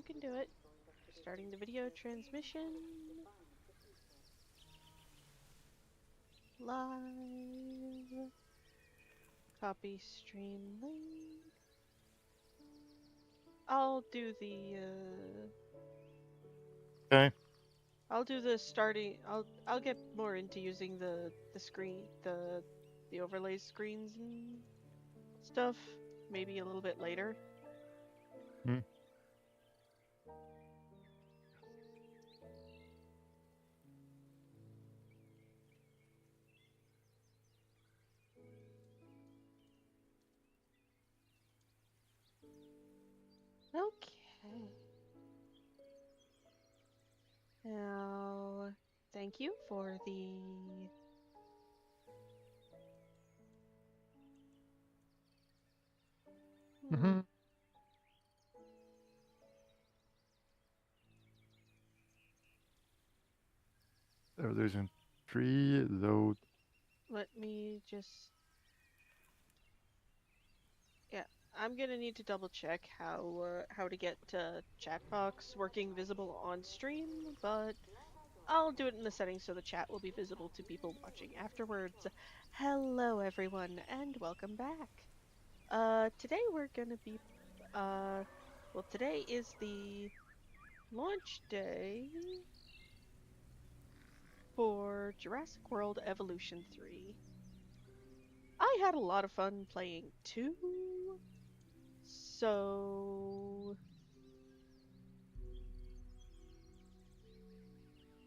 can do it. Starting the video transmission. Live. Copy stream link. I'll do the Okay. I'll do the starting I'll get more into using the screen the overlay screens and stuff maybe a little bit later. Hmm. Okay. Now, thank you for the Mm-hmm. Evolution 3 load. let me just yeah, I'm gonna need to double check how to get chat box working visible on stream, but I'll do it in the settings so the chat will be visible to people watching afterwards. Hello everyone and welcome back. Today we're gonna be well today is the launch day for Jurassic World Evolution 3. I had a lot of fun playing 2, so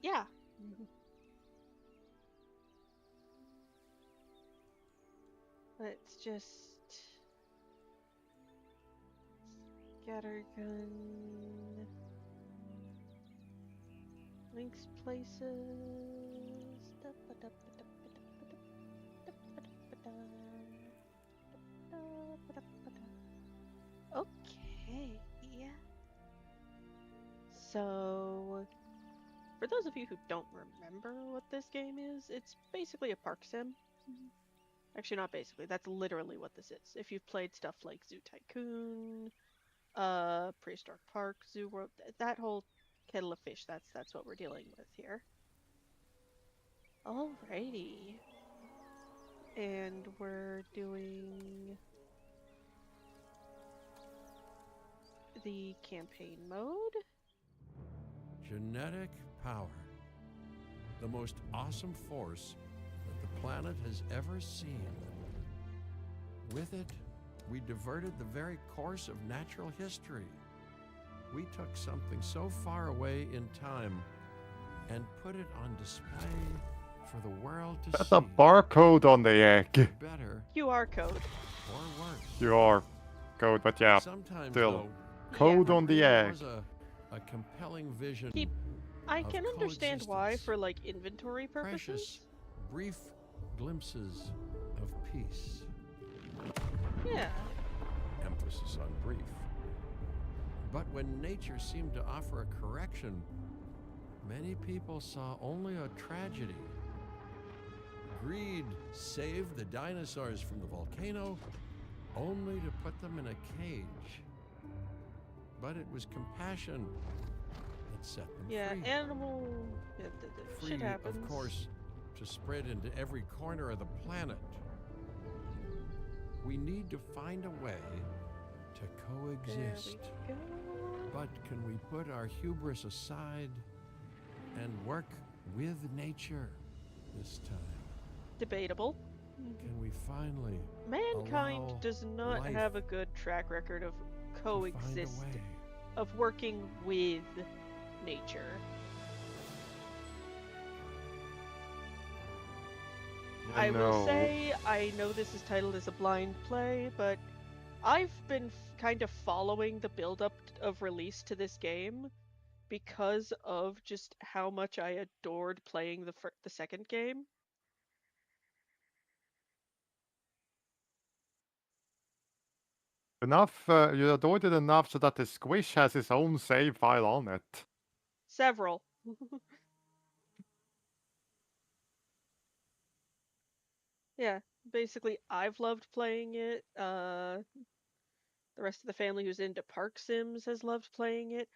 yeah. Let's just scattergun links places. Okay, yeah. So, for those of you who don't remember what this game is, it's basically a park sim. Actually, not basically. That's literally what this is. If you've played stuff like Zoo Tycoon, Prehistoric Park, Zoo World, that whole kettle of fish, that's what we're dealing with here. Alrighty. And we're doing the campaign mode. Genetic power. The most awesome force that the planet has ever seen. With it, we diverted the very course of natural history. We took something so far away in time and put it on display for the world to That's see. a barcode on the egg. Better QR code. or worse. QR code, but yeah. Sometimes, still. though, Code Yeah. on the there egg. was a compelling vision. I of can understand why coexistence. for like inventory purposes. Precious, brief glimpses of peace. Yeah. Emphasis on brief. But when nature seemed to offer a correction, many people saw only a tragedy. Greed saved the dinosaurs from the volcano, only to put them in a cage. But it was compassion that set them Yeah, free. animal Free, shit happens. of course, to spread into every corner of the planet. We need to find a way to coexist. There we go. But can we put our hubris aside and work with nature this time? Debatable. Can we finally Mankind allow does not life have a good track record of to find a coexist, way? of working with nature. I will say, I know this is titled as a blind play, but I've been kind of following the build-up of release to this game because of just how much I adored playing the second game. Enough, you adored it enough so that the Squish has its own save file on it. Several. Yeah, basically I've loved playing it. The rest of the family who's into Park Sims has loved playing it.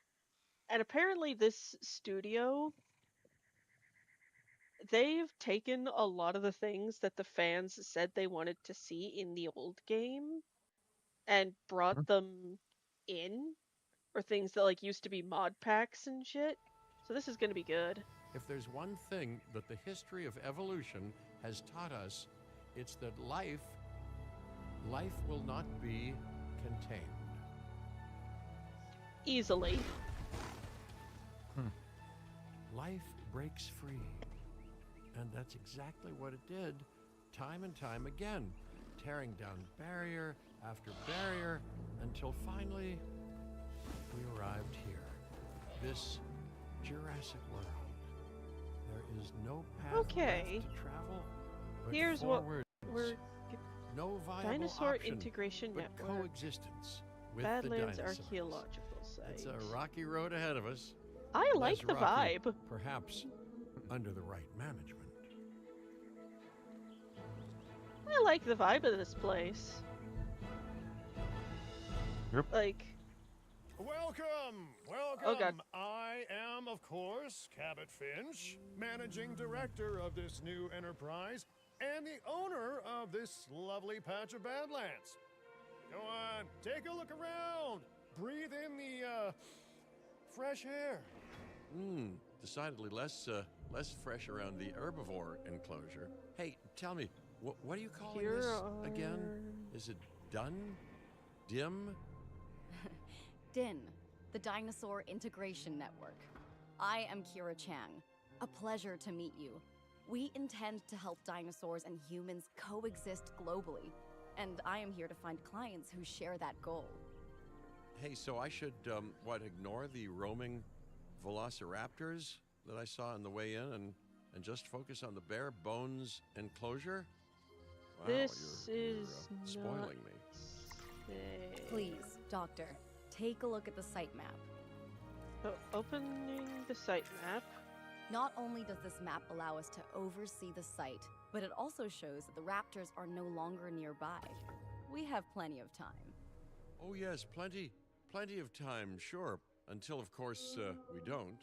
And apparently this studio, they've taken a lot of the things that the fans said they wanted to see in the old game and brought Mhm. them in, or things that like used to be mod packs and shit. So this is gonna be good. If there's one thing that the history of evolution has taught us, it's that life will not be contained. Easily. Hmm. Life breaks free. And that's exactly what it did, time and time again, tearing down barrier after barrier until finally we arrived here. This Jurassic world. There is no path Okay. left to travel but Here's forwards. what we're No viable Dinosaur option Integration but Network. coexistence with the Badlands dinosaurs. Archaeological Site. It's a rocky road ahead of us. I Less like the rocky, vibe. Perhaps under the right management. I like the vibe of this place. Yep. Like, Welcome! Welcome! Oh, God. I am, of course, Cabot Finch, managing director of this new enterprise and the owner of this lovely patch of Badlands. Go on, take a look around. Breathe in the, fresh air. Decidedly less fresh around the herbivore enclosure. Hey, tell me, what are you calling here this are... again? Is it done? Dim? DIN, the Dinosaur Integration Network. I am Kira Chang. A pleasure to meet you. We intend to help dinosaurs and humans coexist globally, and I am here to find clients who share that goal. Hey, so I should, ignore the roaming velociraptors that I saw on the way in and just focus on the bare bones enclosure? Wow, This you're is spoiling not me. safe. Please, Doctor, take a look at the site map. So, opening the site map. Not only does this map allow us to oversee the site, but it also shows that the raptors are no longer nearby. We have plenty of time. Oh yes, plenty of time, sure. Until, of course, we don't.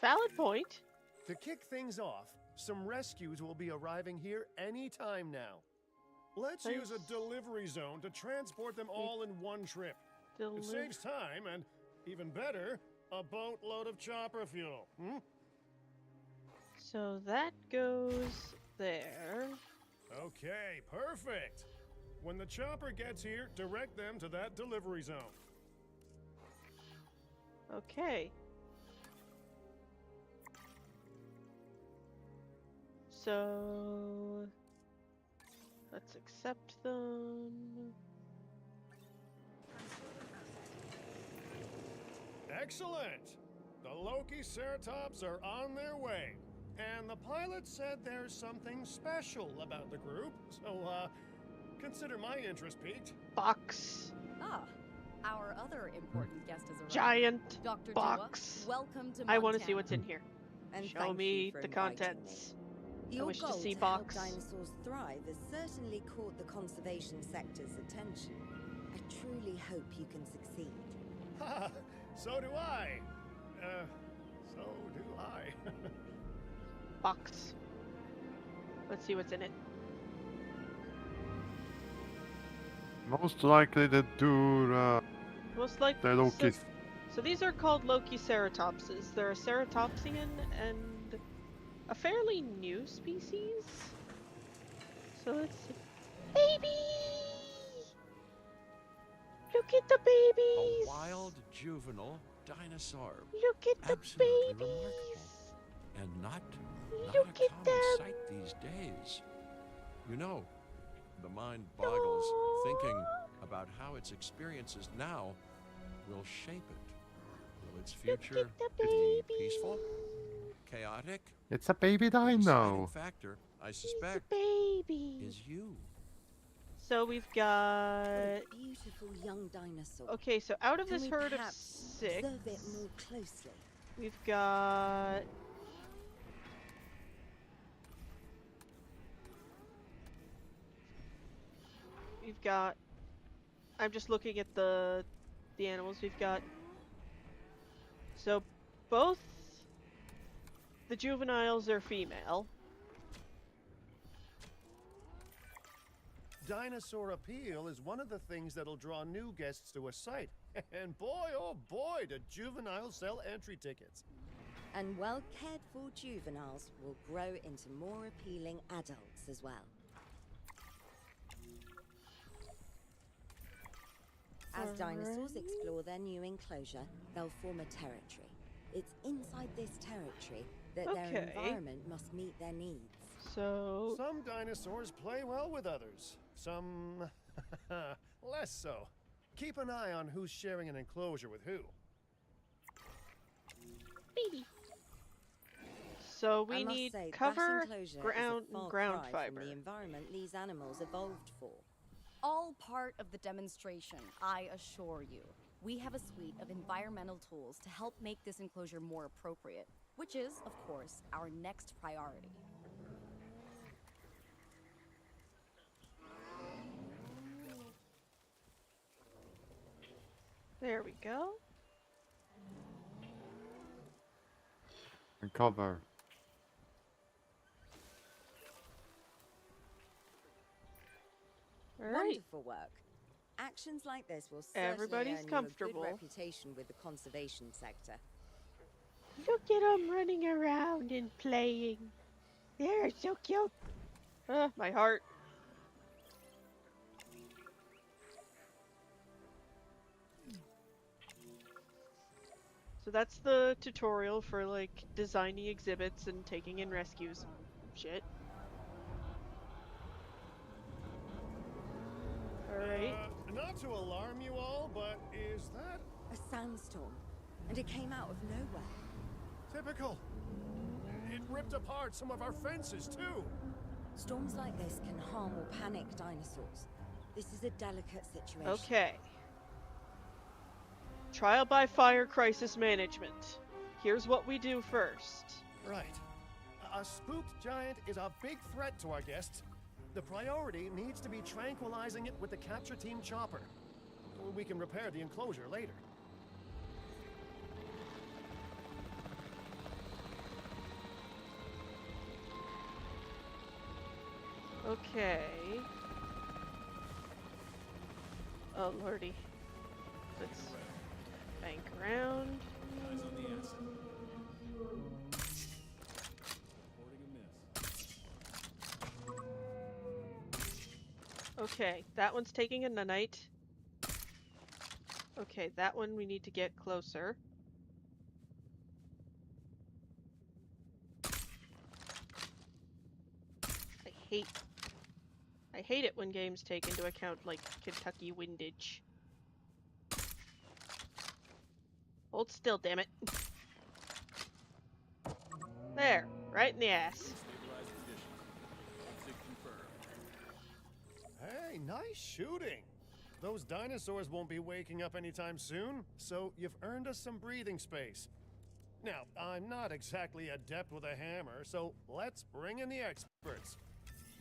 Valid point. To kick things off, some rescues will be arriving here any time now. Let's use a delivery zone to transport them all in one trip. It saves time and, even better, a boatload of chopper fuel. So that goes there. Okay, perfect. When the chopper gets here, direct them to that delivery zone. Okay. So let's accept them. Excellent! The Lokiceratops are on their way. And the pilot said there's something special about the group, so, consider my interest piqued. Box. Ah, our other important guest has arrived. Giant Dr. box. Dua, welcome to I want to see Montana. what's in here. And Show thank me you for the inviting contents. me. Your wish to goal see to box. help dinosaurs thrive has certainly caught the conservation sector's attention. I truly hope you can succeed. Ha! So do I. So do I. Box. Let's see what's in it. Most likely the Most like the Loki's. So these are called Lokiceratopses. They're a ceratopsian and a fairly new species. So let's see. Baby! Look at the A babies! wild juvenile dinosaur. Look at the Absolutely babies! remarkable. And not Look a at common them! sight these days. You know, the mind boggles thinking about how its experiences now will shape it. Will its future at the be babies! peaceful? Chaotic? It's a baby The deciding dino. factor, I He's the suspect, baby. is you. So we've What got... a beautiful young dinosaur. Okay, so out of Can this we herd of perhaps 6, observe it more closely? we've got... We've got... I'm just looking at the animals. We've got So both the juveniles are female. Dinosaur appeal is one of the things that'll draw new guests to a site. And boy, oh boy, do juveniles sell entry tickets. And well cared for juveniles will grow into more appealing adults as well. As dinosaurs Alrighty. explore their new enclosure, they'll form a territory. It's inside this territory that their Okay. environment must meet their needs. So Some dinosaurs play well with others, some less so. Keep an eye on who's sharing an enclosure with who. baby. So I we must need say, cover, that enclosure ground, is a far and ground cry fiber. from the environment these animals evolved for. All part of the demonstration, I assure you. We have a suite of environmental tools to help make this enclosure more appropriate, which is, of course, our next priority. There we go. And cover. All right. Wonderful work. Actions like this will certainly Everybody's earn you a comfortable. good reputation with the conservation sector. Look at them running around and playing. They're so cute. My heart. So that's the tutorial for like designing exhibits and taking in rescues. Shit. Alright. Not to alarm you all, but is that A sandstorm, and it came out of nowhere. typical? It ripped apart some of our fences, too. Storms like this can harm or panic dinosaurs. This is a delicate situation. Okay. Trial by fire crisis management. Here's what we do first. Right. A spooked giant is a big threat to our guests. The priority needs to be tranquilizing it with the capture team chopper. We can repair the enclosure later. Okay. Oh lordy. Let's bank around. Eyes on the asset. Reporting a miss. Okay, that one's taking a nanite. Okay, that one we need to get closer. I hate it when games take into account like Kentucky windage. Hold still, damn it. There, right in the ass. Stabilized conditions. Exit confirmed. Hey, nice shooting. Those dinosaurs won't be waking up anytime soon, so you've earned us some breathing space. Now, I'm not exactly adept with a hammer, so let's bring in the experts.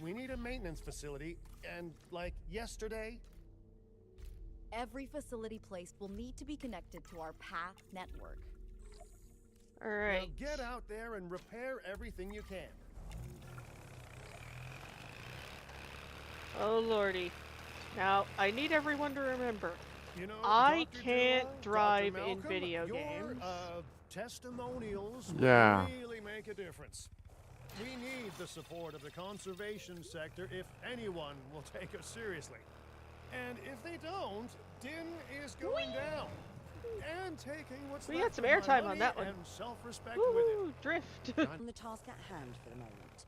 We need a maintenance facility, and like yesterday, Every facility placed will need to be connected to our PATH network. now Alright. get out there and repair everything you can. Oh lordy. Now, I need everyone to remember, You know, I Dr. can't Dilla, drive Dr. in Malcolm, video your, games. Testimonials Yeah. really make a difference. We need the support of the conservation sector if anyone will take us seriously. And if they don't, Din is going down. And taking what's We left got some of my airtime on money that one. and self-respect with him. Woo! Drift. On the task at hand for the moment.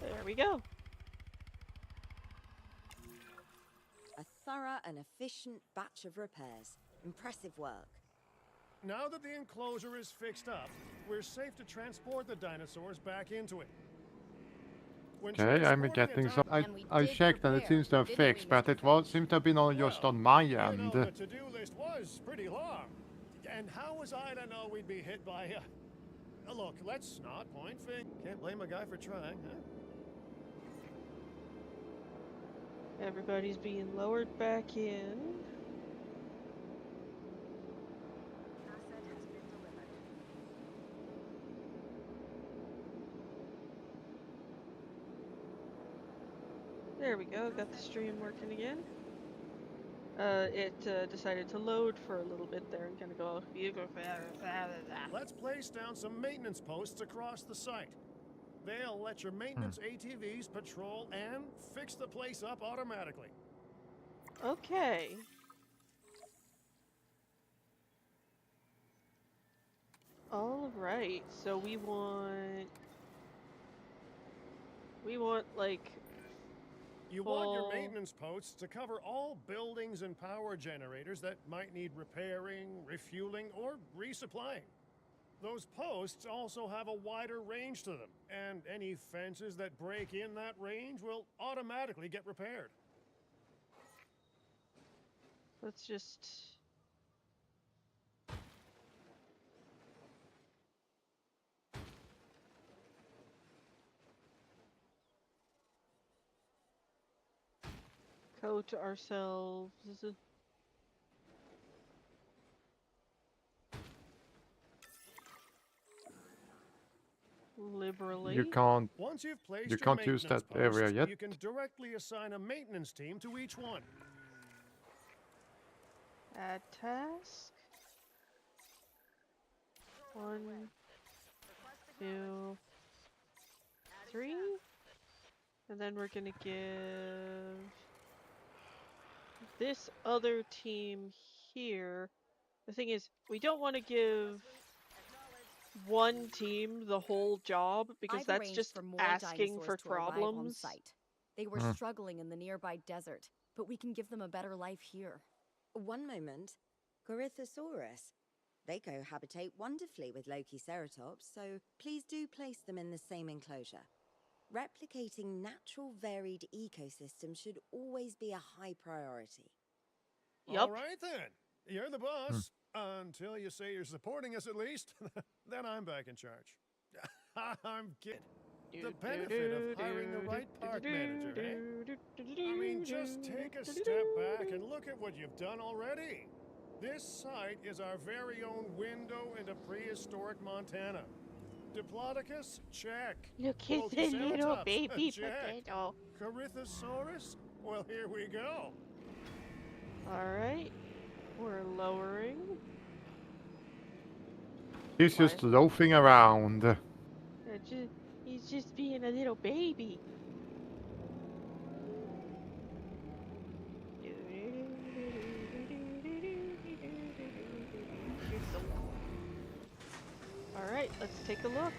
There we go. A thorough and efficient batch of repairs. Impressive work. Now that the enclosure is fixed up, we're safe to transport the dinosaurs back into it. When Okay, I'm transporting a getting di- some. And we I did checked and it prepare, seems to have didn't we, fixed, but Mr. it was Finch? seems to have been on just Well, on my you end. know, the to-do list was pretty long. And how was I to know we'd be hit by look, let's not point fingers. Can't blame a guy for trying, huh? Everybody's being lowered back in. There we go, got the stream working again. It decided to load for a little bit there and kind of go, you go. Let's place down some maintenance posts across the site. They'll let your maintenance ATVs patrol and fix the place up automatically. Okay. All right. So we want like You want your full. maintenance posts to cover all buildings and power generators that might need repairing, refueling, or resupplying. Those posts also have a wider range to them, and any fences that break in that range will automatically get repaired. Let's just. Coat ourselves liberally. You can't. Once you've placed You your can't use maintenance that area posts, yet. you can directly assign a maintenance team to each one. Add task. 1, 2, 3. And then we're gonna give this other team here. The thing is, we don't want to give one team the whole job because I've that's arranged just for more asking dinosaurs for to arrive on problems. site. They were struggling in the nearby desert, but we can give them a better life here. One moment. Corythosaurus. They cohabitate wonderfully with Lokiceratops, so please do place them in the same enclosure. Replicating natural varied ecosystems should always be a high priority. Yup. All right then. You're the boss. Until you say you're supporting us at least. Then I'm back in charge. I'm kidding. The benefit of hiring the right park manager, eh? I mean, just take a step back and look at what you've done already. This site is our very own window into prehistoric Montana. Diplodocus? Check. Look at the little Lokiceratops? baby Check. potato. Corythosaurus? Well, here we go. Alright. We're lowering. He's just loafing around. He's just being a little baby. Alright, let's take a look.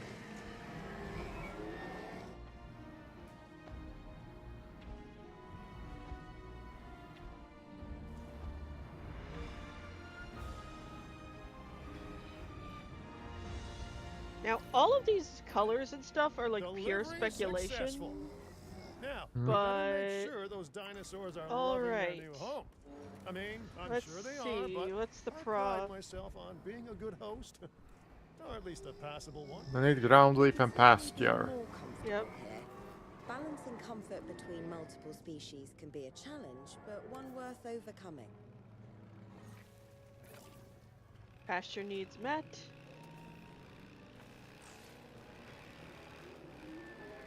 Now, all of these colors and stuff are like pure Delivery speculation. successful. Now, we But better make sure those dinosaurs are loving their new home. I mean, I'm let's sure they see. are, but What's the I pride prop? myself on being a good host. Or at least a passable one. I need ground leaf and Be pasture. more comfortable Yep. here. Balancing comfort between multiple species can be a challenge, but one worth overcoming. Pasture needs met.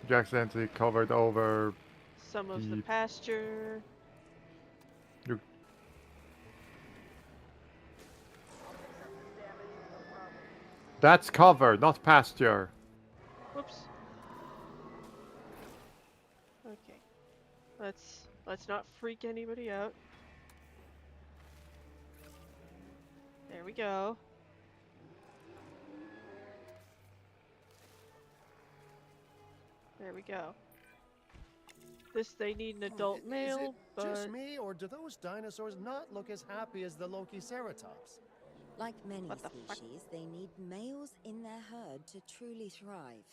You accidentally covered over. Some of the The- pasture. You. That's cover, not pasture. Whoops. Okay. Let's not freak anybody out. There we go. There we go. This they need an adult Is male, it just but me, or do those dinosaurs not look as happy as the Lokiceratops? Like many What the fuck? species, they need males in their herd to truly thrive.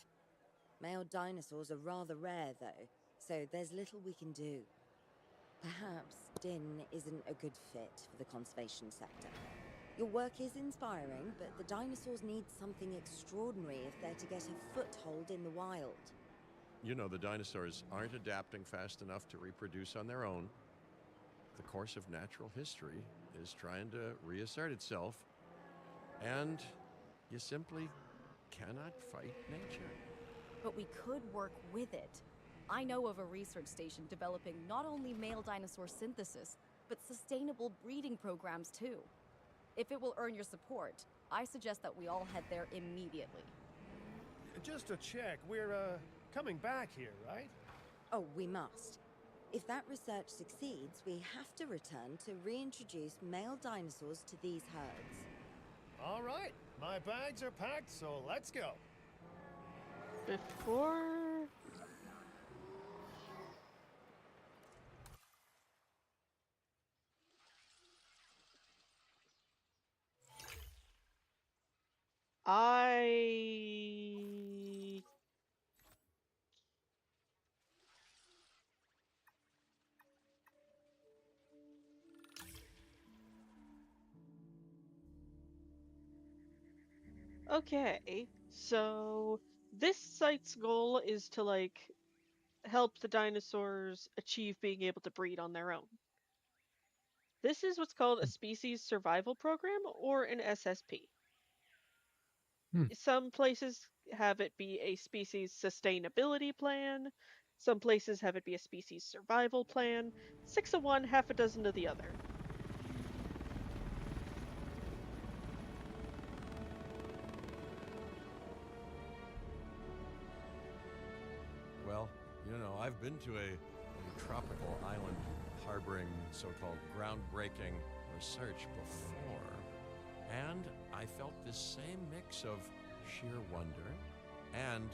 Male dinosaurs are rather rare, though, so there's little we can do. Perhaps Din isn't a good fit for the conservation sector. Your work is inspiring, but the dinosaurs need something extraordinary if they're to get a foothold in the wild. You know, the dinosaurs aren't adapting fast enough to reproduce on their own. The course of natural history is trying to reassert itself, and you simply cannot fight nature. But we could work with it. I know of a research station developing not only male dinosaur synthesis, but sustainable breeding programs too. If it will earn your support, I suggest that we all head there immediately. Just to check, we're, coming back here, right? Oh, we must. If that research succeeds, we have to return to reintroduce male dinosaurs to these herds. All right, my bags are packed, so let's go. Before... I... Okay, so this site's goal is to, like, help the dinosaurs achieve being able to breed on their own. This is what's called a species survival program, or an SSP. Hmm. Some places have it be a species sustainability plan. Some places have it be a species survival plan. 6 of one, half a dozen of the other. Well, you know, I've been to a tropical island harboring so-called groundbreaking research before, and I felt this same mix of sheer wonder and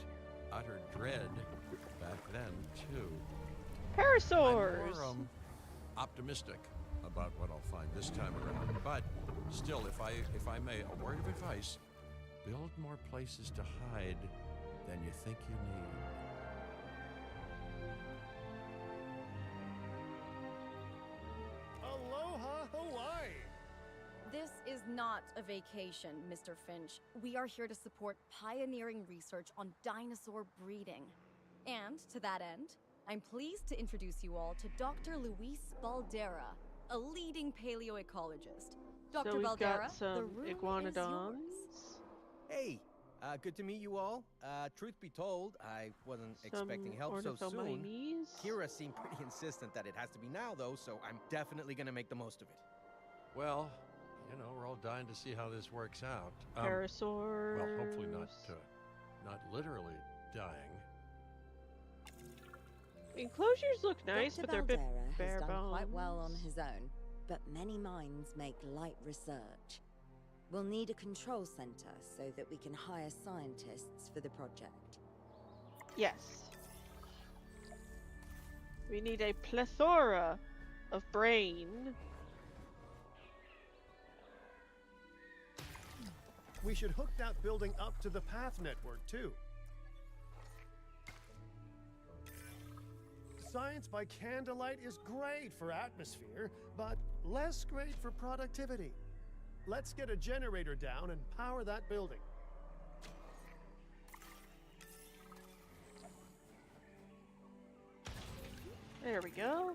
utter dread back then, too. I'm Parasaurs! more optimistic about what I'll find this time around, but still, if I may, a word of advice: build more places to hide than you think you need. Aloha, Hawaii! This is not a vacation, Mr. Finch. We are here to support pioneering research on dinosaur breeding. And to that end, I'm pleased to introduce you all to Dr. Luis Baldera, a leading paleoecologist. Dr. So we've Baldera, got the some room is iguanodons. yours. Hey, good to meet you all. Truth be told, I wasn't expecting help so soon. Ornithomines. Kira seemed pretty insistent that it has to be now, though, so I'm definitely gonna make the most of it. Well, you know, we're all dying to see how this works out. Parasaurs. Well, hopefully not literally dying. Enclosures look nice, Dr. but they're a bit Baldera bare has done quite well on bones. his own, but many minds make light research. We'll need a control center so that we can hire scientists for the project. Yes. We need a plethora of brain. We should hook that building up to the path network, too. Science by candlelight is great for atmosphere, but less great for productivity. Let's get a generator down and power that building. There we go.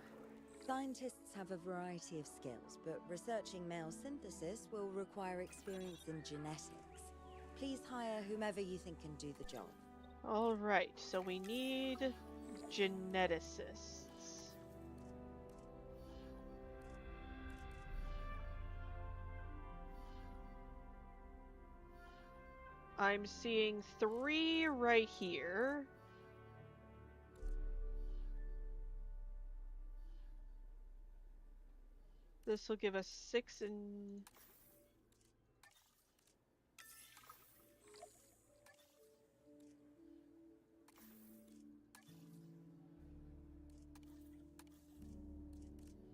Scientists have a variety of skills, but researching male synthesis will require experience in genetics. Please hire whomever you think can do the job. All right, so we need geneticists. I'm seeing 3 right here. This will give us 6 in...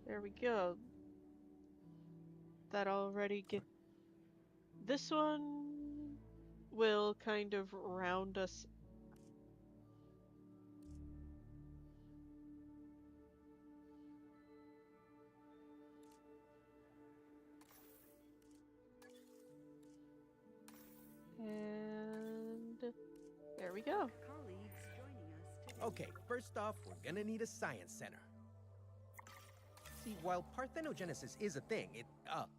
There we go. That already get... This one will kind of round us we go. Okay, first off, we're gonna need a science center. See, while parthenogenesis is a thing,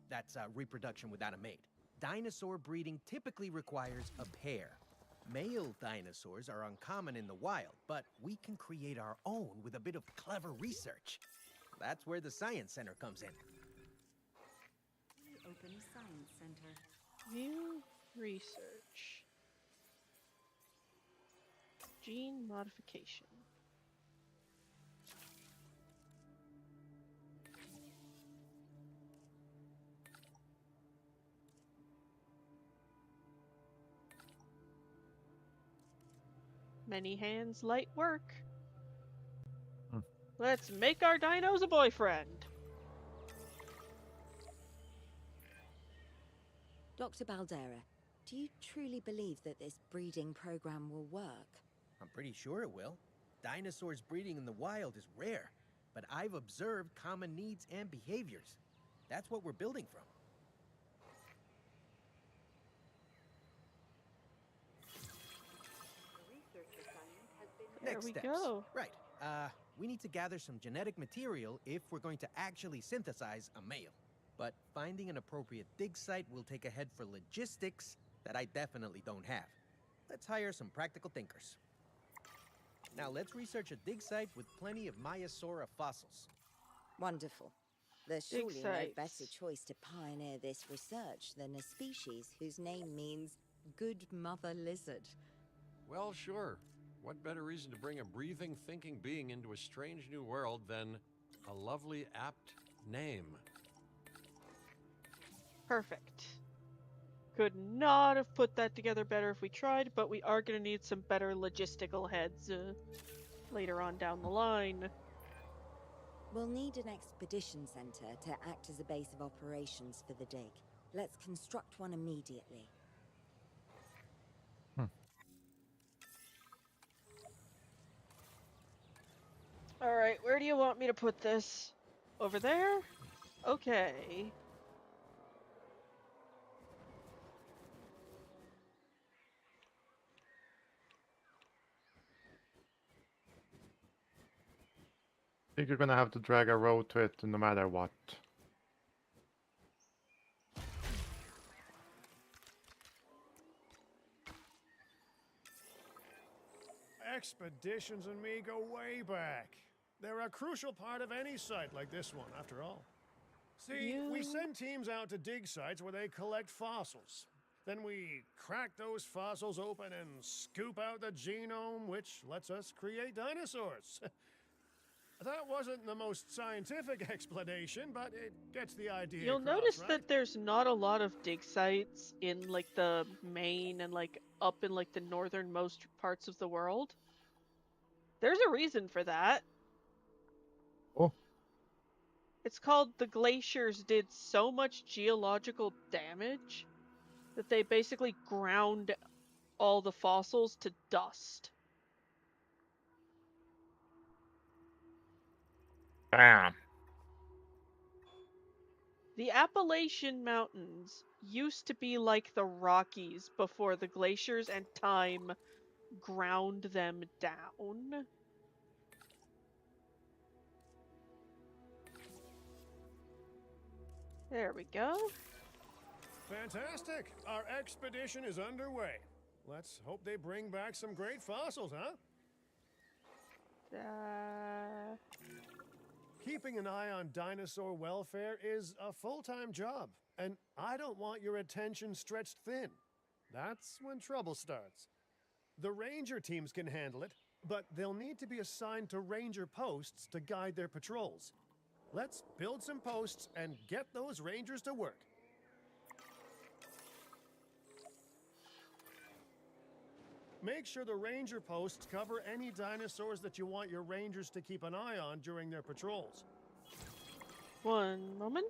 that's reproduction without a mate. Dinosaur breeding typically requires a pair. Male dinosaurs are uncommon in the wild, but we can create our own with a bit of clever research. That's where the science center comes in. Open Science Center. New research. Gene modification. Many hands, light work. Hmm. Let's make our dinos a boyfriend. Dr. Baldera, do you truly believe that this breeding program will work? I'm pretty sure it will. Dinosaurs breeding in the wild is rare, but I've observed common needs and behaviors. That's what we're building from. There Next we steps. go. Right. We need to gather some genetic material if we're going to actually synthesize a male. But finding an appropriate dig site will take a head for logistics that I definitely don't have. Let's hire some practical thinkers. Now let's research a dig site with plenty of Maiasaura fossils. Wonderful. There's Dig surely no better sites. choice to pioneer this research than a species whose name means good mother lizard. Well, sure. What better reason to bring a breathing, thinking being into a strange new world than a lovely, apt name? Perfect. Could not have put that together better if we tried, but we are going to need some better logistical heads later on down the line. We'll need an expedition center to act as a base of operations for the dig. Let's construct one immediately. Alright, where do you want me to put this? Over there? Okay. I think you're gonna have to drag a road to it no matter what. Expeditions and me go way back. They're a crucial part of any site like this one, after all. See, we send teams out to dig sites where they collect fossils. Then we crack those fossils open and scoop out the genome, which lets us create dinosaurs. That wasn't the most scientific explanation, but it gets the idea You'll across, notice right? that there's not a lot of dig sites in like the main and like up in like the northernmost parts of the world. There's a reason for that. Oh. It's called the glaciers did so much geological damage that they basically ground all the fossils to dust. Damn. The Appalachian Mountains used to be like the Rockies before the glaciers and time ground them down. There we go. Fantastic! Our expedition is underway. Let's hope they bring back some great fossils, huh? Keeping an eye on dinosaur welfare is a full-time job, and I don't want your attention stretched thin. That's when trouble starts. The ranger teams can handle it, but they'll need to be assigned to ranger posts to guide their patrols. Let's build some posts and get those rangers to work. Make sure the ranger posts cover any dinosaurs that you want your rangers to keep an eye on during their patrols. One moment.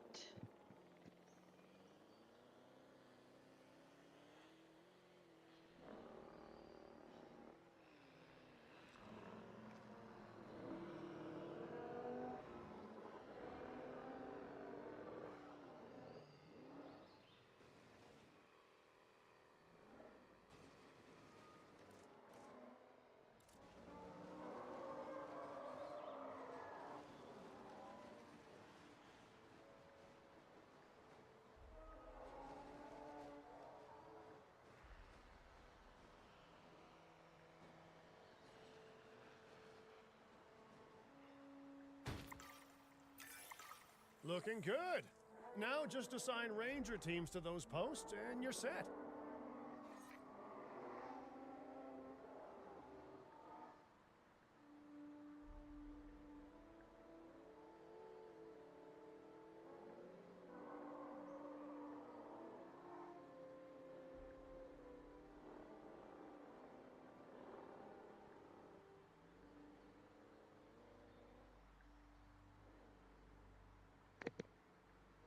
Looking good. Now just assign ranger teams to those posts and you're set.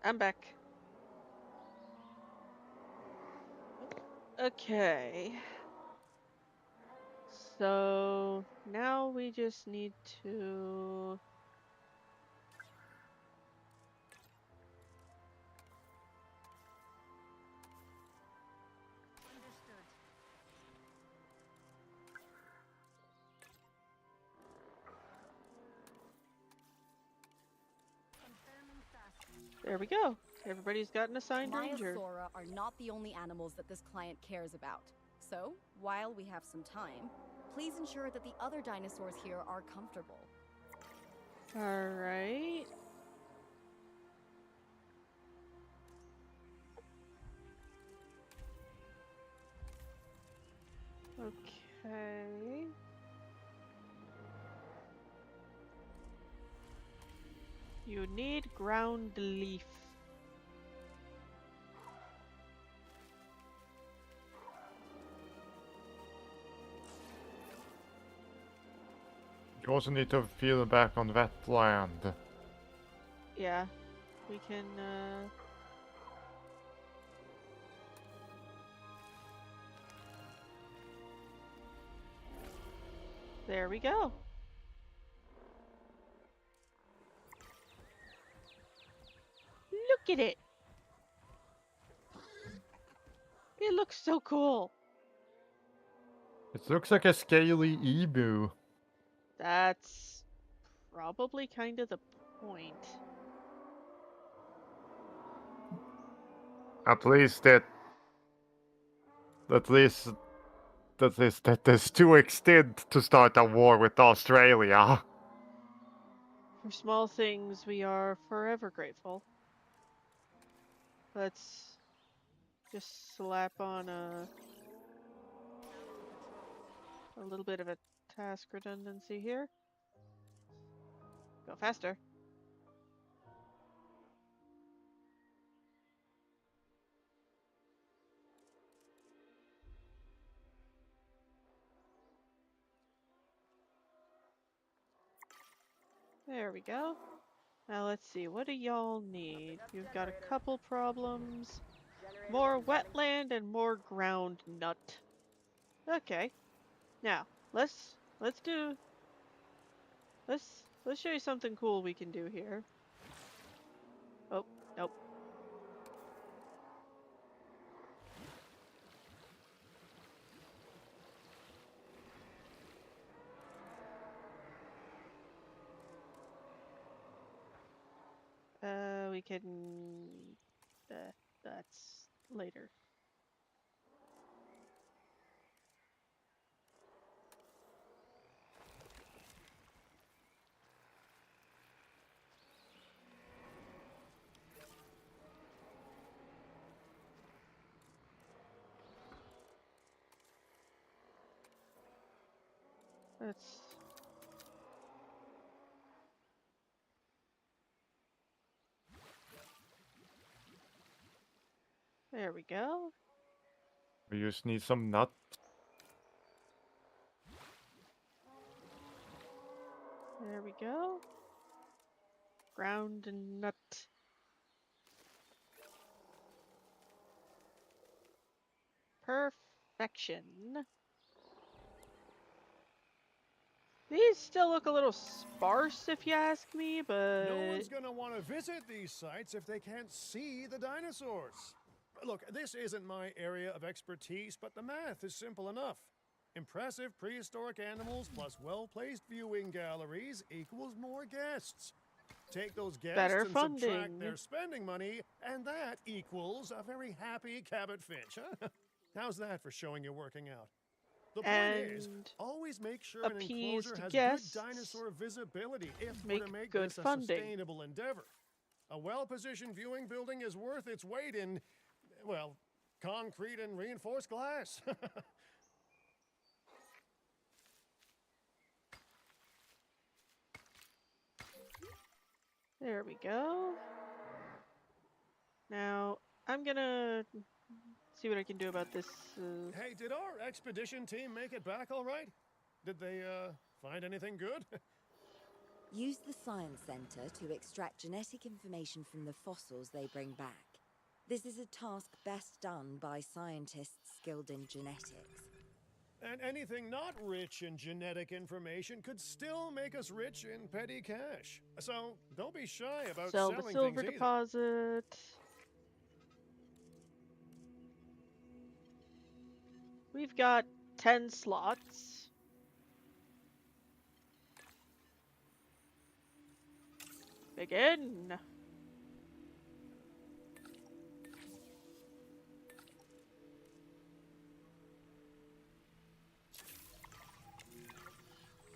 I'm back. Okay. So now we just need to. Understood. Confirming task. There we go. Everybody's got an assigned ranger. Maiasaura are not the only animals that this client cares about. So, while we have some time, please ensure that the other dinosaurs here are comfortable. Alright. Okay. You need ground leaf. You also need to feel back on wetland. Yeah. We can, There we go. Look at it. It looks so cool. It looks like a scaly emu. That's probably kind of the point. At least it. At least that is too extent to start a war with Australia. For small things, we are forever grateful. Let's just slap on a little bit of a task redundancy here. Go faster. There we go. Now let's see, what do y'all need? You've got a couple problems. More wetland and more ground nut. Okay. Now, let's show you something cool we can do here. Oh, nope. We can that's later. That's There we go. We just need some nut. There we go. Ground nut. Perfection. These still look a little sparse if you ask me, but No one's gonna want to visit these sites if they can't see the dinosaurs. Look, this isn't my area of expertise, but the math is simple enough. Impressive prehistoric animals plus well-placed viewing galleries equals more guests. Take those guests better and funding. subtract their spending money, and that equals a very happy Cabot Finch. Huh? How's that for showing you're working out? The point is, And always make sure an appeased enclosure has guests good dinosaur visibility if we're make to make good this a funding. sustainable endeavor. A well-positioned viewing building is worth its weight in, well, concrete and reinforced glass. There we go. Now, I'm gonna see what I can do about this. Hey, did our expedition team make it back all right? Did they, find anything good? Use the Science Center to extract genetic information from the fossils they bring back. This is a task best done by scientists skilled in genetics. And anything not rich in genetic information could still make us rich in petty cash. So don't be shy about Sell the selling silver things either. deposit. We've got 10 slots. Begin.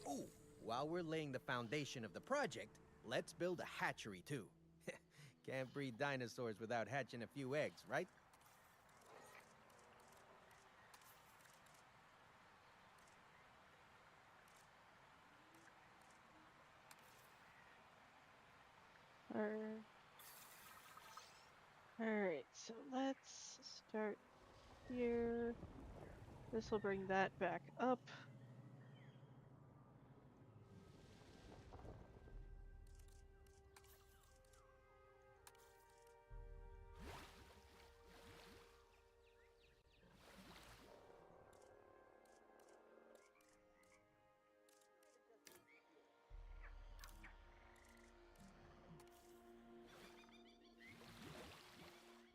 Oh, while we're laying the foundation of the project, let's build a hatchery too. Can't breed dinosaurs without hatching a few eggs, right? Alright, so let's start here. This will bring that back up.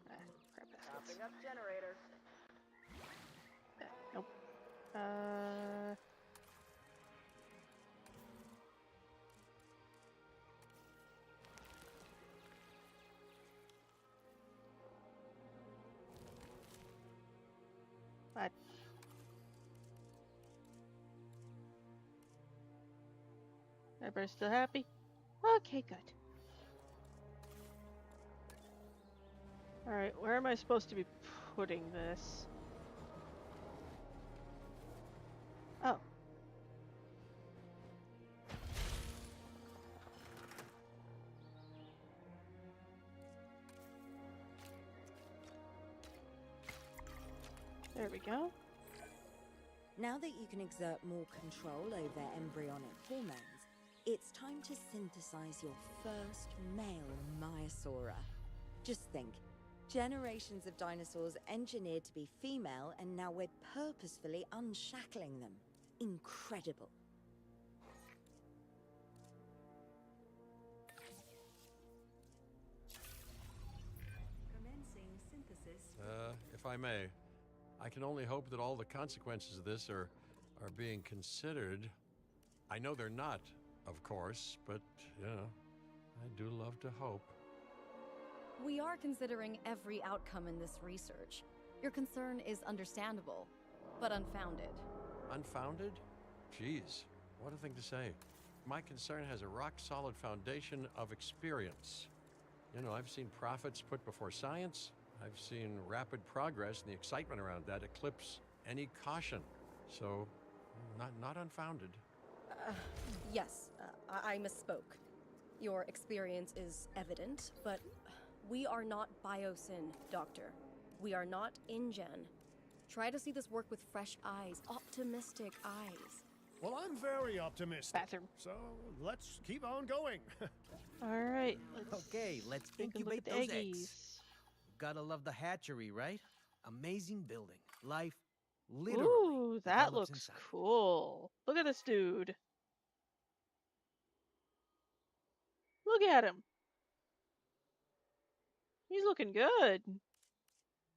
Ah, crap baskets. Topping up generator. Nope. What? Everybody's still happy? Okay, good. Alright, where am I supposed to be putting this? Oh. There we go. Now that you can exert more control over embryonic hormones, it's time to synthesize your first male Maiasaura. Just think, generations of dinosaurs engineered to be female, and now we're purposefully unshackling them. Incredible. Commencing synthesis. If I may, I can only hope that all the consequences of this are being considered. I know they're not, of course, but, you know, I do love to hope. We are considering every outcome in this research. Your concern is understandable, but unfounded. Unfounded? Geez, what a thing to say. My concern has a rock-solid foundation of experience. You know, I've seen profits put before science. I've seen rapid progress, and the excitement around that eclipse any caution. So, not unfounded. Yes, I misspoke. Your experience is evident, but we are not Biosyn, Doctor. We are not InGen. Try to see this work with fresh eyes, optimistic eyes. Well, I'm very optimistic. Bathroom. So let's keep on going. Alright, Okay, let's take a look incubate at those the eggs. eggies. Gotta love the hatchery, right? Amazing building. Life literally Ooh, that develops looks inside. cool. Look at this dude. Look at him. He's looking good.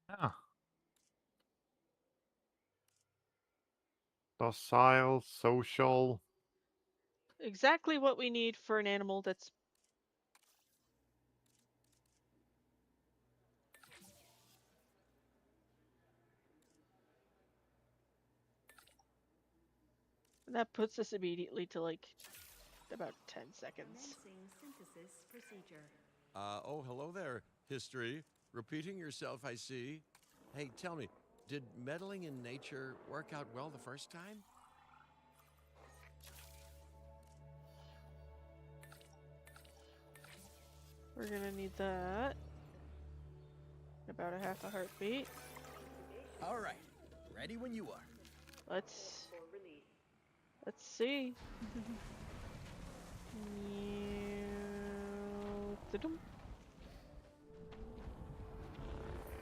Yeah. Docile, social. Exactly what we need for an animal that's... That puts us immediately to like about 10 seconds. Commencing synthesis procedure. Oh, hello there, history. Repeating yourself, I see. Hey, tell me, did meddling in nature work out well the first time? We're gonna need that. About a half a heartbeat. All right. Ready when you are. Let's see. Tudum.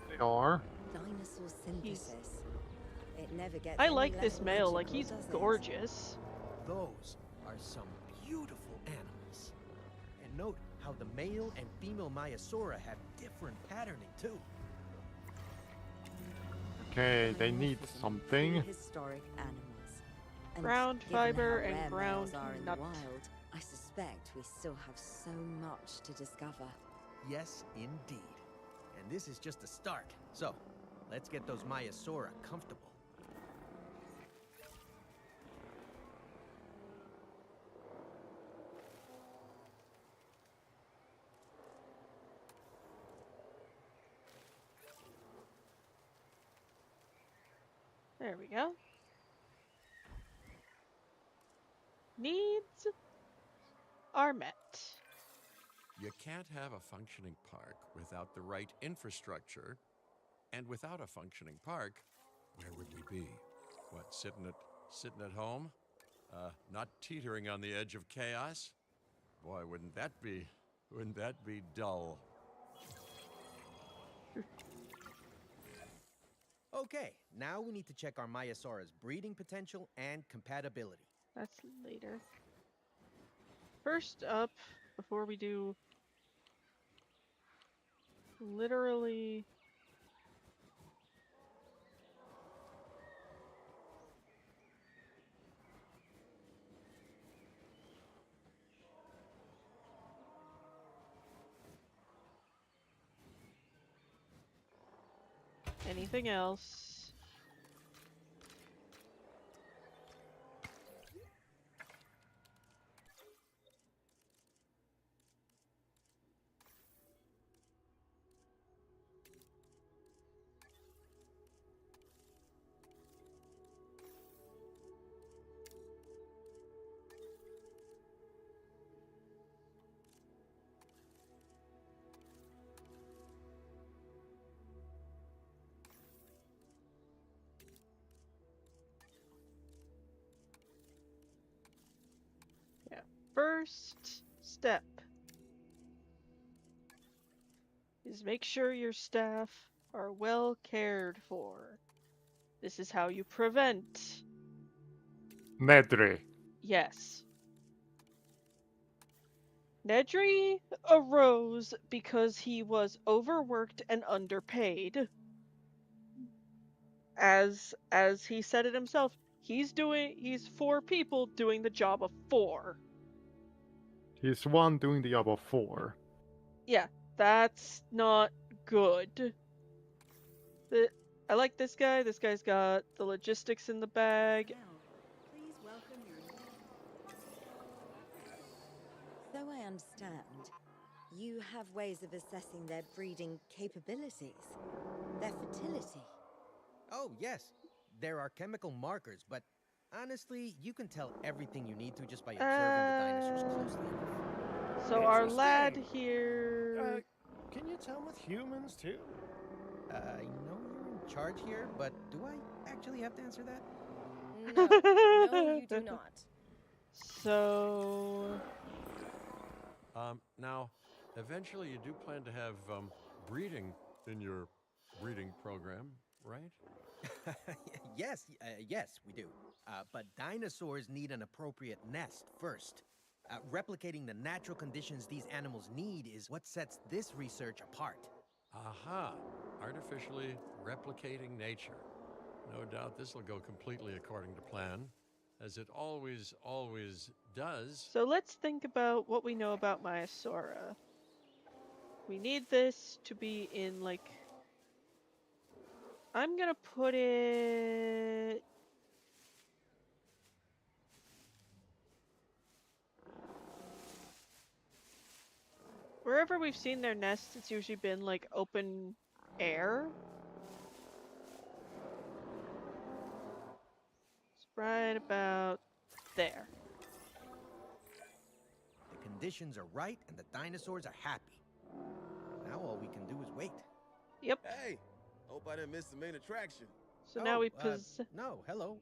They are. Dinosaur synthesis. It never gets I any like less this male, like magical, he's does it? gorgeous. Those are some beautiful animals. And note how the male and female Maiasaura have different patterning too. Okay, they need Dimorphism, something. Prehistoric animals. And Ground given fiber how and rare ground males are in nut. the wild, I suspect we still have so much to discover. Yes, indeed. And this is just a start. So, let's get those Maiasaura comfortable. There we go. Needs are met. You can't have a functioning park without the right infrastructure. And without a functioning park, where would we be? What, sitting at home? Not teetering on the edge of chaos? Boy, wouldn't that be dull? Okay, now we need to check our Maiasaura's breeding potential and compatibility. That's later. First up, before we do literally anything else. Yeah. First step is make sure your staff are well cared for. This is how you prevent. Nedry. Yes. Nedry arose because he was overworked and underpaid. As he said it himself, he's 4 people doing the job of 4. He's one doing the job of 4. Yeah, that's not good. I like this guy. This guy's got the logistics in the bag. Now, please welcome your So I understand, you have ways of assessing their breeding capabilities, their fertility. Oh, yes. There are chemical markers, but honestly, you can tell everything you need to just by observing the dinosaurs closely enough. So our lad Interesting. here. Can you tell with humans too? I know you're in charge here, but do I actually have to answer that? No, no, you do not. So Now, eventually you do plan to have breeding in your breeding program, right? Yes, we do. But dinosaurs need an appropriate nest first. Replicating the natural conditions these animals need is what sets this research apart. Aha! Artificially replicating nature. No doubt this will go completely according to plan, as it always does. So let's think about what we know about Maiasaura. We need this to be in, like... I'm gonna put it... Wherever we've seen their nests, it's usually been like open air. It's right about there. The conditions are right and the dinosaurs are happy. Now all we can do is wait. Yep. Hey, hope I didn't miss the main attraction. So now No, hello.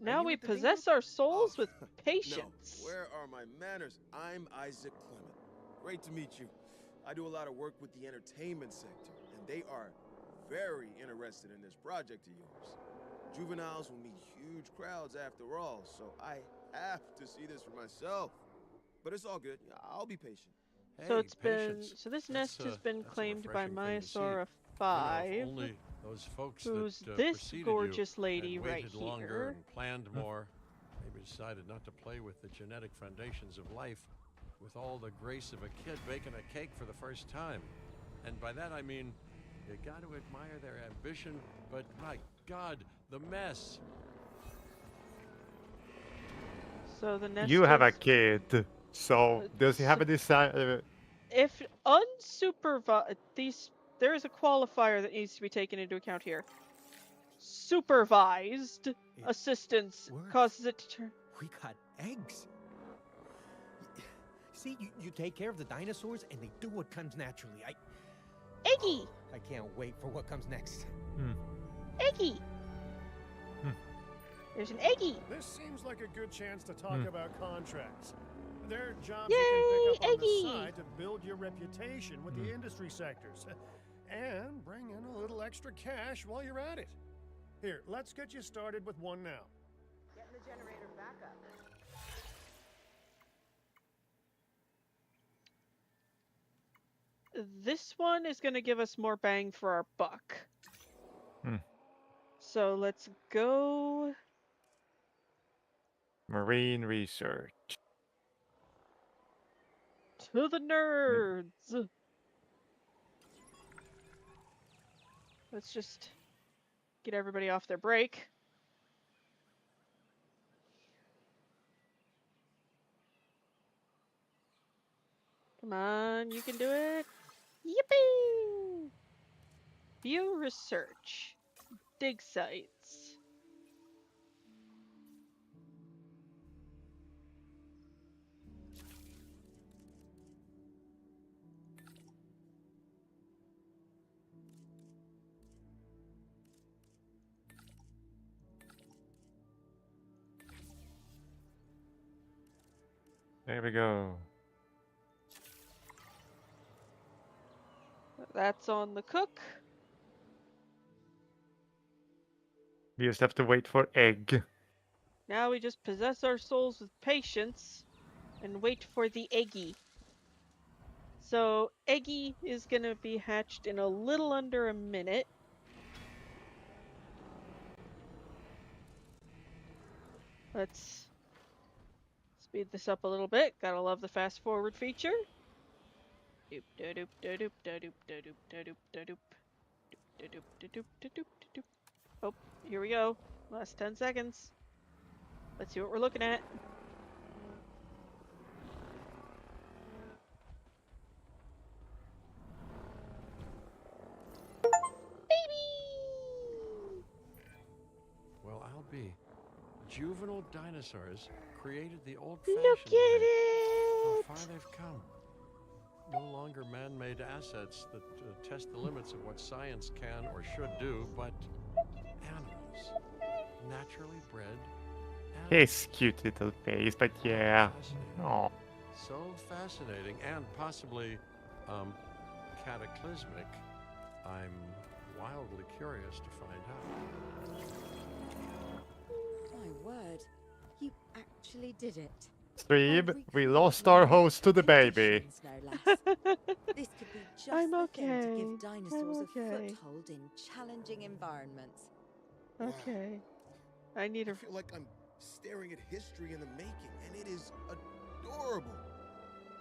now you we with the dingo? possess our souls Oh, with No, patience. where are my manners? I'm Isaac Clement. Great to meet you. I do a lot of work with the entertainment sector, and they are very interested in this project of yours. Juveniles will meet huge crowds after all, so I have to see this for myself. But it's all good. I'll be patient. So Hey, it's been patience. this That's, nest has been that's a claimed by refreshing thing to see. Myosaura You know, 5, if only those folks who's that this preceded gorgeous you lady had right waited longer here. and planned more, maybe decided not to play with the genetic foundations of life with all the grace of a kid baking a cake for the first time. And by that I mean, you got to admire their ambition, but my God, the mess. So the nest You have a is kid, so does he have so any if unsupervised, there is a qualifier that needs to be taken into account here. Supervised assistance works. causes it to turn. We got eggs. See, you take care of the dinosaurs and they do what comes naturally. Eggy! I can't wait for what comes next. Eggy! There's an Eggy! This seems like a good chance to talk about contracts. They're jobs Yay, you can pick up on Eggy! the side to build your reputation with the industry sectors. And bring in a little extra cash while you're at it. Here, let's get you started with one now. Getting the generator back up. This one is going to give us more bang for our buck. Hmm. So let's go. marine research? To the nerds! Let's just get everybody off their break. Come on, you can do it. Yippee! View research. Dig sites. There we go. That's on the cook. We just have to wait for egg. Now we just possess our souls with patience and wait for the eggy. So eggy is gonna be hatched in a little under a minute. Let's speed this up a little bit. Gotta love the fast forward feature. Doop da doop da doop da doop da doop da doop da doop. Doop da doop da doop da doop da doop. Oh, here we go. Last 10 seconds. Let's see what we're looking at. Baby! Well, I'll be. Juvenile dinosaurs created the old-fashioned Look at way. How it! far they've come. No longer man-made assets that test the limits of what science can or should do, but animals. Naturally bred animals. His cute little face, but yeah. Fascinating. Oh. So fascinating and possibly cataclysmic. I'm wildly curious to find out. My word, you actually did it. Stream, we Recreating lost our host to the baby. conditions, no less. This could be just I'm the thing to okay. give dinosaurs I'm a okay. foothold in challenging environments. Okay. I need I a. feel like I'm staring at history in the making, and it is adorable.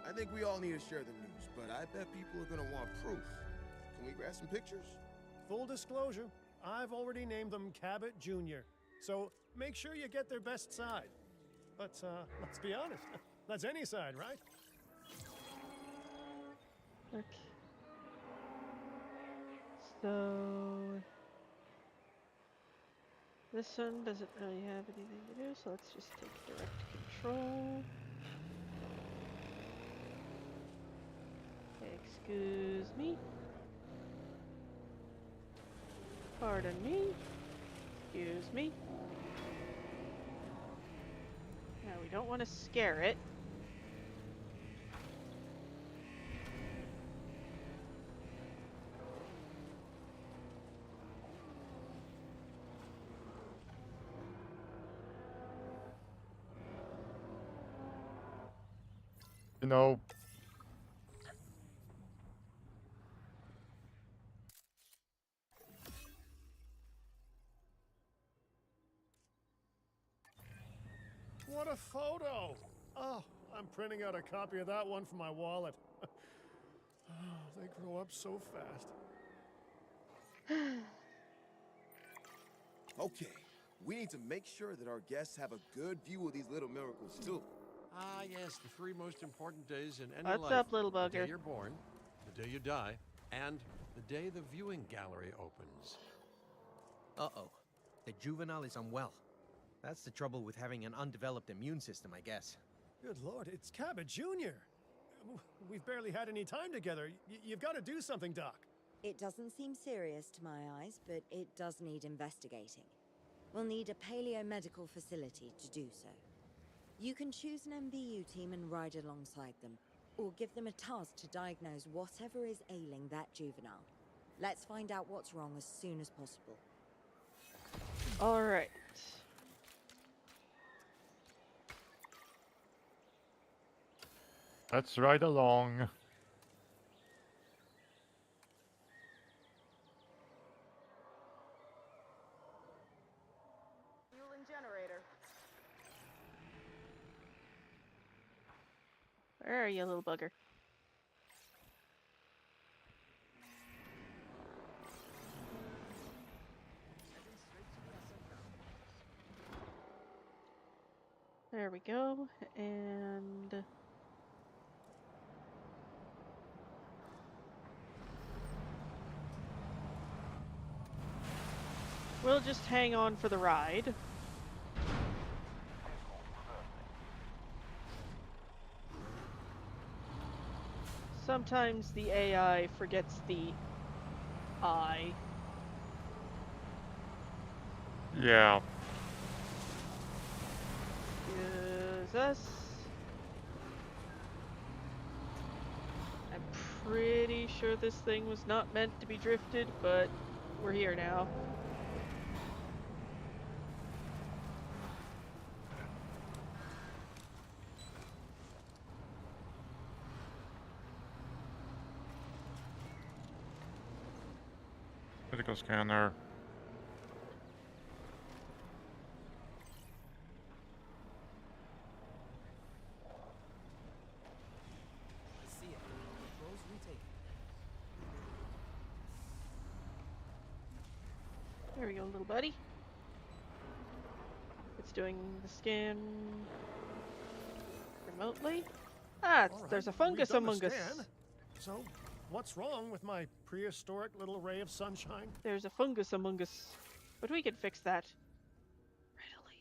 I think we all need to share the news, but I bet people are gonna want proof. Can we grab some pictures? Full disclosure, I've already named them Cabot Jr., so make sure you get their best side. But let's be honest, that's any side, right? Okay. So this one doesn't really have anything to do, so let's just take direct control. Excuse me. Pardon me. Excuse me. Now we don't want to scare it. You know, What a photo! Oh, I'm printing out a copy of that one for my wallet. Oh, they grow up so fast. Okay, we need to make sure that our guests have a good view of these little miracles, too. Ah, yes, the three most important days in any What's life. up, little The day bugger? you're born, the day you die, and the day the viewing gallery opens. Uh-oh. The juvenile is unwell. That's the trouble with having an undeveloped immune system, I guess. Good lord, it's Cabot Jr. We've barely had any time together. You've got to do something, Doc. It doesn't seem serious to my eyes, but it does need investigating. We'll need a paleo-medical facility to do so. You can choose an MVU team and ride alongside them, or give them a task to diagnose whatever is ailing that juvenile. Let's find out what's wrong as soon as possible. All right. let's ride along. Fuel and generator. Where are you, little bugger? There we go. And we'll just hang on for the ride. Sometimes the AI forgets the I. Yeah. Excuse us. I'm pretty sure this thing was not meant to be drifted, but we're here now. Critical scanner. I see it. Controls retaken. There we go, little buddy. It's doing the scan remotely. Ah, All right, there's a we've fungus done the among us. scan. So, what's wrong with my prehistoric little ray of sunshine? There's a fungus among us. But we can fix that readily.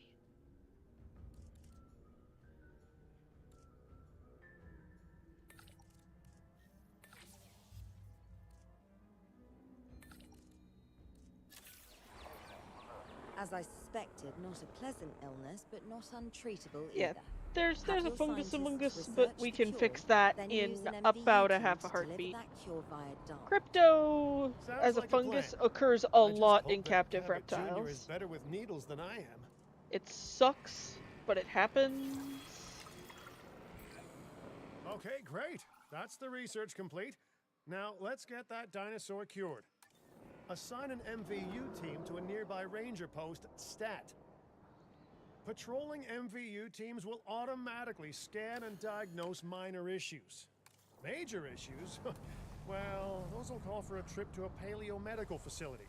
As I suspected, not a pleasant illness, but not untreatable Yeah, either. there's Have a your fungus among us, scientists but research we the can cure, fix that then in use an about MVU a half a team to heartbeat. deliver that cure via DART. Crypto Sounds as a like a plan. fungus occurs a I just lot hope in that captive Cabot Jr. is reptiles. better with needles than I am. It sucks, but it happens. Okay, great. That's the research complete. Now, let's get that dinosaur cured. Assign an MVU team to a nearby ranger post, Stat. Patrolling MVU teams will automatically scan and diagnose minor issues. Major issues? Well, those will call for a trip to a paleo-medical facility.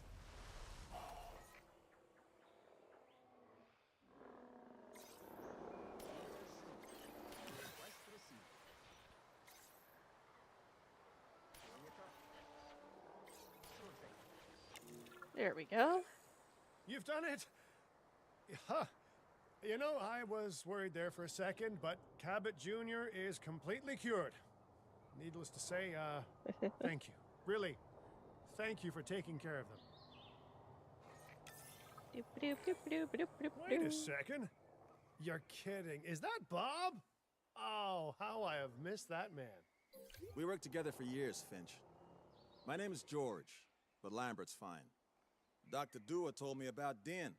There we go. You've done it! Huh. You know, I was worried there for a second, but Cabot Jr. is completely cured. Needless to say, thank you. Really, thank you for taking care of them. Wait a second. You're kidding. Is that Bob? Oh, how I have missed that man. We worked together for years, Finch. My name is George, but Lambert's fine. Dr. Dua told me about Din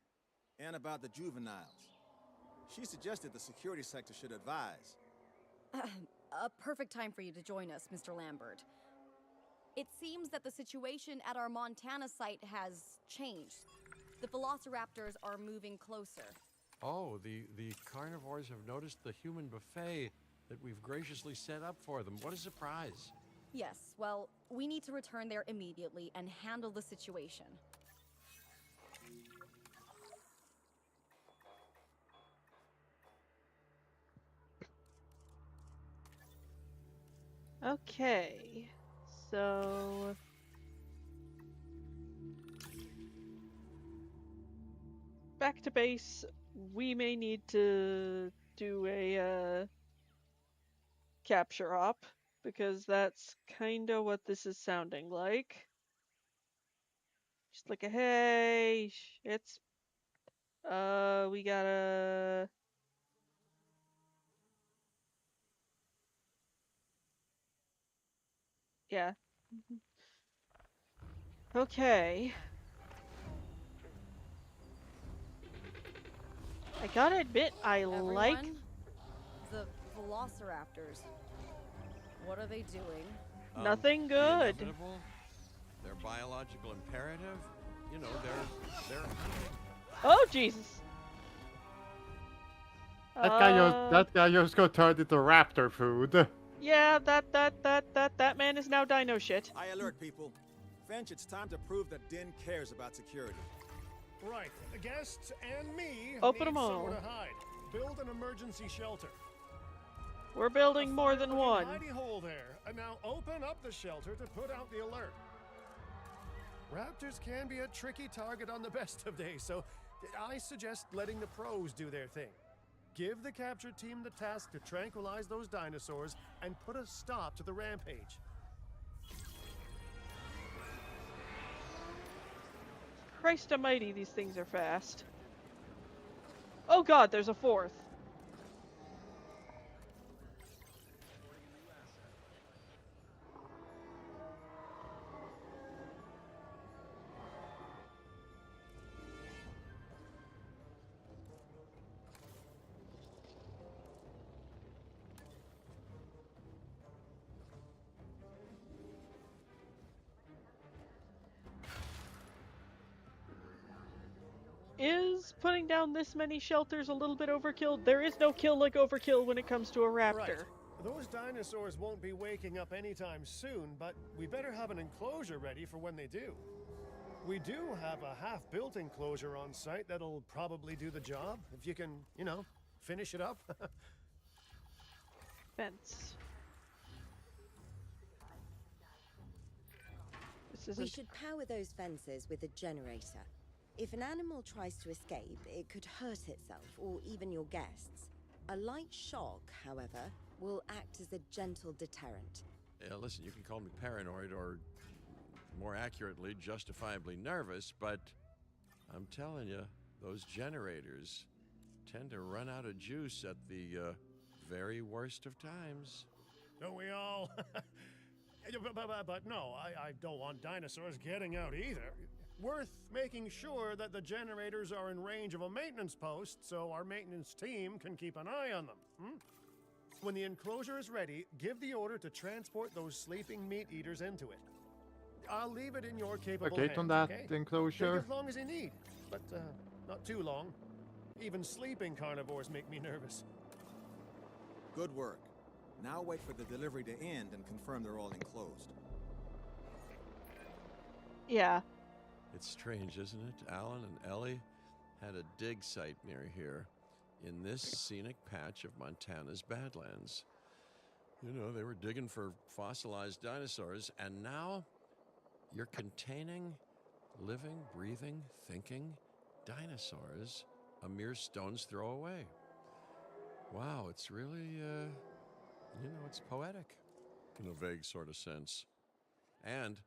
and about the juveniles. She suggested the security sector should advise. A perfect time for you to join us, Mr. Lambert. It seems that the situation at our Montana site has changed. The velociraptors are moving closer. Oh, the carnivores have noticed the human buffet that we've graciously set up for them. What a surprise. Yes, well, we need to return there immediately and handle the situation. Okay. So back to base. We may need to do a capture op because that's kind of what this is sounding like. Just like a hey, it's we gotta. Yeah. Okay. I gotta admit, I like. Everyone, the velociraptors. What are they doing? Nothing The good. inevitable, their biological imperative, you know, they're hunting. Oh Jesus! That guy just got turned into raptor food. Yeah, that man is now dino shit. I alert people. Finch, it's time to prove that Din cares about security. Right, the guests and me Open need 'em all. somewhere to hide. Build an emergency shelter. We're building more than one. Hidey hole there. And now open up the shelter to put out the alert. Raptors can be a tricky target on the best of days, so I suggest letting the pros do their thing. Give the capture team the task to tranquilize those dinosaurs and put a stop to the rampage. Christ almighty, these things are fast. Oh god, there's a fourth. Is putting down this many shelters a little bit overkill? There is no kill like overkill when it comes to a raptor. Right. Those dinosaurs won't be waking up anytime soon, but we better have an enclosure ready for when they do. We do have a half-built enclosure on site that'll probably do the job, if you can, you know, finish it up. Fence. This We isn't. should power those fences with a generator. If an animal tries to escape, it could hurt itself or even your guests. A light shock, however, will act as a gentle deterrent. Yeah, listen, you can call me paranoid or, more accurately, justifiably nervous, but I'm telling you, those generators tend to run out of juice at the very worst of times. Don't we all? But no, I don't want dinosaurs getting out either. Worth making sure that the generators are in range of a maintenance post so our maintenance team can keep an eye on them. When the enclosure is ready, give the order to transport those sleeping meat eaters into it. I'll leave it in your capable Okay, hands, on that okay? enclosure. Take as long as you need, but not too long. Even sleeping carnivores make me nervous. Good work. Now wait for the delivery to end and confirm they're all enclosed. Yeah. It's strange, isn't it? Alan and Ellie had a dig site near here in this scenic patch of Montana's Badlands. You know, they were digging for fossilized dinosaurs, and now you're containing Living, breathing, thinking dinosaurs a mere stone's throw away. Wow, it's really, it's poetic in a vague sort of sense. And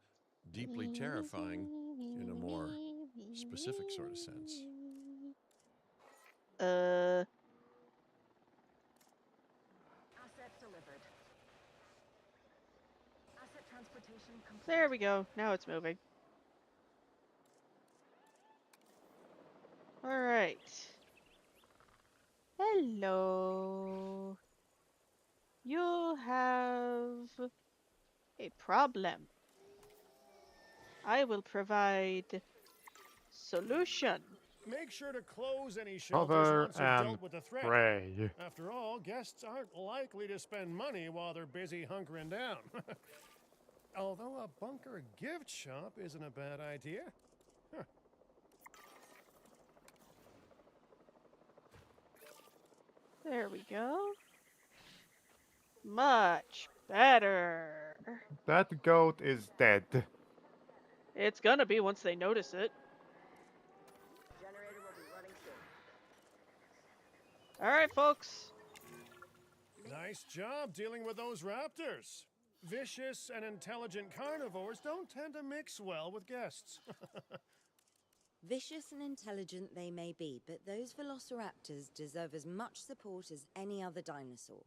deeply terrifying in a more specific sort of sense. Uh, Asset delivered. Asset transportation complete. there we go. Now it's moving. All right. Hello. You have a problem. I will provide solution. Make sure to close any shelters Cover once you've and dealt with the threat. pray. After all, guests aren't likely to spend money while they're busy hunkering down. Although a bunker gift shop isn't a bad idea. Huh. There we go. Much better. That goat is dead. It's gonna be once they notice it. Generator will be running soon. All right, folks. Nice job dealing with those raptors. Vicious and intelligent carnivores don't tend to mix well with guests. Vicious and intelligent they may be, but those velociraptors deserve as much support as any other dinosaur.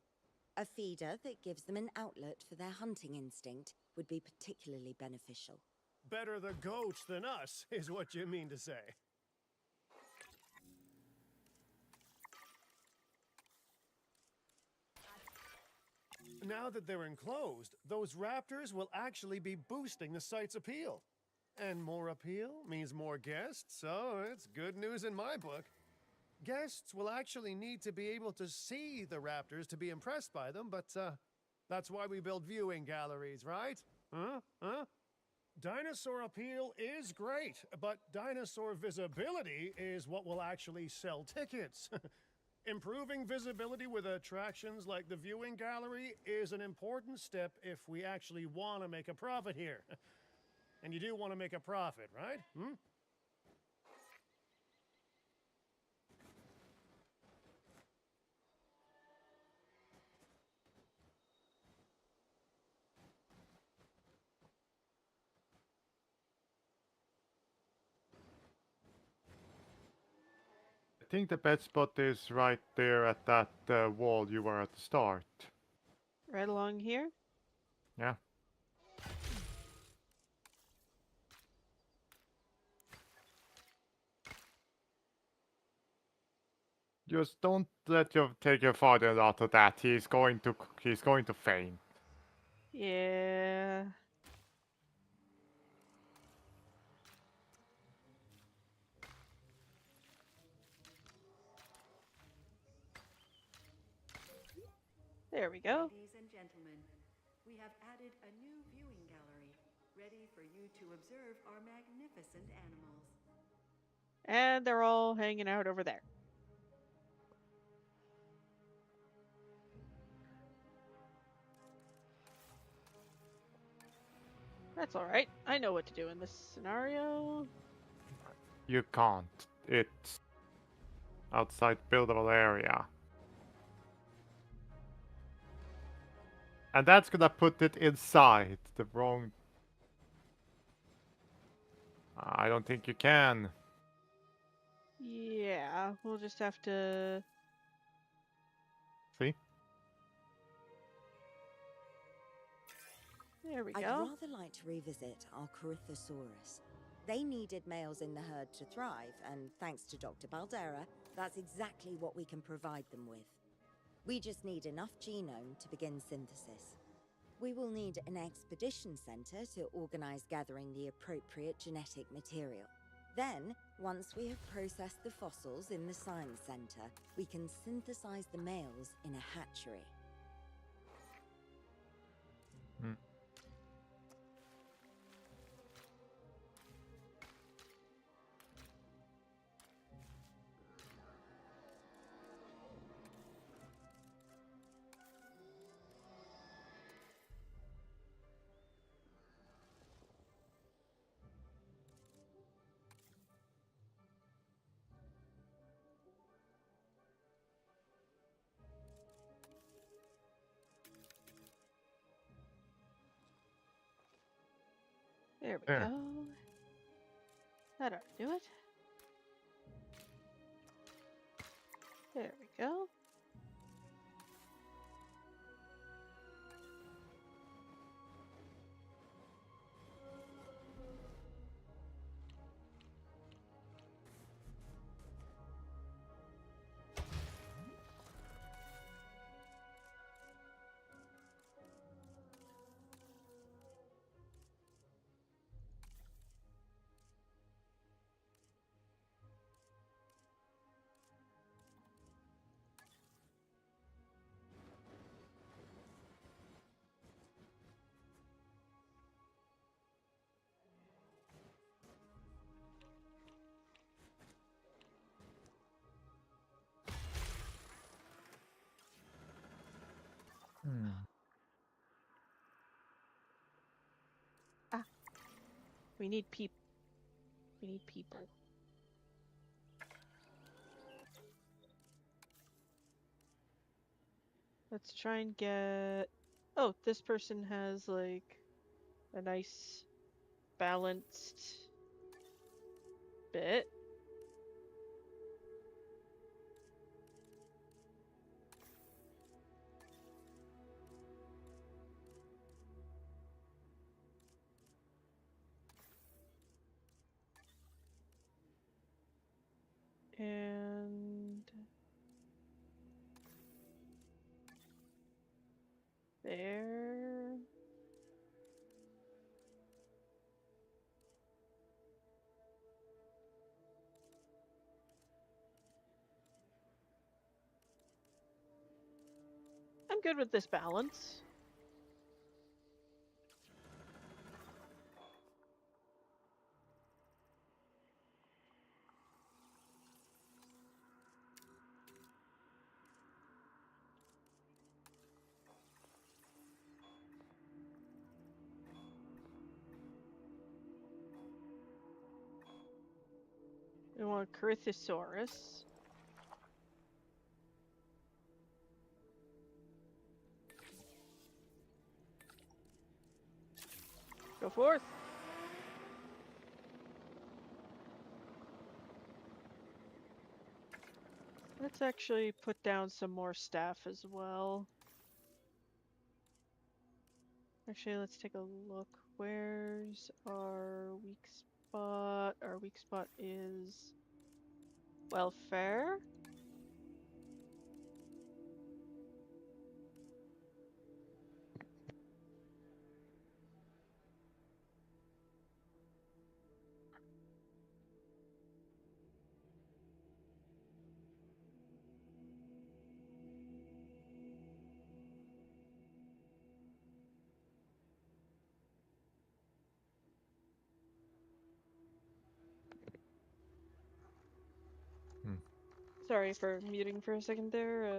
A feeder that gives them an outlet for their hunting instinct would be particularly beneficial. Better the goats than us, is what you mean to say. Now that they're enclosed, those raptors will actually be boosting the site's appeal. And more appeal means more guests, so it's good news in my book. Guests will actually need to be able to see the raptors to be impressed by them, but that's why we build viewing galleries, right? Huh? Dinosaur appeal is great, but dinosaur visibility is what will actually sell tickets. Improving visibility with attractions like the viewing gallery is an important step if we actually want to make a profit here. And you do want to make a profit, right? I think the best spot is right there at that wall you were at the start. Right along here. Yeah. Just don't take your father out of that. He's going to faint. Yeah. There we go. Ladies and gentlemen, we have added a new viewing gallery, ready for you to observe our magnificent animals. And they're all hanging out over there. That's alright. I know what to do in this scenario. You can't. It's outside buildable area. And that's gonna put it inside the wrong... I don't think you can. Yeah, we'll just have to... See? There we I'd go. rather like to revisit our Corythosaurus. They needed males in the herd to thrive, and thanks to Dr. Baldera, that's exactly what we can provide them with. We just need enough genome to begin synthesis. We will need an expedition center to organize gathering the appropriate genetic material. Then, once we have processed the fossils in the science center, we can synthesize the males in a hatchery. There we There. go. That ought to do it. There we go. Hmm. Ah, we need people. We need people. Let's try and get... Oh, this person has, like, a nice balanced bit. And... there... I'm good with this balance. We want Corythosaurus. Go forth. Let's actually put down some more staff as well. Actually, let's take a look. Where's our weak spot? Our weak spot is welfare. Sorry for muting for a second there.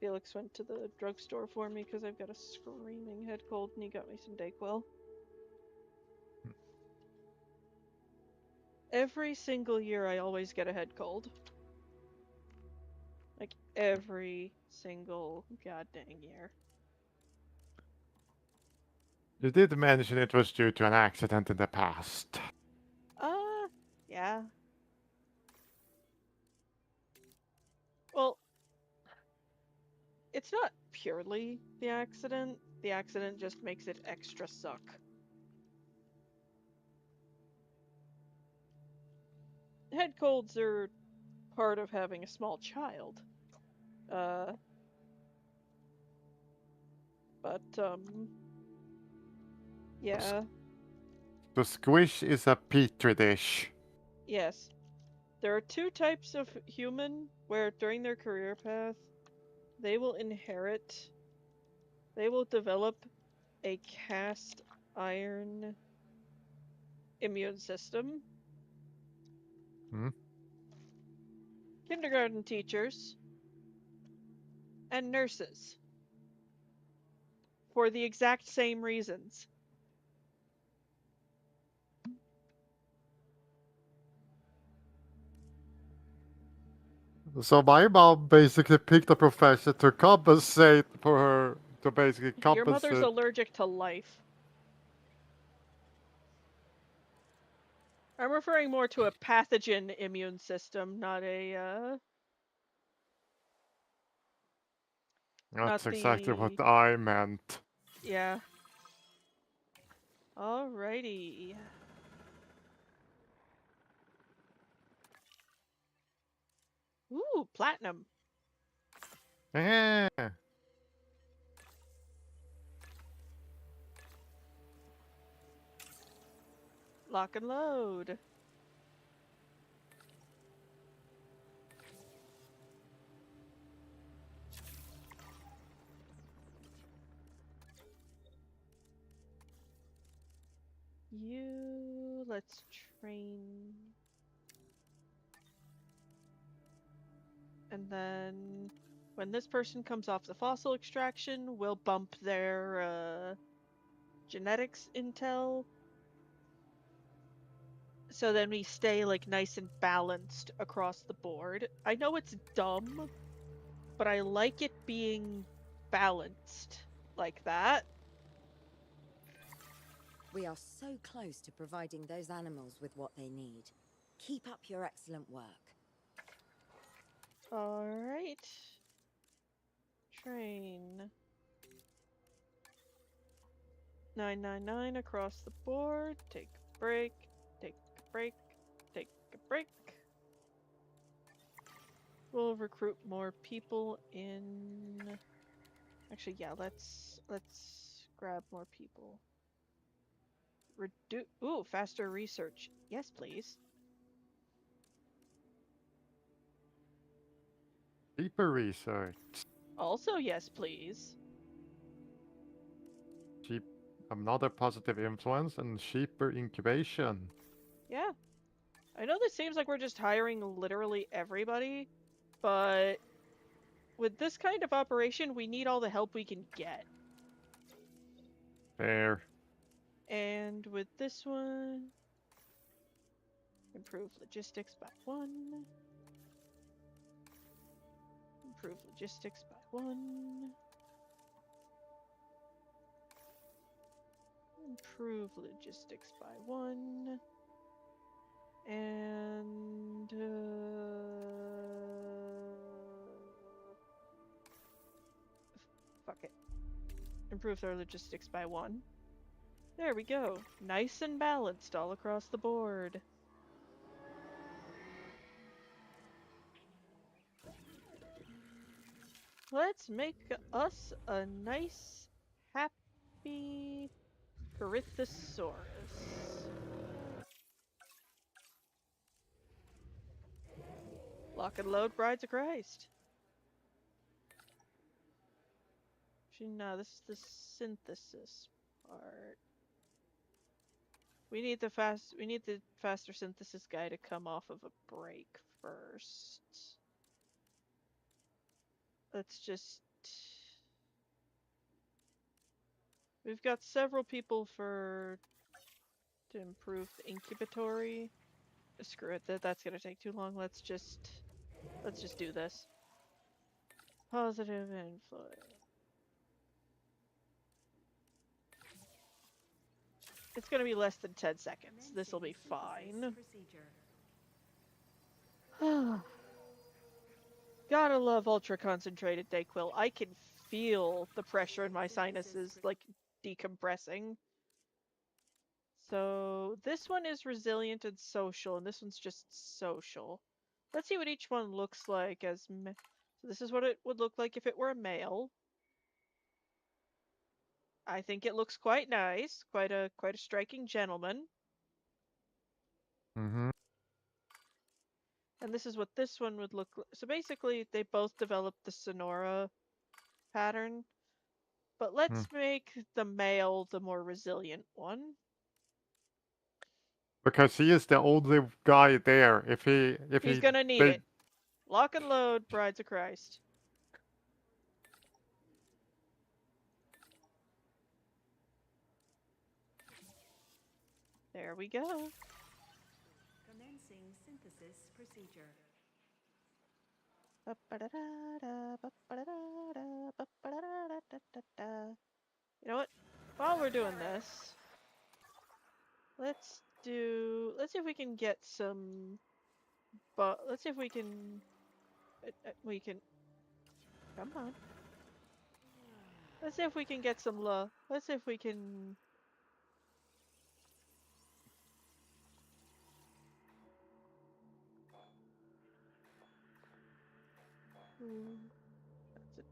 Felix went to the drugstore for me because I've got a screaming head cold and he got me some Dayquil. Every single year I always get a head cold. Like, every single goddamn year. You did mention it was due to an accident in the past. Yeah. Well, it's not purely the accident. The accident just makes it extra suck. Head colds are part of having a small child. Yeah. The squish is a petri dish. Yes. There are two types of human where during their career path, they will develop a cast iron immune system. Hmm? Kindergarten teachers and nurses. For the exact same reasons. So my mom basically picked a profession to compensate for her, to basically Your mother's compensate. allergic to life. I'm referring more to a pathogen immune system, not not That's exactly the what I meant. yeah. Alrighty. Ooh, platinum. Eh. Lock and load. Let's train. And then when this person comes off the fossil extraction, we'll bump their genetics intel. So then we stay like nice and balanced across the board. I know it's dumb, but I like it being balanced like that. We are so close to providing those animals with what they need. Keep up your excellent work. Alright. Train. 999 across the board. Take a break. Take a break. Take a break. We'll recruit more people in. Actually, yeah, let's grab more people. Faster research. Yes, please. Deeper research. Also, yes, please. Cheap. Another positive influence and cheaper incubation. Yeah. I know this seems like we're just hiring literally everybody, but with this kind of operation, we need all the help we can get. Fair. And with this one, improve logistics by 1. Improve logistics by 1. Improve logistics by 1. And fuck it. Improve their logistics by 1. There we go. Nice and balanced all across the board. Let's make us a nice, happy Corythosaurus. Lock and load, Brides of Christ. Actually, no, this is the synthesis part. We need the faster synthesis guy to come off of a break first. Let's just. We've got several people to improve the incubatory. Screw it, that's gonna take too long. Let's just do this. Positive influence. It's gonna be less than 10 seconds. This will be fine. Gotta love ultra concentrated Dayquil. I can feel the pressure in my sinuses like decompressing. So this one is resilient and social, and this one's just social. Let's see what each one looks like as. So this is what it would look like if it were a male. I think it looks quite nice, quite a striking gentleman. Mm-hmm. And this is what this one would look like. So basically, they both developed the Sonora pattern. But let's make the male the more resilient one. Because he is the only guy there. He's gonna need it. Lock and load, Brides of Christ. There we go. Commencing synthesis procedure. You know what? While we're doing this, let's Let's see if we can get some. But let's see if we can. We can. Come on. Let's see if we can get some love. Let's see if we can. That's it.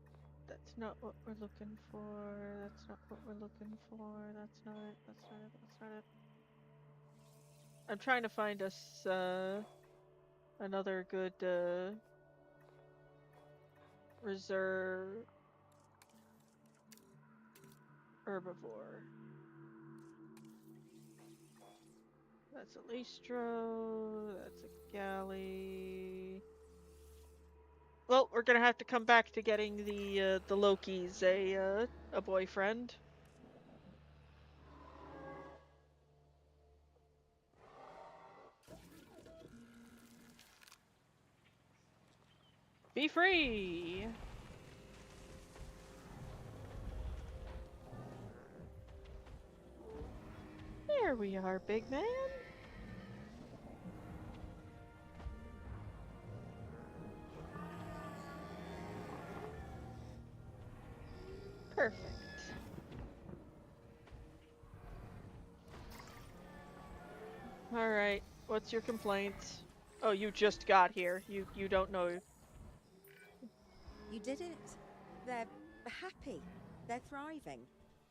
That's not what we're looking for. That's not what we're looking for. That's not it. That's not it. That's not it. I'm trying to find us another good reserve herbivore. That's a Listro. That's a Galley. Well, we're gonna have to come back to getting the Loki's a boyfriend. Be free. There we are, big man. Perfect. All right. What's your complaint? Oh, you just got here. You don't know. You did it. They're happy. They're thriving.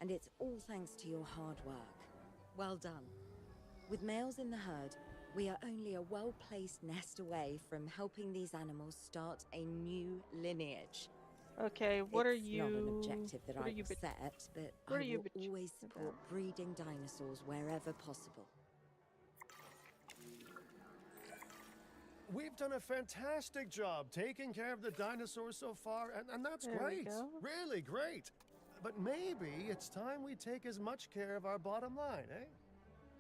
And it's all thanks to your hard work. Well done. With males in the herd, we are only a well-placed nest away from helping these animals start a new lineage. Okay, what are It's you? not an objective that What I are you? will set, but What I are you will always support about? breeding dinosaurs wherever possible. We've done a fantastic job taking care of the dinosaurs so far, and that's There we great. go. Really great. But maybe it's time we take as much care of our bottom line, eh?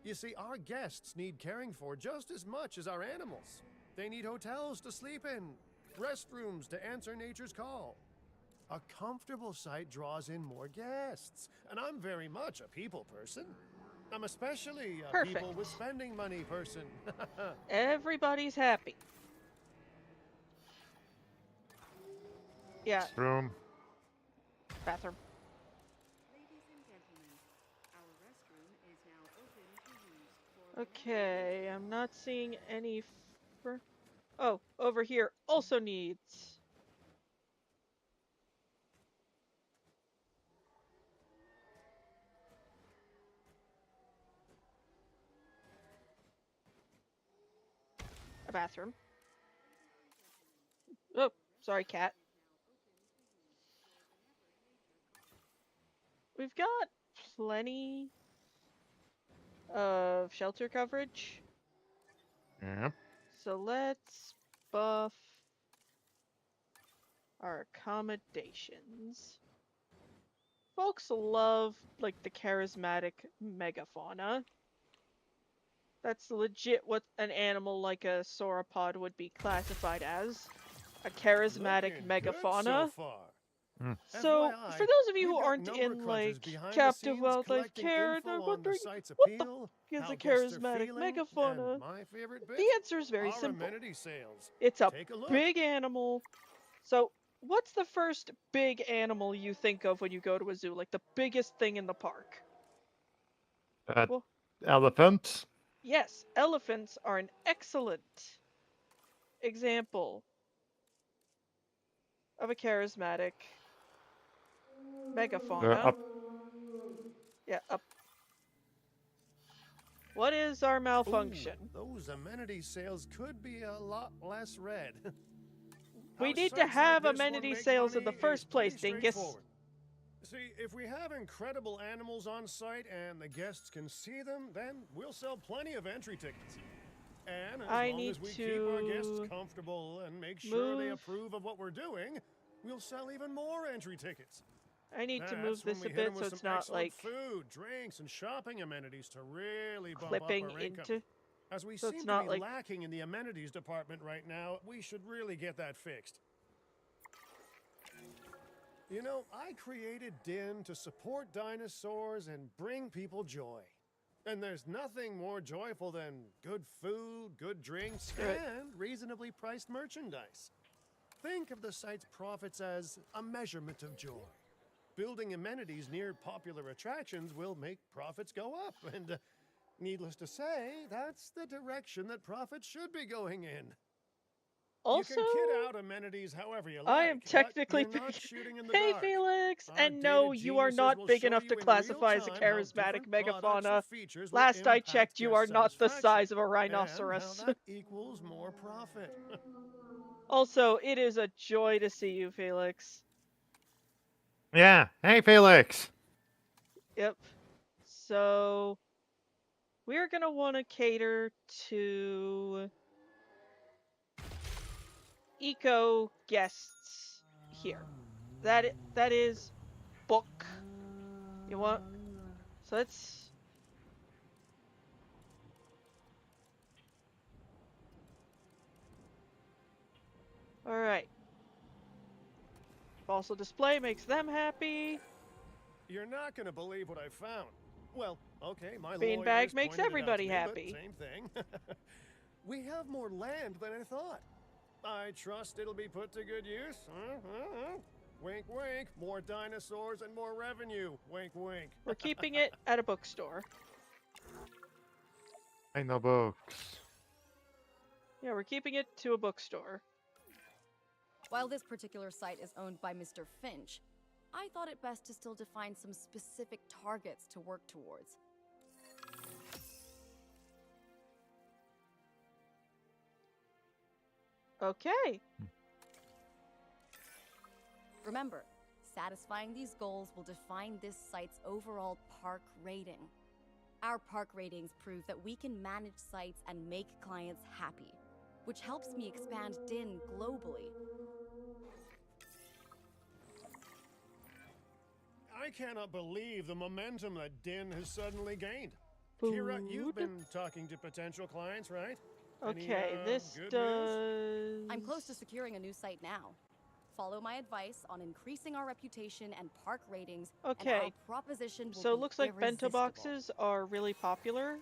You see, our guests need caring for just as much as our animals. They need hotels to sleep in, restrooms to answer nature's call. A comfortable site draws in more guests, and I'm very much a people person. I'm especially a people Perfect. with spending money person. Everybody's happy. Yeah, Room. bathroom. Ladies and gentlemen, our restroom is now open to use for Okay, I'm not seeing any. Oh, over here also needs. A bathroom. Oh, sorry, cat. We've got plenty of shelter coverage. Yep. So let's buff our accommodations. Folks love, like, the charismatic megafauna. That's legit what an animal like a sauropod would be classified as. A charismatic Looking good so megafauna. far. So, FYI, for those of you we've who got aren't number in, crunchers like, behind the captive scenes wildlife collecting care and info are on the wondering, site's what the appeal, is how a guests are charismatic feeling, megafauna? and my favorite bit, The answer is very our simple. amenity sales. It's a Take a look. big animal. So, what's the first big animal you think of when you go to a zoo? Like, the biggest thing in the park? Well, Elephant. yes, elephants are an excellent example of a charismatic megafauna. Up. Yeah, up. What is our Ooh, malfunction? those amenity sales could be a lot less red. We How need to sites like have this one amenity make sales in the money is first pretty place, dingus. straightforward. See, if we have incredible animals on site and the guests can see them, then we'll sell plenty of entry tickets. And as I long need as we keep our guests to comfortable and make sure they move. approve of what we're doing, we'll sell even more entry tickets. I need to That's move when this we a hit 'em bit with so some it's not excellent like food, drinks, and shopping amenities to really bump up clipping our income. into. As we So seem it's to not be like lacking in the amenities department right now, we should really get that fixed. You know, I created Din to support dinosaurs and bring people joy. And there's nothing more joyful than good food, good drinks, Right. and reasonably priced merchandise. Think of the site's profits as a measurement of joy. Building amenities near popular attractions will make profits go up, and needless to say, that's the direction that profits should be going in. You Also, can kit out amenities however you I am like, technically but you're not big. shooting in the Hey, dark. Felix! Our And no, data you are geniuses not will big show enough you to in real classify as a time how charismatic different products megafauna. and features will Last I impact checked, you are guest not the satisfaction, size of a and rhinoceros. how that equals more profit. Also, it is a joy to see you, Felix. Yeah. Hey, Felix. Yep. So, we're gonna want to cater to eco guests here. That is book. You want? So let's. All right. Fossil display makes them happy. You're not going to believe what I found. Well, okay, my Beanbag lawyers makes pointed it out to everybody me, but happy. same thing. We have more land than I thought. I trust it'll be put to good use. Wink, wink. More dinosaurs and more revenue. Wink, wink. We're keeping it at a bookstore. I know books. Yeah, we're keeping it to a bookstore. While this particular site is owned by Mr. Finch, I thought it best to still define some specific targets to work towards. Okay. Remember, satisfying these goals will define this site's overall park rating. Our park ratings prove that we can manage sites and make clients happy, which helps me expand DIN globally. I cannot believe the momentum that Din has suddenly gained. Kira, you've Food. been talking to potential clients, right? Okay, this good news? does. I'm close to securing a new site now. Follow my advice on increasing our reputation and park ratings, and our Okay, proposition will so it be looks like bento irresistible. boxes are really popular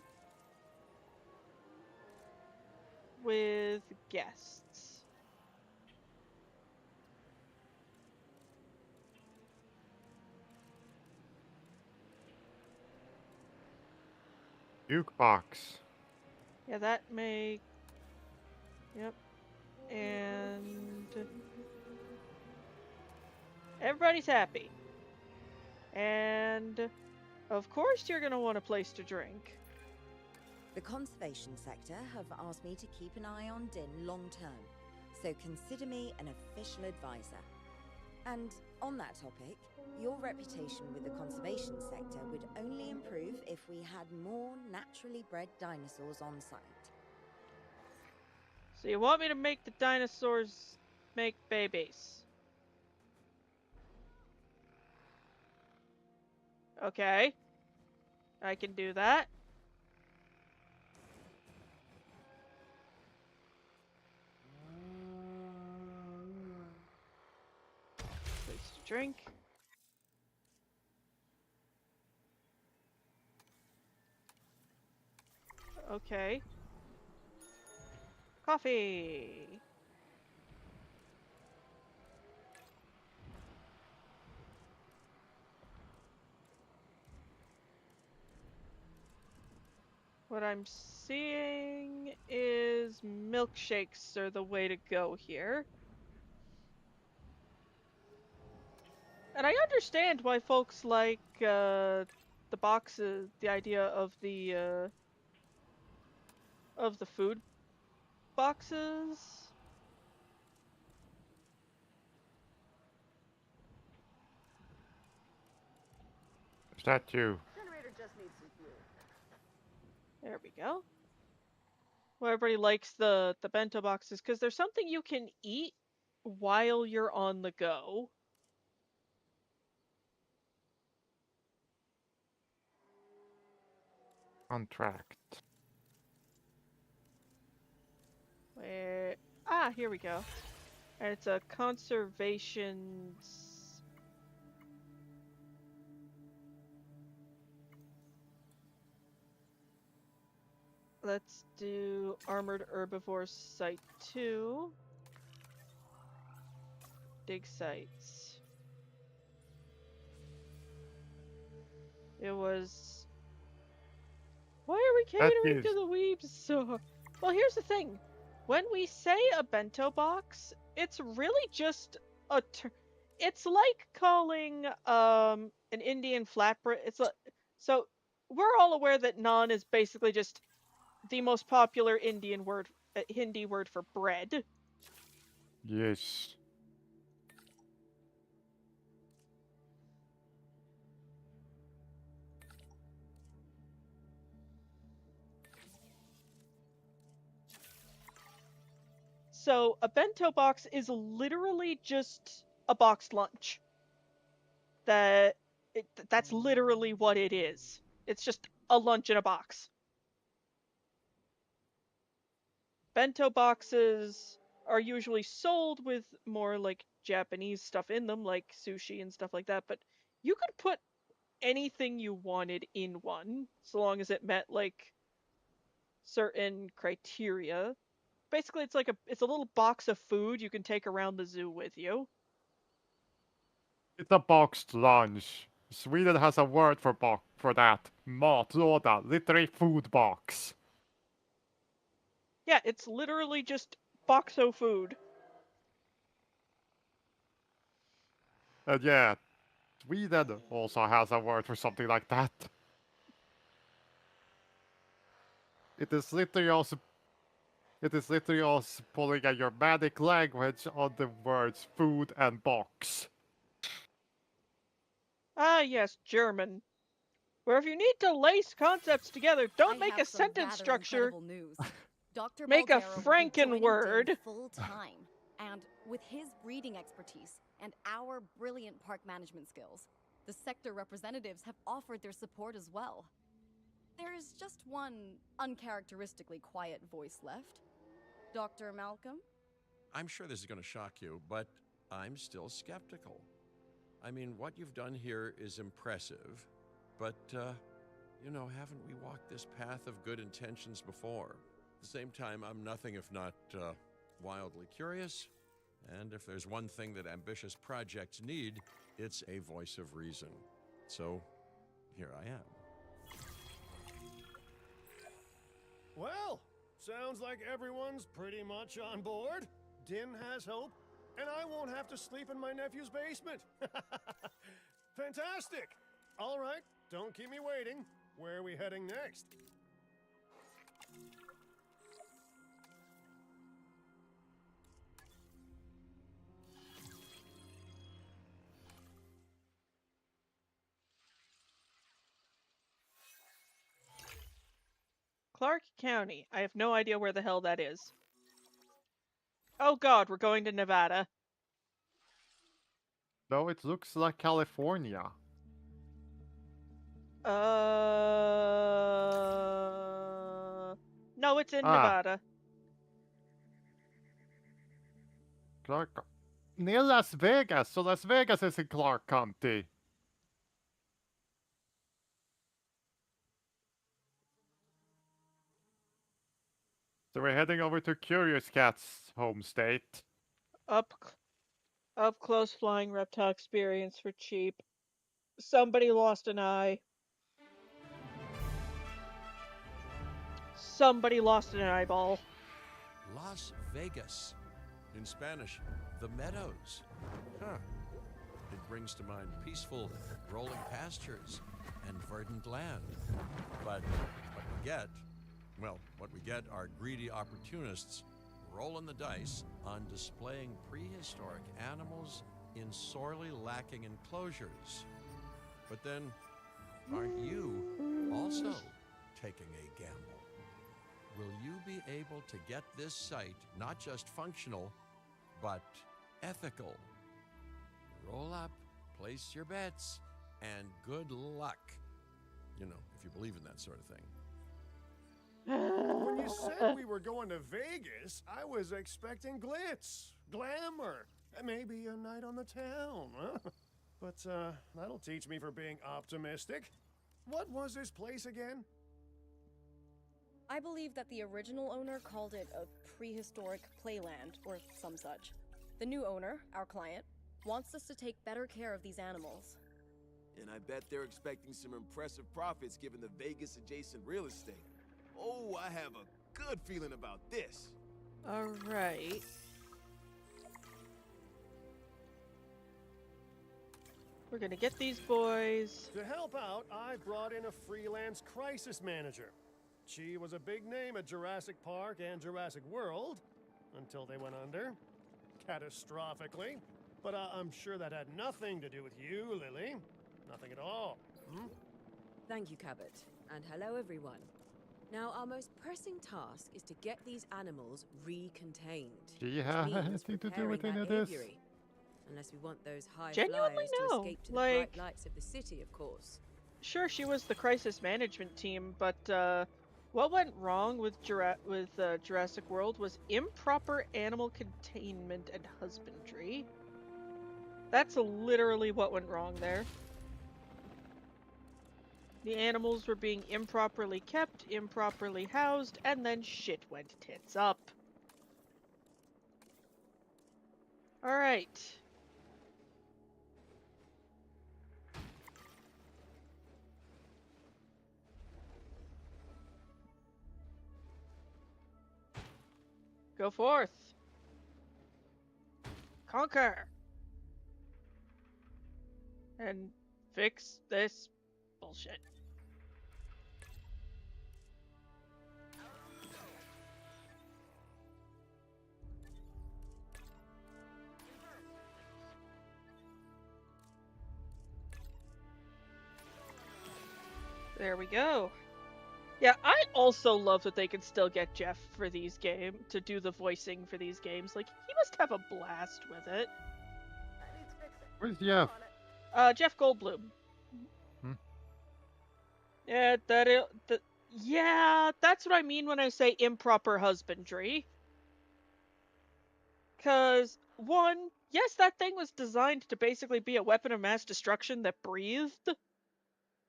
with guests. Jukebox. Yeah, that make. Yep. And everybody's happy. And of course you're gonna want a place to drink. The conservation sector have asked me to keep an eye on Din long term, so consider me an official advisor. And on that topic, your reputation with the conservation sector would only improve if we had more naturally bred dinosaurs on site. So you want me to make the dinosaurs make babies? Okay. I can do that. Place to drink. Okay. Coffee. What I'm seeing is milkshakes are the way to go here. And I understand why folks like the boxes, the idea of the food boxes. Is that you? Generator just needs some fuel. There we go. Well, everybody likes the bento boxes because there's something you can eat while you're on the go. Contract. Where here we go. And it's a conservation. Let's do Armored Herbivore Site 2. Dig sites. It was... Why are we That catering to gives the weebs so hard? Well, here's the thing. When we say a bento box, it's really just a it's like calling an Indian flatbread. It's like, so we're all aware that naan is basically just the most popular Indian word, Hindi word for bread. yes. So a bento box is literally just a boxed lunch. That that's literally what it is. It's just a lunch in a box. Bento boxes are usually sold with more like Japanese stuff in them, like sushi and stuff like that, but you could put anything you wanted in one, so long as it met like certain criteria. Basically, it's a little box of food you can take around the zoo with you. It's a boxed lunch. Sweden has a word for that. Matlåda, literally food box. Yeah, it's literally just boxo food. And yeah, Sweden also has a word for something like that. It is literally also pulling a Germanic language on the words food and box. Ah, yes, German. Where if you need to lace concepts together, don't I make have a some sentence rather structure. incredible news. Dr. Make a Baldera will be joining Frankenword. Din full-time. And with his breeding expertise and our brilliant park management skills, the sector representatives have offered their support as well. There's just one uncharacteristically quiet voice left. Dr. Malcolm? I'm sure this is going to shock you, but I'm still skeptical. I mean, what you've done here is impressive, but, haven't we walked this path of good intentions before? At the same time, I'm nothing if not wildly curious, and if there's one thing that ambitious projects need, it's a voice of reason. So, here I am. Well, sounds like everyone's pretty much on board. Din has hope, and I won't have to sleep in my nephew's basement. Fantastic! All right, don't keep me waiting. Where are we heading next? Clark County. I have no idea where the hell that is. Oh god, we're going to Nevada. No, it looks like California. No, it's in Ah, Nevada. Clark. Near Las Vegas, so Las Vegas is in Clark County. So we're heading over to Curious Cat's home state. Up close flying reptile experience for cheap. Somebody lost an eye. Somebody lost an eyeball. Las Vegas. In Spanish, the meadows. Huh. It brings to mind peaceful, rolling pastures and verdant land. But what we get are greedy opportunists rolling the dice on displaying prehistoric animals in sorely lacking enclosures. But then, aren't you also taking a gamble? Will you be able to get this site not just functional, but ethical? Roll up, place your bets, and good luck. If you believe in that sort of thing. When you said we were going to Vegas, I was expecting glitz, glamour, and maybe a night on the town, huh? But that'll teach me for being optimistic. What was this place again? I believe that the original owner called it a prehistoric playland, or some such. The new owner, our client, wants us to take better care of these animals. And I bet they're expecting some impressive profits given the Vegas adjacent real estate. Oh, I have a good feeling about this. Alright. We're gonna get these boys. To help out, I brought in a freelance crisis manager. She was a big name at Jurassic Park and Jurassic World until they went under. Catastrophically. But I'm sure that had nothing to do with you, Lily. Nothing at all. Hmm? Thank you, Cabot. And hello, everyone. Now, our most pressing task is to get these animals recontained. Do you which have means anything to do repairing with any that of this? aviary. Unless we want those high Genuinely flyers no. to escape to the Like- bright lights of the city, of course. Sure, she was the crisis management team, but what went wrong with Jurassic World was improper animal containment and husbandry. That's literally what went wrong there. The animals were being improperly kept, improperly housed, and then shit went tits up. Alright. Go forth. Conquer. And fix this bullshit. There we go. Yeah, I also love that they can still get Jeff for these games, to do the voicing for these games. Like, he must have a blast with it. That needs fixing. Where's Jeff? On it. Jeff Goldblum. Hmm. Yeah, yeah, that's what I mean when I say improper husbandry. Cause, one, yes, that thing was designed to basically be a weapon of mass destruction that breathed,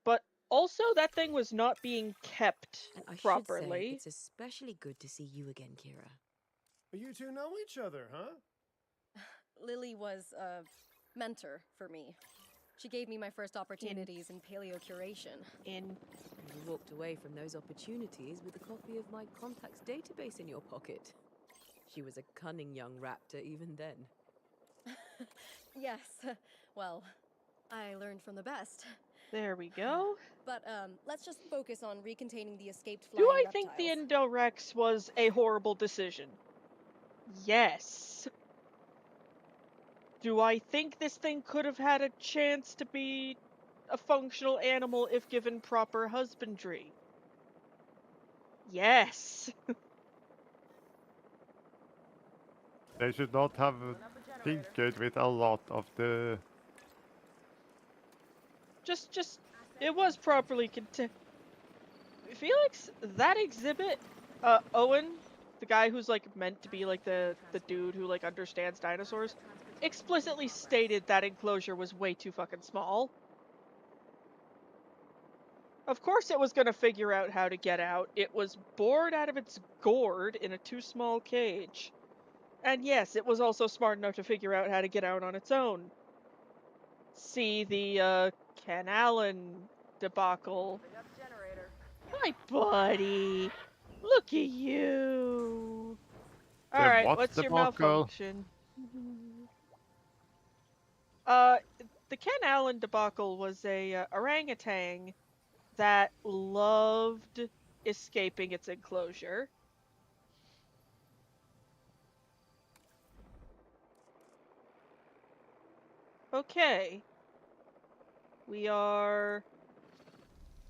but also that thing was not being kept And I properly. should say, it's especially good to see you again, Kira. You two know each other, huh? Lily was a mentor for me. She gave me my first opportunities in paleo curation. And you walked away from those opportunities with a copy of my contacts database in your pocket. She was a cunning young raptor even then. Yes, well, I learned from the best. There we go. But let's just focus on recontaining the escaped flying Do I reptiles. think the Endorex was a horrible decision? Yes. Do I think this thing could have had a chance to be a functional animal if given proper husbandry? Yes. They should not have tinkered with a lot of the... just it was properly Felix, that exhibit, Owen, the guy who's like meant to be like the dude who like understands dinosaurs, explicitly stated that enclosure was way too fucking small. Of course it was gonna figure out how to get out. It was bored out of its gourd in a too small cage. And yes, it was also smart enough to figure out how to get out on its own. See the Ken Allen debacle. Bring up generator. Hi, buddy. Look at you. The Alright, what what's your debacle? malfunction? The Ken Allen debacle was a orangutan that loved escaping its enclosure. Okay. We are...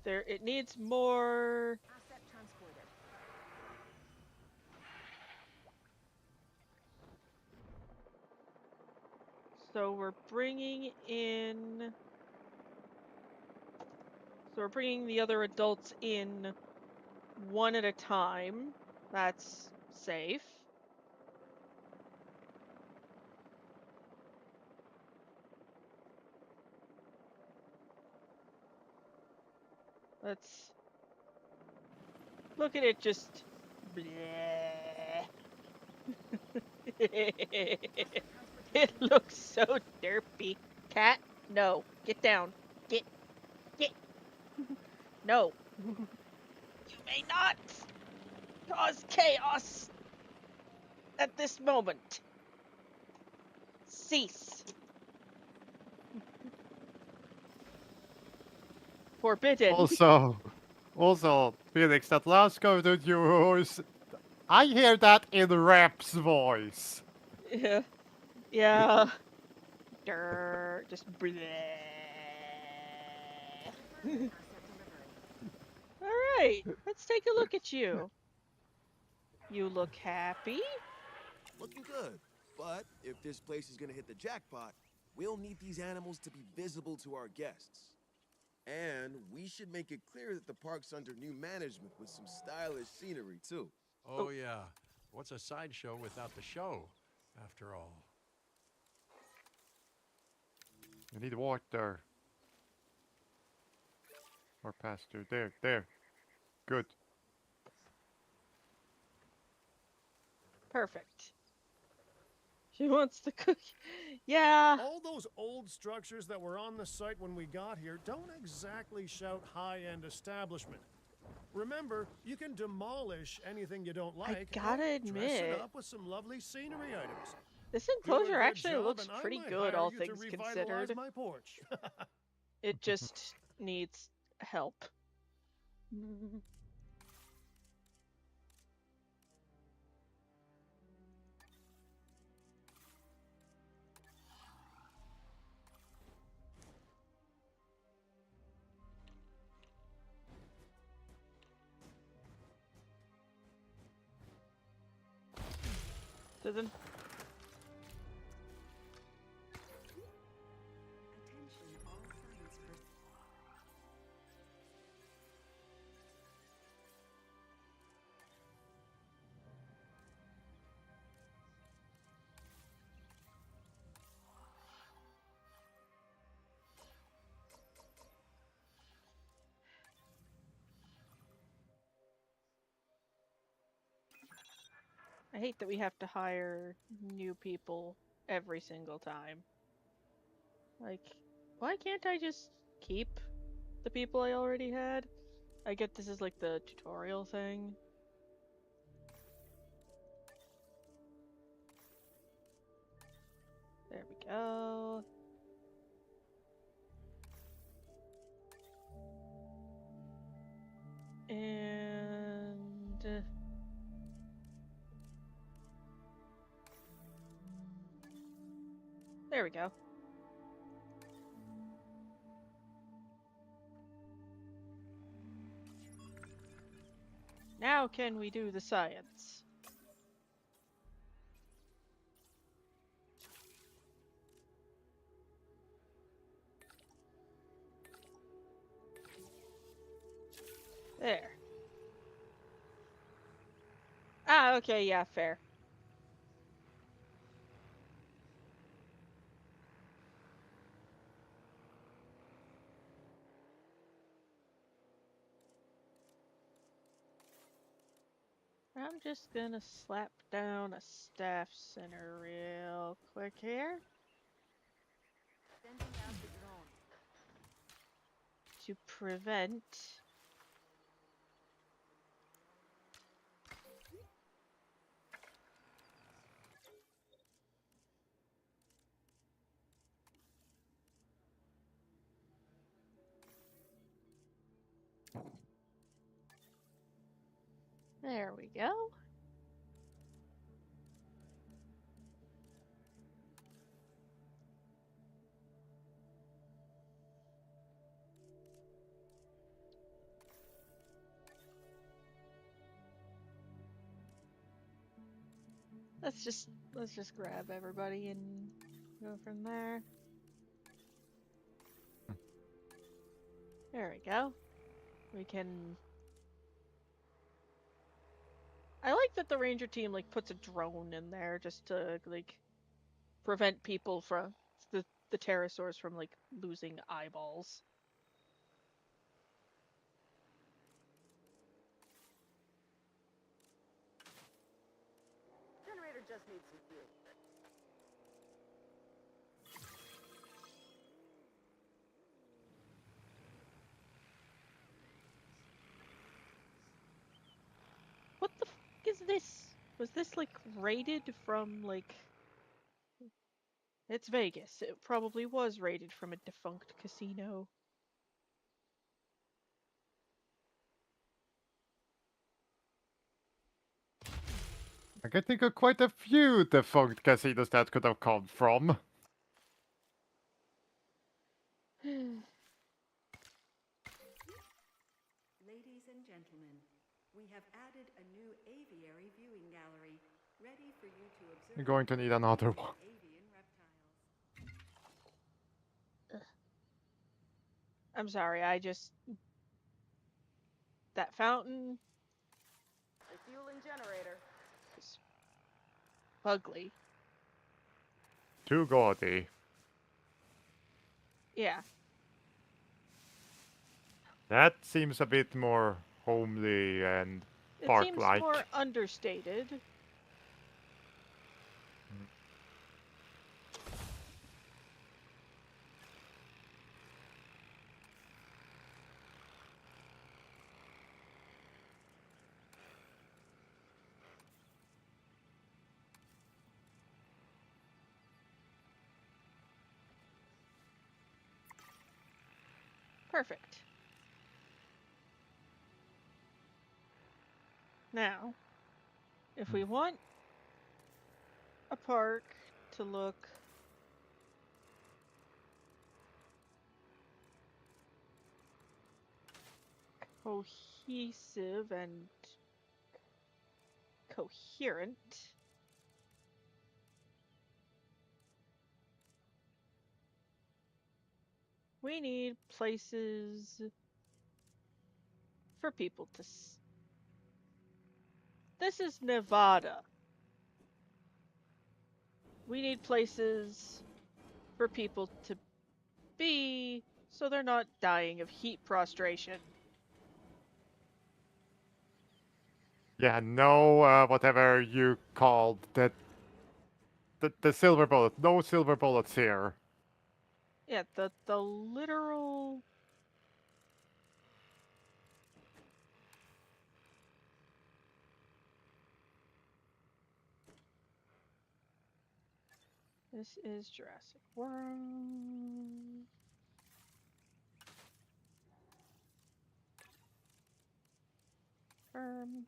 There, it needs more... Asset transported. So we're bringing in... So we're bringing the other adults in one at a time. That's safe. Let's... Look at it just. Bleh. It looks so derpy. Cat, no. Get down. Get. No. You may not cause chaos at this moment. Cease. Forbidden. Also, Felix, that last code of yours, I hear that in Rap's voice. Yeah. Yeah. Just bleh. All right, let's take a look at you. You look happy? Looking good. But if this place is gonna hit the jackpot, we'll need these animals to be visible to our guests. And we should make it clear that the park's under new management with some stylish scenery, too. Oh, yeah. What's a sideshow without the show, after all? You need water. Or pasture. There. Good. Perfect. She wants to cook. Yeah. All those old structures that were on the site when we got here don't exactly shout high-end establishment. Remember, you can demolish anything you don't like. I gotta and dress it admit, up with some lovely scenery items. this Do a enclosure good actually job, looks and I pretty might good, hire all you things to considered. revitalize my porch. It just needs help. Doesn't. Attention all science personnel. I hate that we have to hire new people every single time. Like, why can't I just keep the people I already had? I get this is like the tutorial thing. There we go. And there we go. Now can we do the science? There. Ah, okay, yeah, fair. I'm just gonna slap down a staff center real quick here. Sending out the drone. To prevent there we go. Let's just grab everybody and go from there. There we go. We can. I like that the ranger team like puts a drone in there just to like prevent people from the pterosaurs from like losing eyeballs. need some fuel. What the f is this? Was this like raided from like? It's Vegas. It probably was raided from a defunct casino. I can think of quite a few defunct casinos that could have come from. Ladies and gentlemen, we have added a new aviary viewing gallery, ready for you to observe. You're going to need another one. Avian reptiles. I'm sorry, I just that fountain Refueling generator. is ugly. Too gaudy. Yeah, That seems a bit more homely and it seems park-like. more understated. Perfect. Now, if we want a park to look cohesive and coherent, we need places for people to. This is Nevada. We need places for people to be so they're not dying of heat prostration. Yeah, no, whatever you called the silver bullet. No silver bullets here. Yeah, the literal. This is Jurassic World. Firm.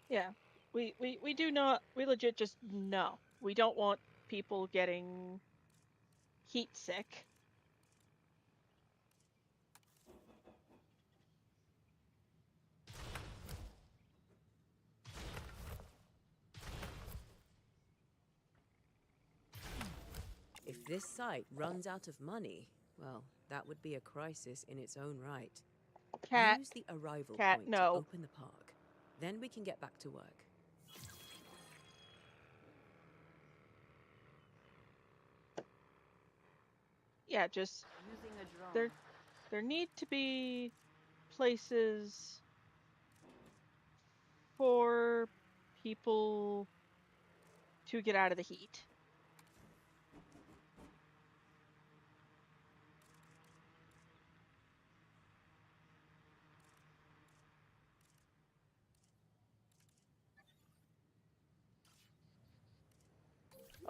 Yeah, we do not. We legit just no. We don't want people getting heat sick. If this site runs out of money, well, that would be a crisis in its own right. Cat. Use the arrival Cat, point no. to open the park. Then we can get back to work. Yeah, just Using a drone. there need to be places for people to get out of the heat.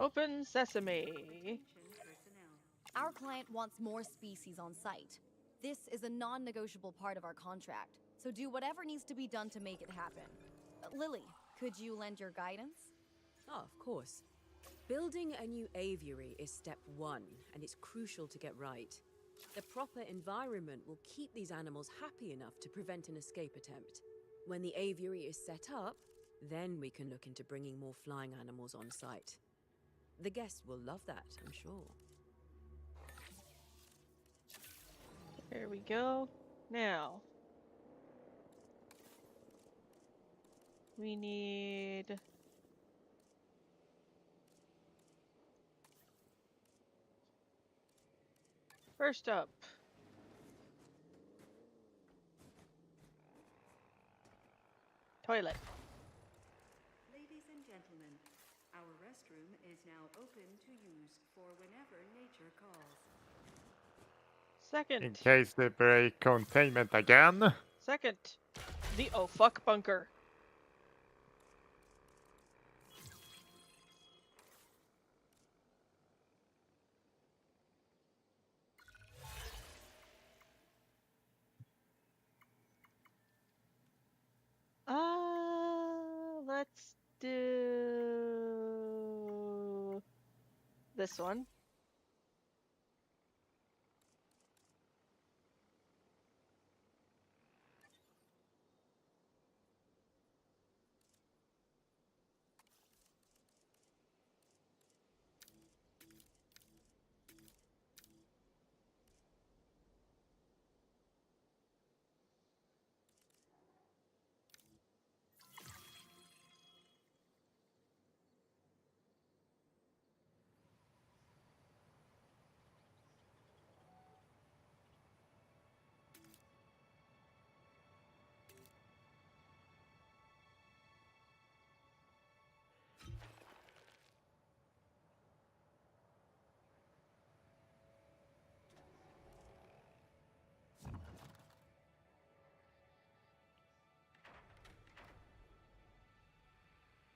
Open sesame. Attention personnel. Our client wants more species on site. This is a non-negotiable part of our contract, so do whatever needs to be done to make it happen. Lily, could you lend your guidance? Oh, of course. Building a new aviary is step one, and it's crucial to get right. The proper environment will keep these animals happy enough to prevent an escape attempt. When the aviary is set up, then we can look into bringing more flying animals on site. The guests will love that, I'm sure. There we go. Now, we need first up, Toilet. Ladies and gentlemen, our restroom is now open to use for whenever nature calls. Second. In case they break containment again. Second. The oh fuck bunker. Let's do this one.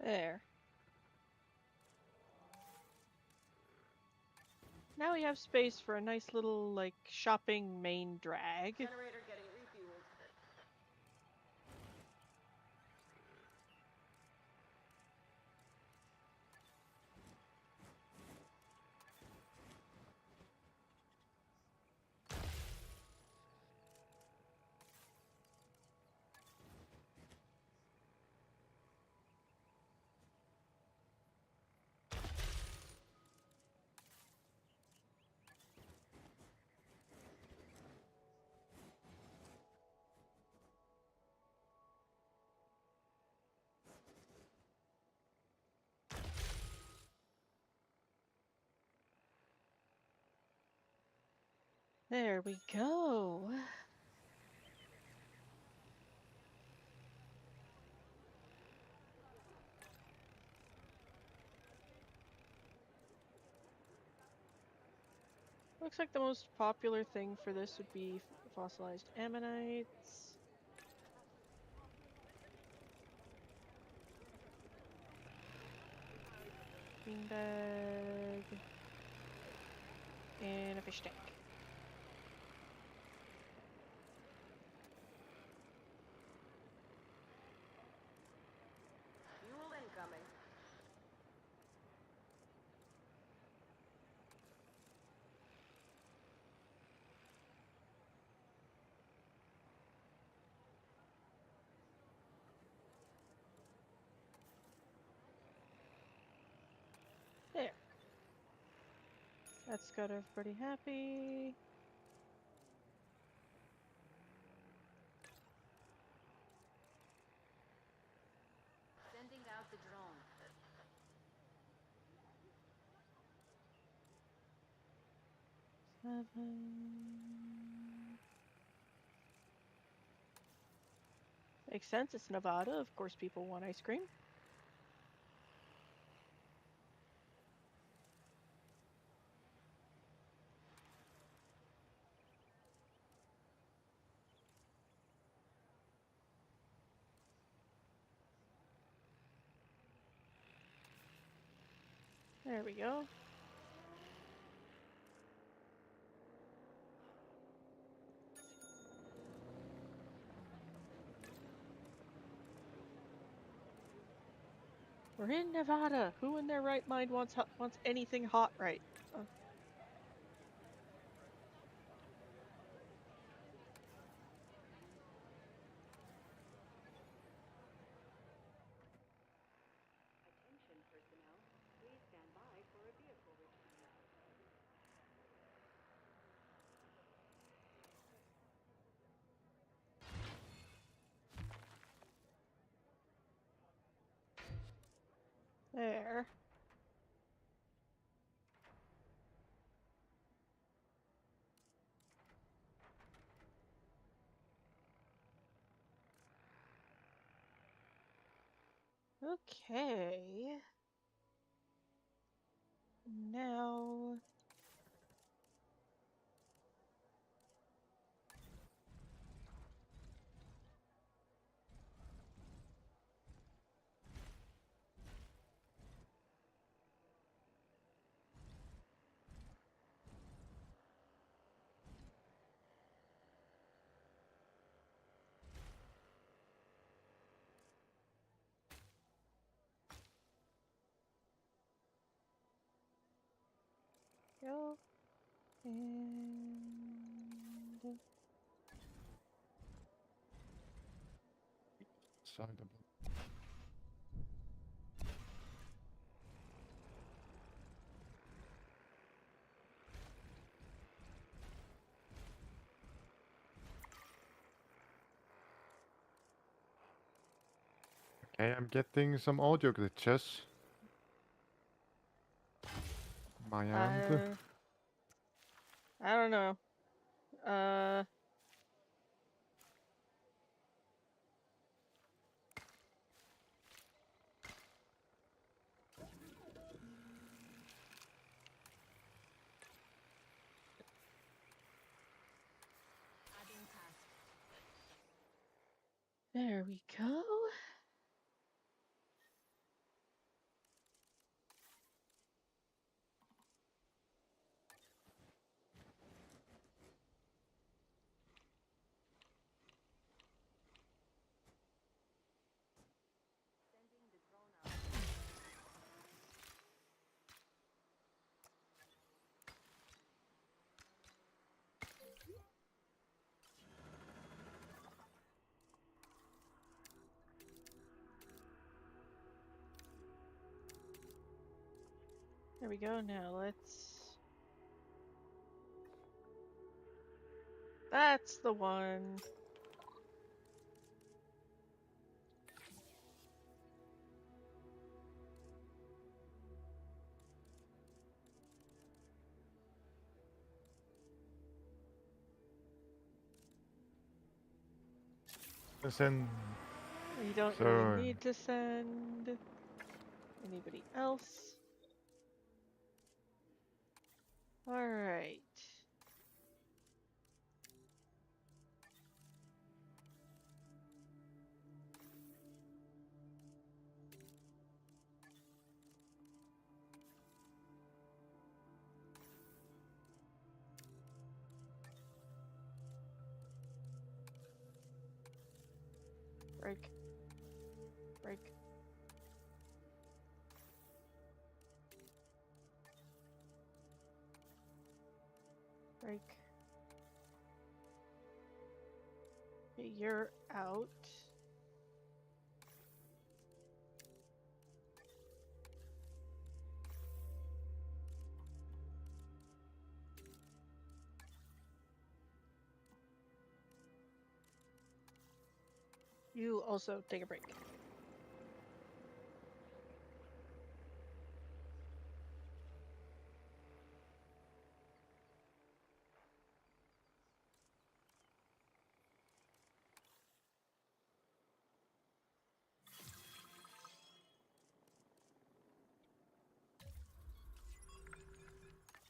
There. Now we have space for a nice little, like, shopping main drag. Generator getting refueled. There we go. Looks like the most popular thing for this would be fossilized ammonites. Beanbag. And a fish tank. Fuel incoming. There. That's got everybody happy. Sending out the drone. Makes sense, it's Nevada. Of course people want ice cream. There we go. We're in Nevada. Who in their right mind wants anything hot right? Attention personnel, please stand by for a vehicle return. There. Okay. Now. Go. And. Decidable. Okay, I'm getting some audio glitches. My end. I don't know. Uh. There we go. There we go. Now let's. That's the one. Listen. We don't really So need to send anybody else. Alright. Break. Break. Break. Okay, you're out. You also take a break.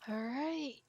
Alright.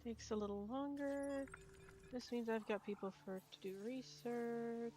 Takes a little longer. This means I've got people to do research.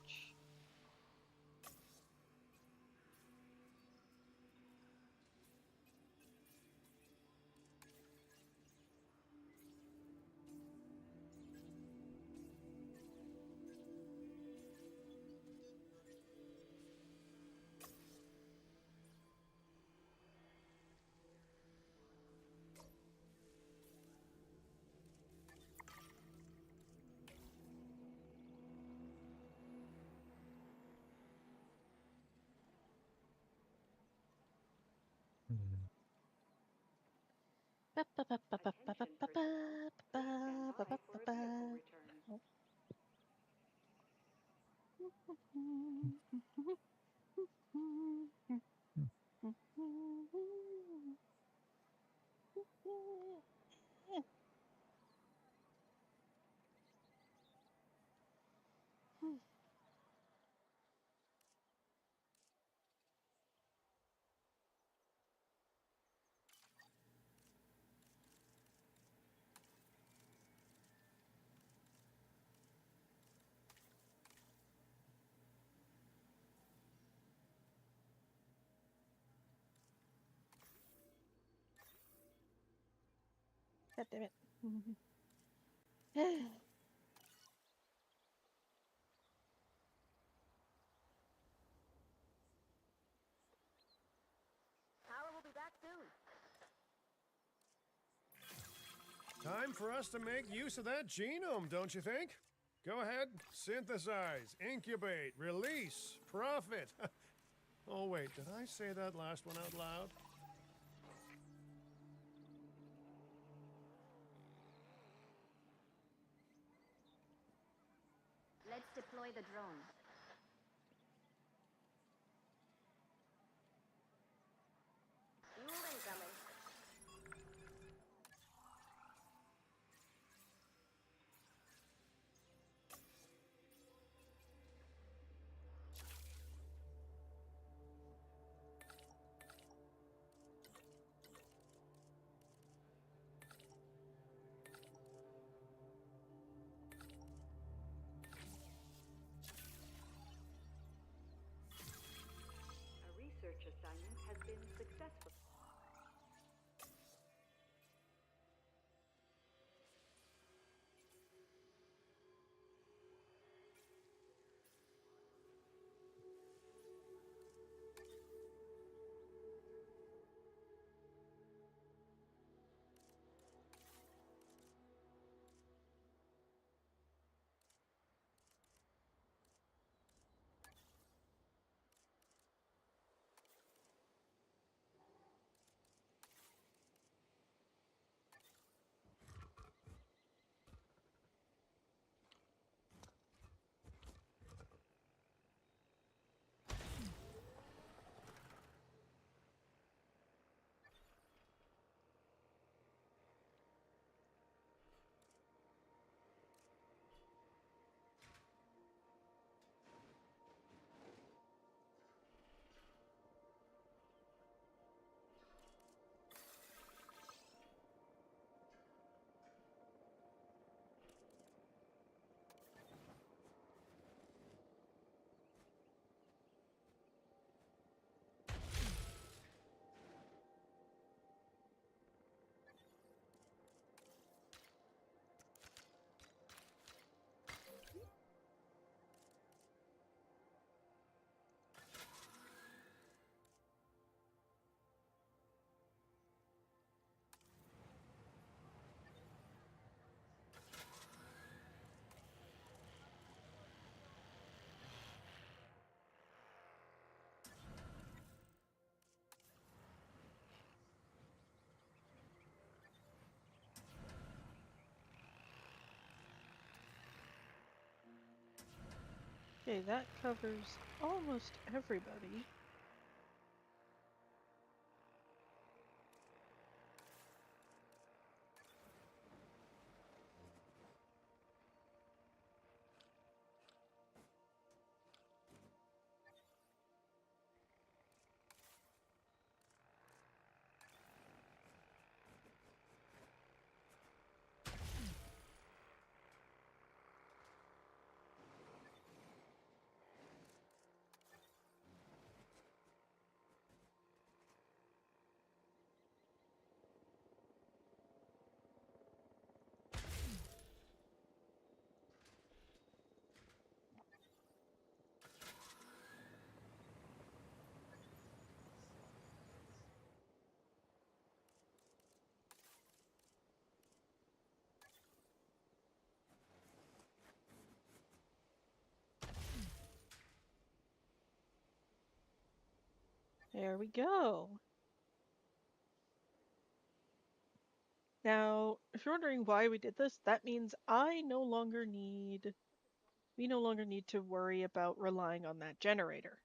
Attention personnel, please stand by for a vehicle return. God damn it. Power will be back soon. Time for us to make use of that genome, don't you think? Go ahead, synthesize, incubate, release, profit. Oh, wait, did I say that last one out loud? Let's deploy the drone. Fuel incoming. A research assignment has been successful. Okay, that covers almost everybody. There we go. Now, if you're wondering why we did this, that means we no longer need to worry about relying on that generator.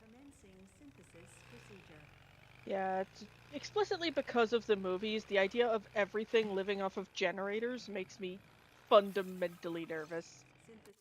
Commencing synthesis procedure. Yeah, it's explicitly because of the movies, the idea of everything living off of generators makes me fundamentally nervous. Synthesis.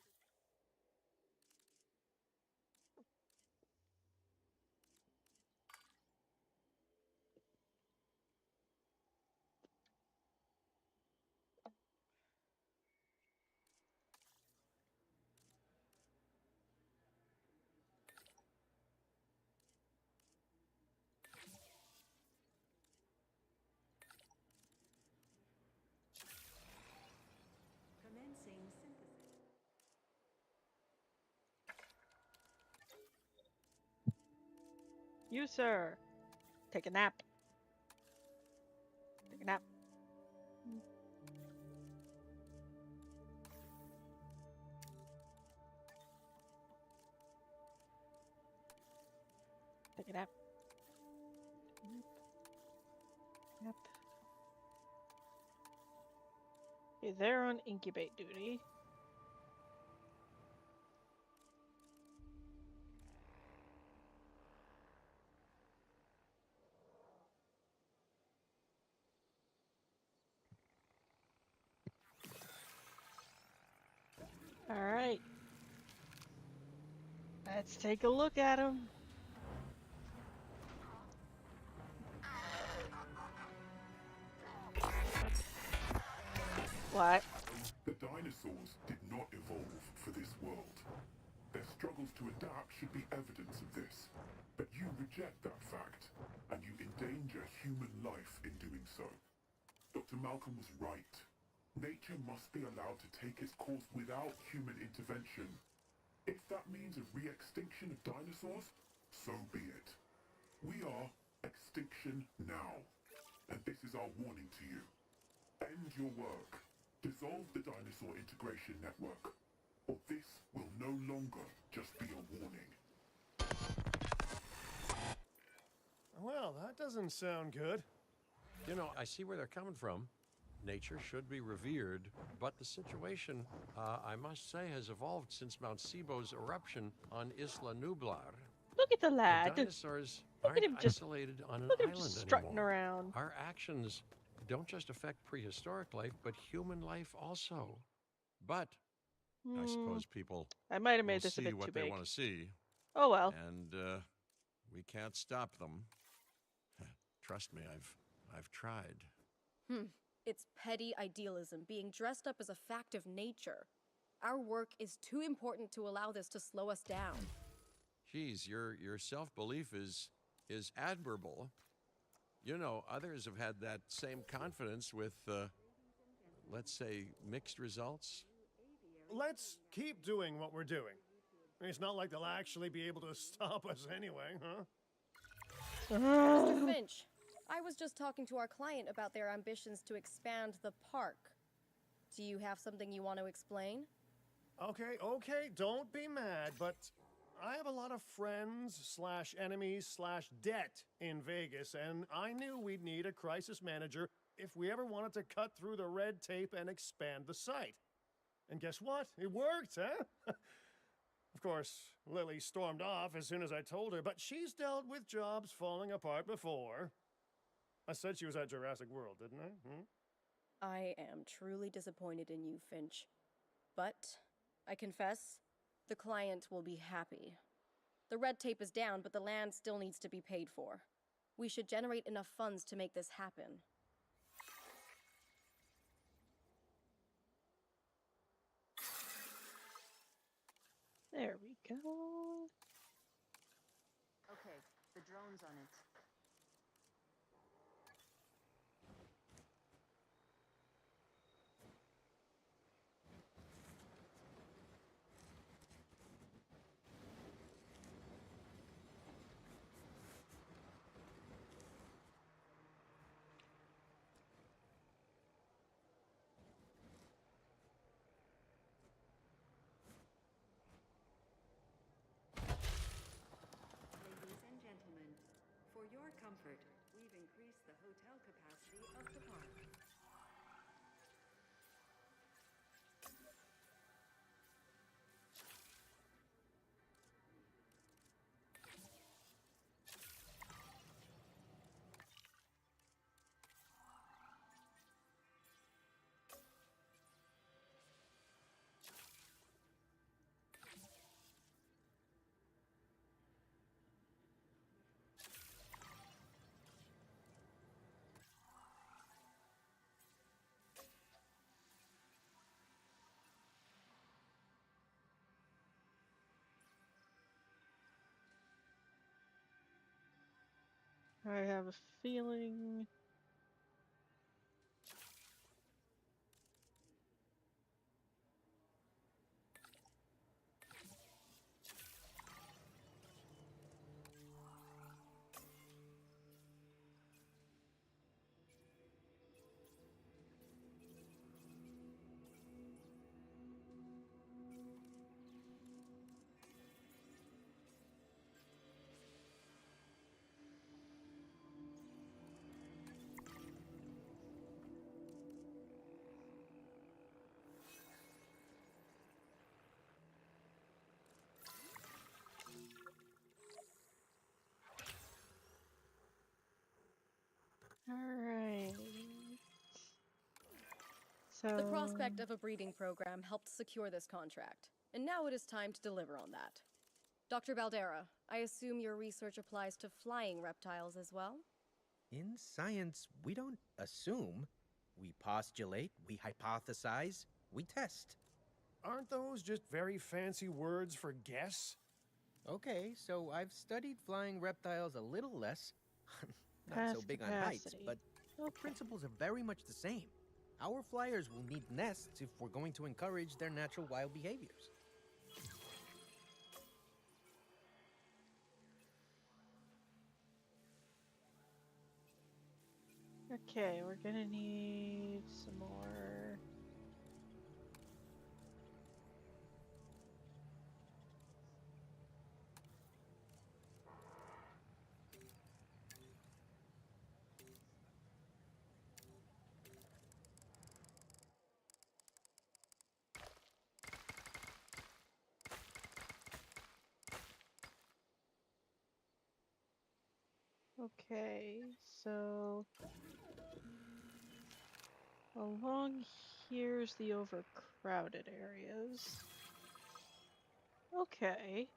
Commencing synthesis. You, sir, take a nap. Take a nap. Take a nap. Nap. Nap. Okay, they're on incubate duty. All right. Let's take a look at them. What? The dinosaurs did not evolve for this world. Their struggles to adapt should be evidence of this. But you reject that fact, and you endanger human life in doing so. Dr. Malcolm was right. Nature must be allowed to take its course without human intervention. If that means a re-extinction of dinosaurs, so be it. We are extinction now. And this is our warning to you. End your work. Dissolve the dinosaur integration network. Or this will no longer just be a warning. Well, that doesn't sound good. You know, I see where they're coming from. Nature should be revered, but the situation, I must say, has evolved since Mount Sibo's eruption on Isla Nublar. Look at the The lad. dinosaurs Look at aren't him just isolated on an look at him island just strutting anymore. around. Our actions don't just affect prehistoric life, but human life also. But I suppose people I might have will made this a see bit too what they big. want to see, Oh well. and we can't stop them. Trust me, I've tried. It's petty idealism being dressed up as a fact of nature. Our work is too important to allow this to slow us down. Geez, your self-belief is admirable. You know, others have had that same confidence with, let's say, mixed results. Let's keep doing what we're doing. It's not like they'll actually be able to stop us anyway, huh? Mr. Finch, I was just talking to our client about their ambitions to expand the park. Do you have something you want to explain? Okay, don't be mad, but I have a lot of friends slash enemies slash debt in Vegas, and I knew we'd need a crisis manager if we ever wanted to cut through the red tape and expand the site. And guess what? It worked, huh? Of course, Lily stormed off as soon as I told her, but she's dealt with jobs falling apart before. I said she was at Jurassic World, didn't I? I am truly disappointed in you, Finch. But, I confess, the client will be happy. The red tape is down, but the land still needs to be paid for. We should generate enough funds to make this happen. There we go. Okay, the drone's on it. comfort, we've increased the hotel capacity of the park. I have a feeling. Alright. So. The prospect of a breeding program helped secure this contract, and now it is time to deliver on that. Dr. Baldera, I assume your research applies to flying reptiles as well? In science, we don't assume. We postulate, we hypothesize, we test. Aren't those just very fancy words for guess? Okay, so I've studied flying reptiles a little less. Not so Past big on heights, capacity. but the principles are very much the same. Our flyers will need nests if we're going to encourage their natural wild behaviors. Okay, we're gonna need some more. Okay, so along here's the overcrowded areas. Okay.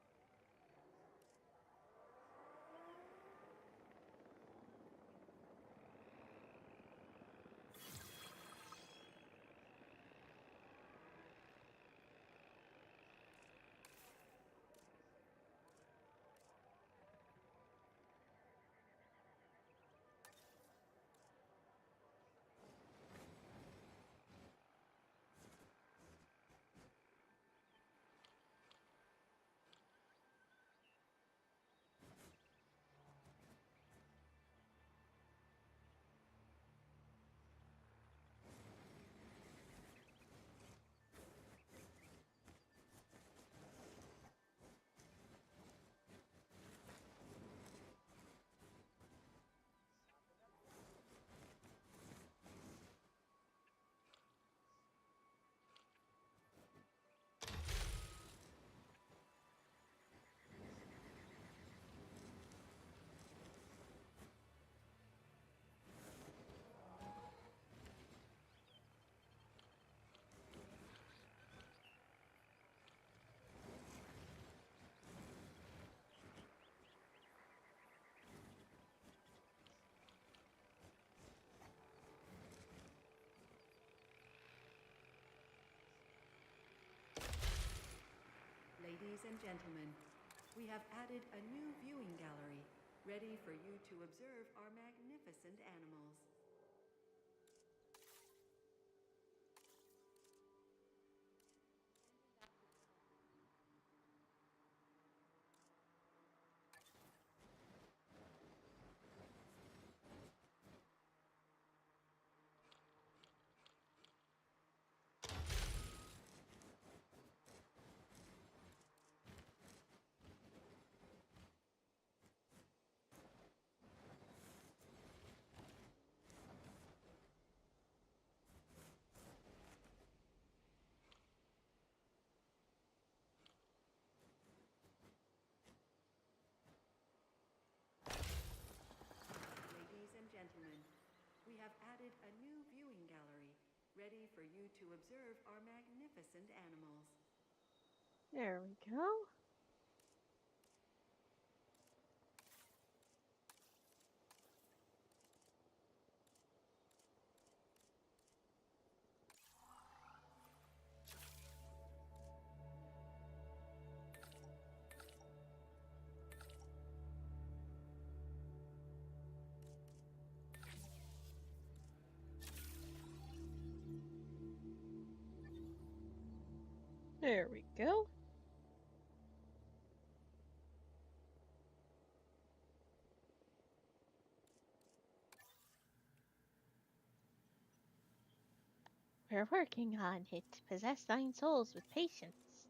Ladies and gentlemen, we have added a new viewing gallery, ready for you to observe our magnificent animals. have added a new viewing gallery, ready for you to observe our magnificent animals. There we go. There we go. We're working on it. Possess thine souls with patience.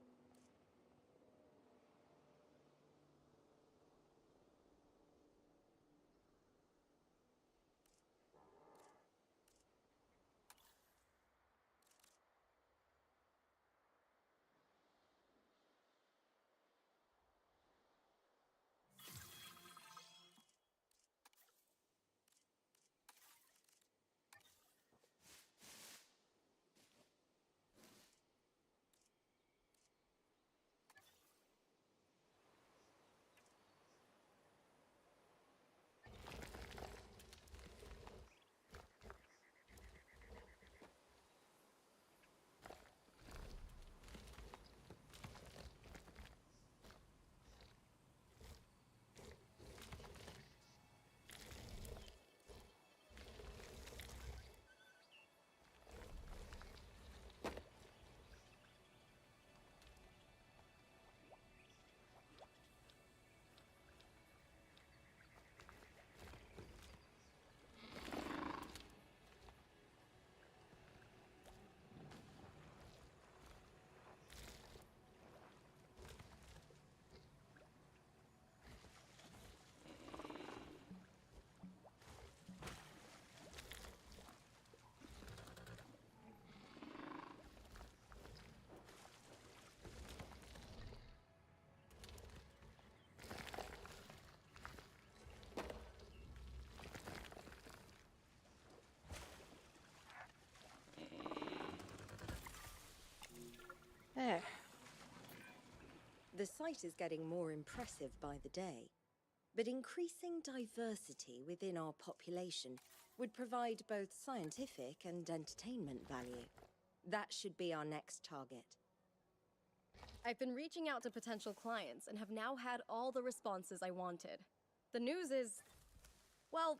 There. The site is getting more impressive by the day, but increasing diversity within our population would provide both scientific and entertainment value. That should be our next target. I've been reaching out to potential clients and have now had all the responses I wanted. The news is, well,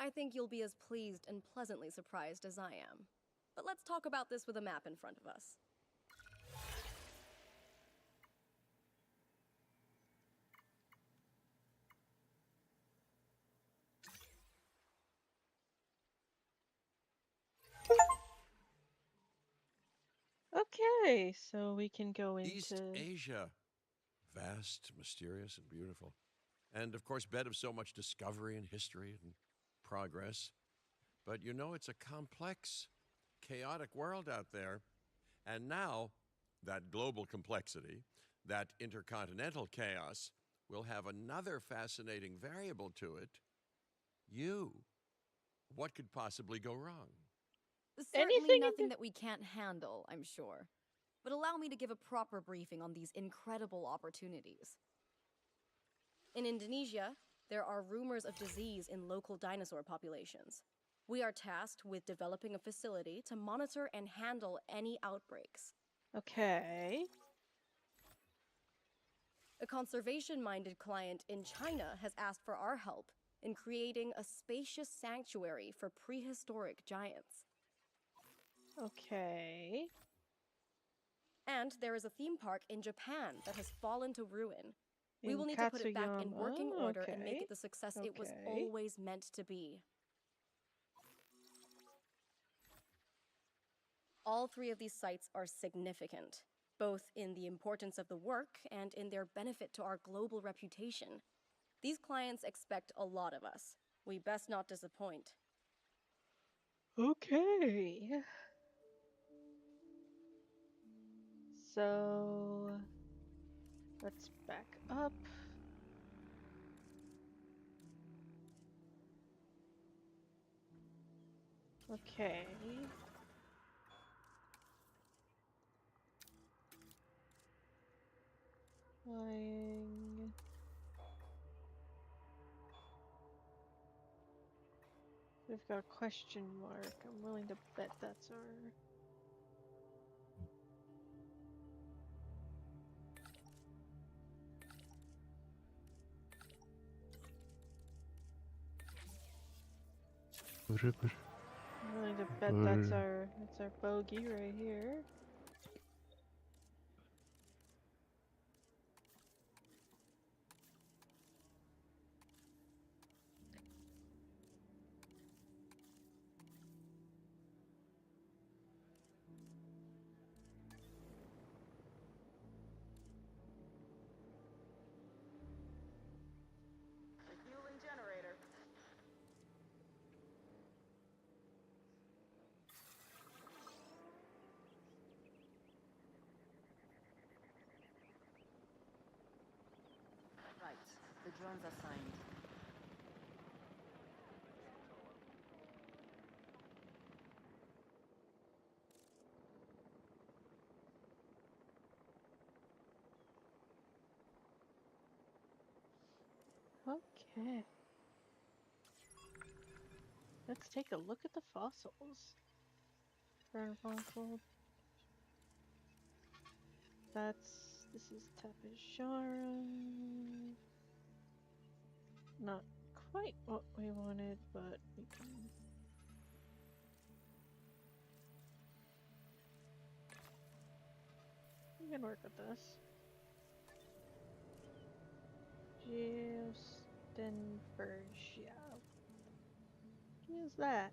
I think you'll be as pleased and pleasantly surprised as I am. But let's talk about this with a map in front of us. Okay, so we can go into East Asia. Vast, mysterious, and beautiful. And of course, bed of so much discovery and history and progress. But you know, it's a complex, chaotic world out there. And now, that global complexity, that intercontinental chaos, will have another fascinating variable to it. You. What could possibly go wrong? Certainly Anything nothing that we can't handle, I'm sure. But allow me to give a proper briefing on these incredible opportunities. In Indonesia, there are rumors of disease in local dinosaur populations. We are tasked with developing a facility to monitor and handle any outbreaks. Okay. A conservation-minded client in China has asked for our help in creating a spacious sanctuary for prehistoric giants. Okay. And there is a theme park in Japan that has fallen to ruin. We In will need to put it back in Katsuyama. working order and make Okay. it the success it was Okay. always meant to be. All three of these sites are significant, both in the importance of the work and in their benefit to our global reputation. These clients expect a lot of us. We best not disappoint. Okay. So let's back up. Okay. Flying. We've got a question mark. I'm willing to bet that's our... I'm willing to bet that's our bogey right here. The fueling generator. Right. The drones are signed. Okay. Let's take a look at the fossils. Burn fossil. This is Tapejara. Not quite what we wanted, but we can work with this. Geostenbergia. What is that?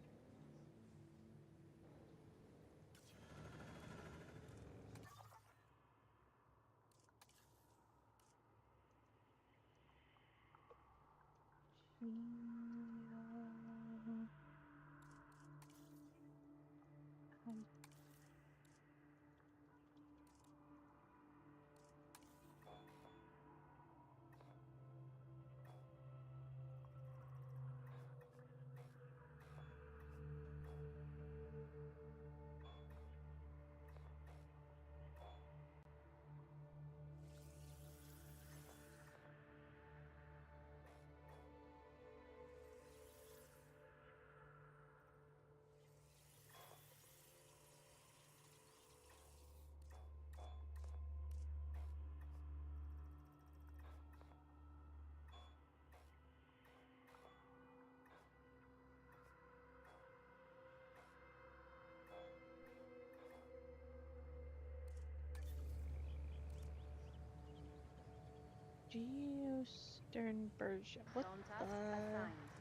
Geosternbergia. What Drone the... task assigned.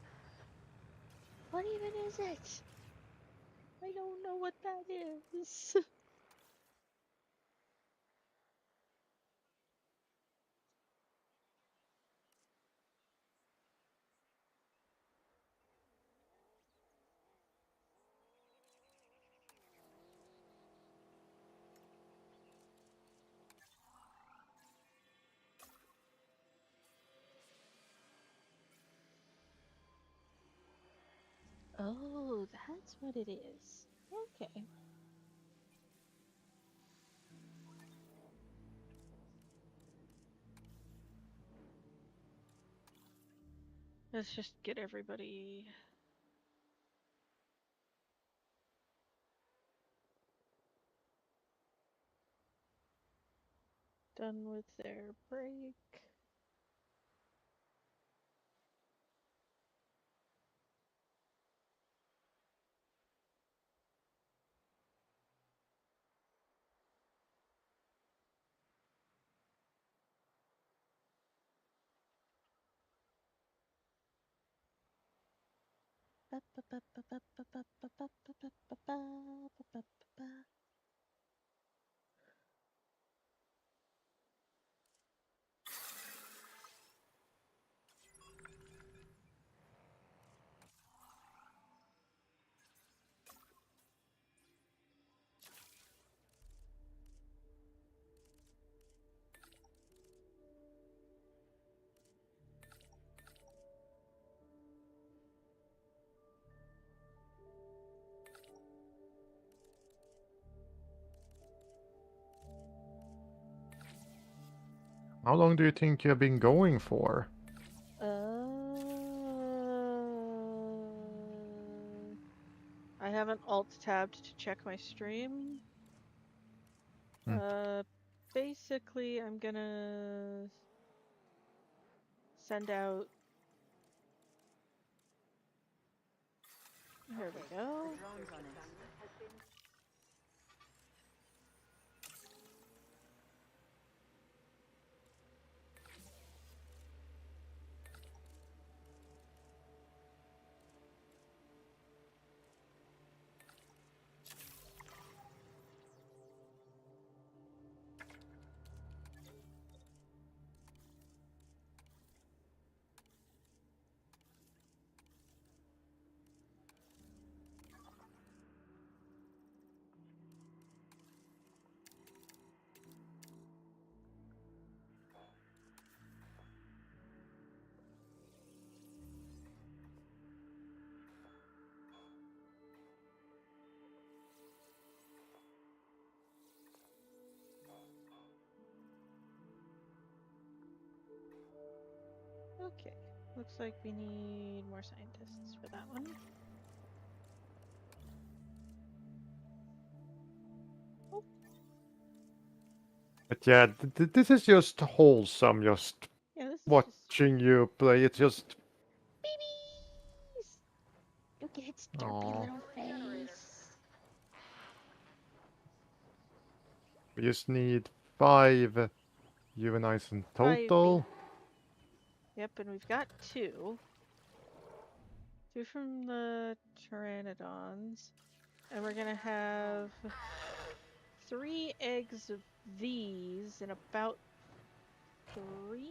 What even is it? I don't know what that is. Oh, that's what it is. Okay. Let's just get everybody done with their break. How long do you think you have been going for? I haven't alt-tabbed to check my stream. Hmm. Basically, I'm gonna send out. There we go. The drone's on it. Okay. Looks like we need more scientists for that one. Oh. But yeah, this is just wholesome, just Yeah, this is watching you play. It's just... babies. Look at its derpy Aww. little face. We just need 5 juveniles in 5 total. Yep, and we've got 2. 2 from the pteranodons. And we're gonna have 3 eggs of these in about 3 minutes?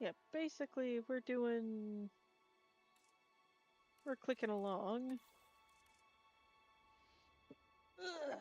Yeah, basically we're clicking along. Ugh.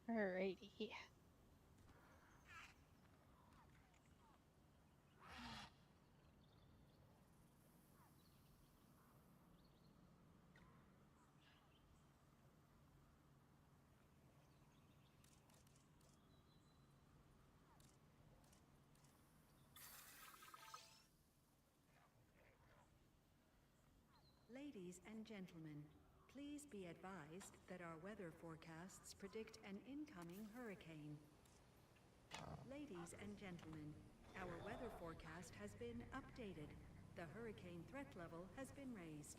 Alrighty. Ladies and gentlemen, please be advised that our weather forecasts predict an incoming hurricane. Ladies and gentlemen, our weather forecast has been updated. The hurricane threat level has been raised.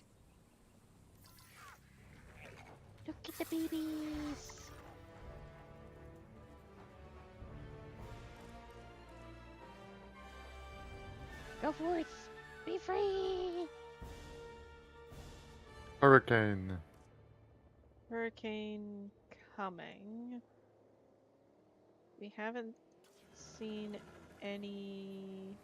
Look at the babies. Go forth. Be free. Hurricane. Hurricane coming. We haven't seen any.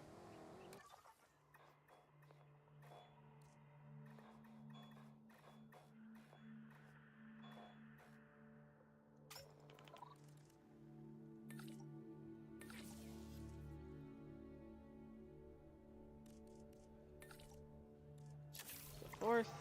Go forth.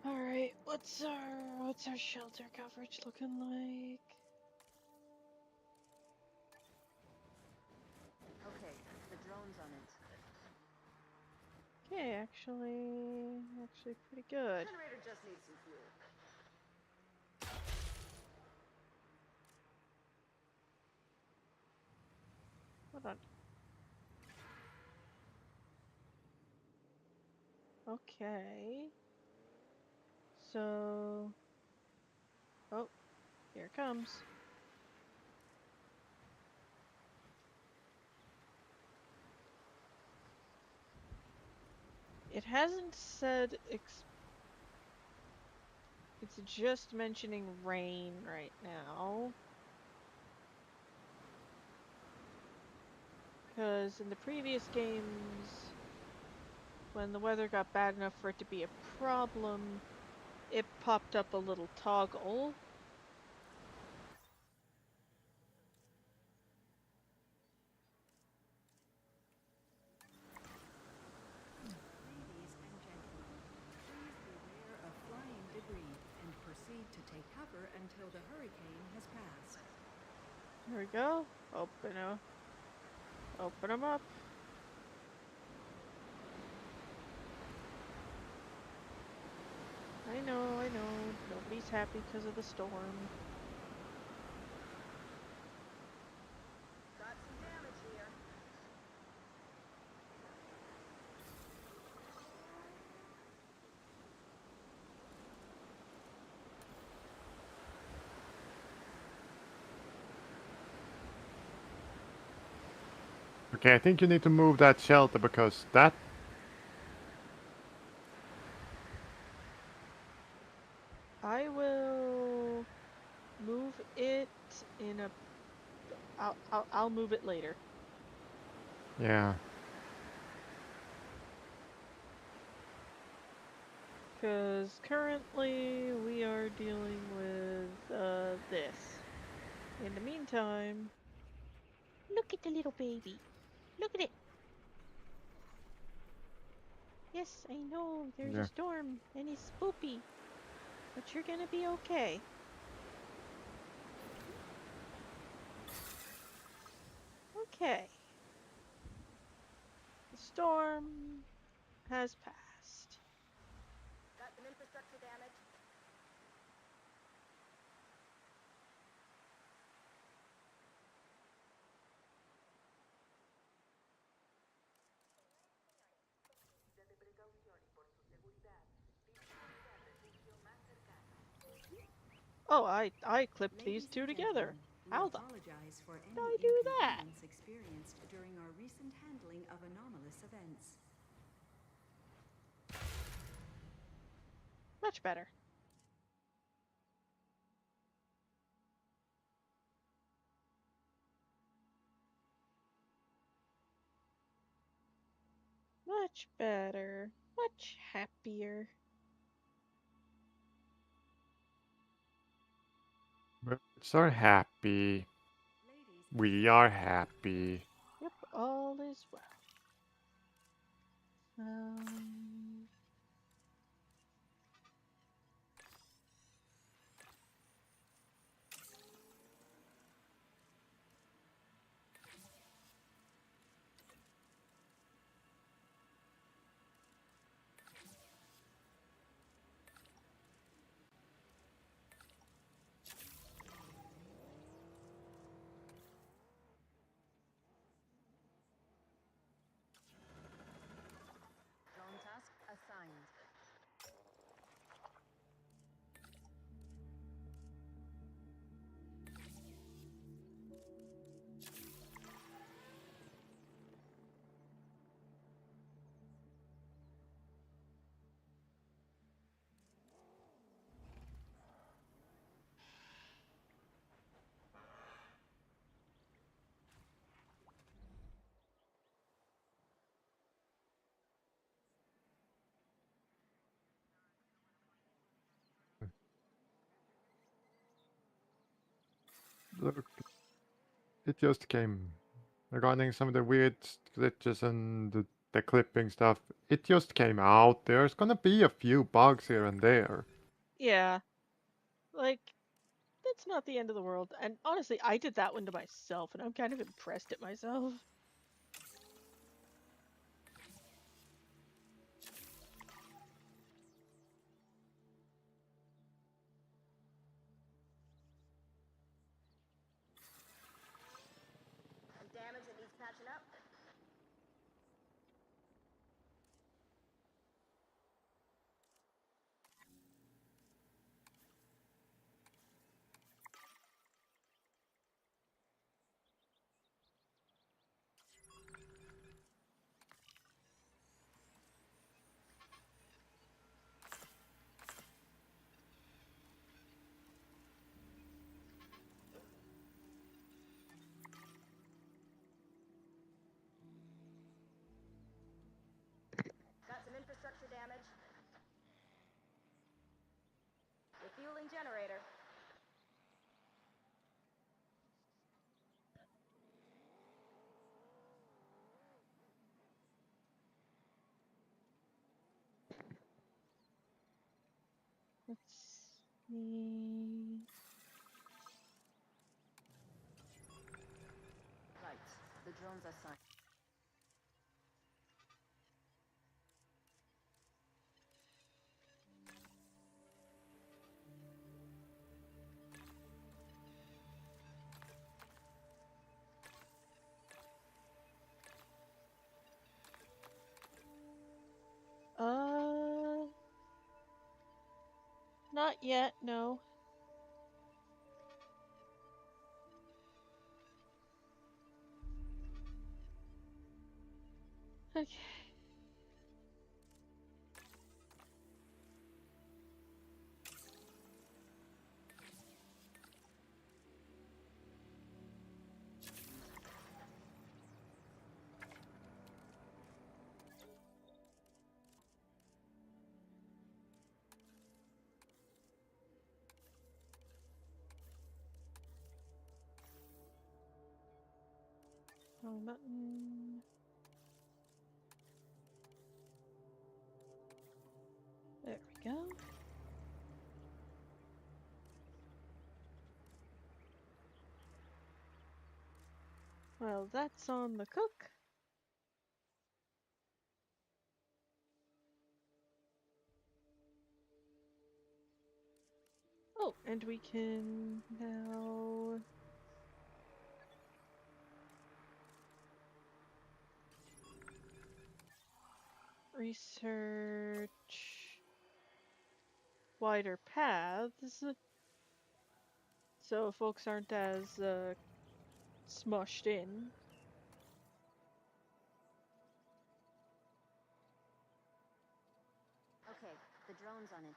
Alright, what's our shelter coverage looking like? Okay, the drone's on it. Okay, actually pretty good. Generator just needs some fuel. Hold on. Okay. So... Oh, here it comes. It hasn't said it's just mentioning rain right now. Because in the previous games, when the weather got bad enough for it to be a problem, it popped up a little toggle. Ladies and gentlemen, please beware of flying debris and proceed to take cover until the hurricane has passed. Here we go. Open them up. I know. Nobody's happy because of the storm. Got some damage here. Okay, I think you need to move that shelter because that... I will move it in a... I'll move it later. Yeah. Because currently we are dealing with this. In the meantime, look at the little baby. Look at it. Yes, I know there's a Yeah. storm and it's spoopy, but you're gonna be okay. Okay. The storm has passed. Got some infrastructure damage. Oh, I clipped these Ladies two and together. gentlemen, we How the apologize for did any I do that? inconvenience experienced during our recent handling of anomalous events. Much better. Much better. Much happier. Birds are happy. We are happy. Yep, all is well. Um, Drone task assigned. Look, it just came. Regarding some of the weird glitches and the clipping stuff, it just came out. There's gonna be a few bugs here and there. yeah, like, that's not the end of the world. And honestly, I did that one to myself, and I'm kind of impressed at myself. Installing generator. Let's see. Right. The drones are signed. Uh, not yet, no. Okay. Wrong button. There we go. Well, that's on the cook. Oh, and we can now research wider paths so folks aren't as smushed in. Okay, the drone's on it.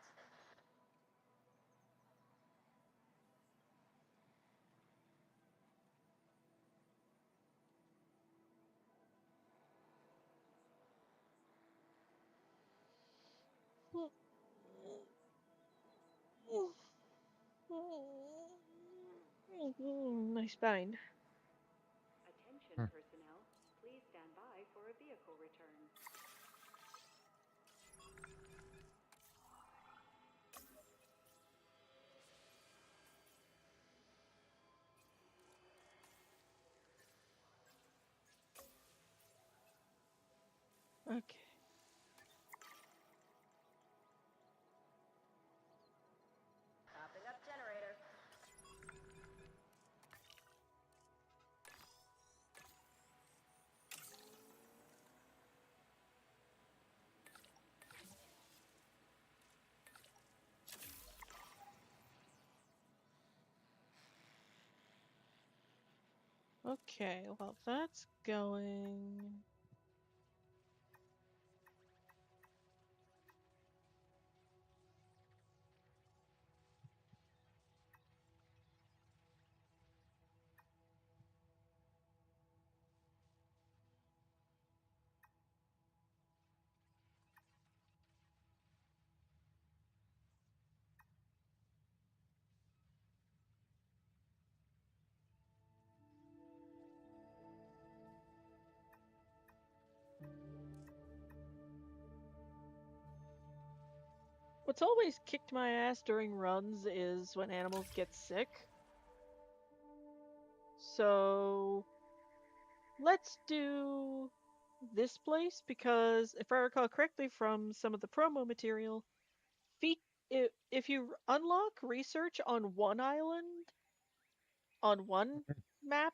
My spine. Attention Hmm. personnel, please stand by for a vehicle return. Okay. Popping up generator. Okay, well that's going. What's always kicked my ass during runs is when animals get sick. So let's do this place because if I recall correctly from some of the promo material, if you unlock research on one island on one map,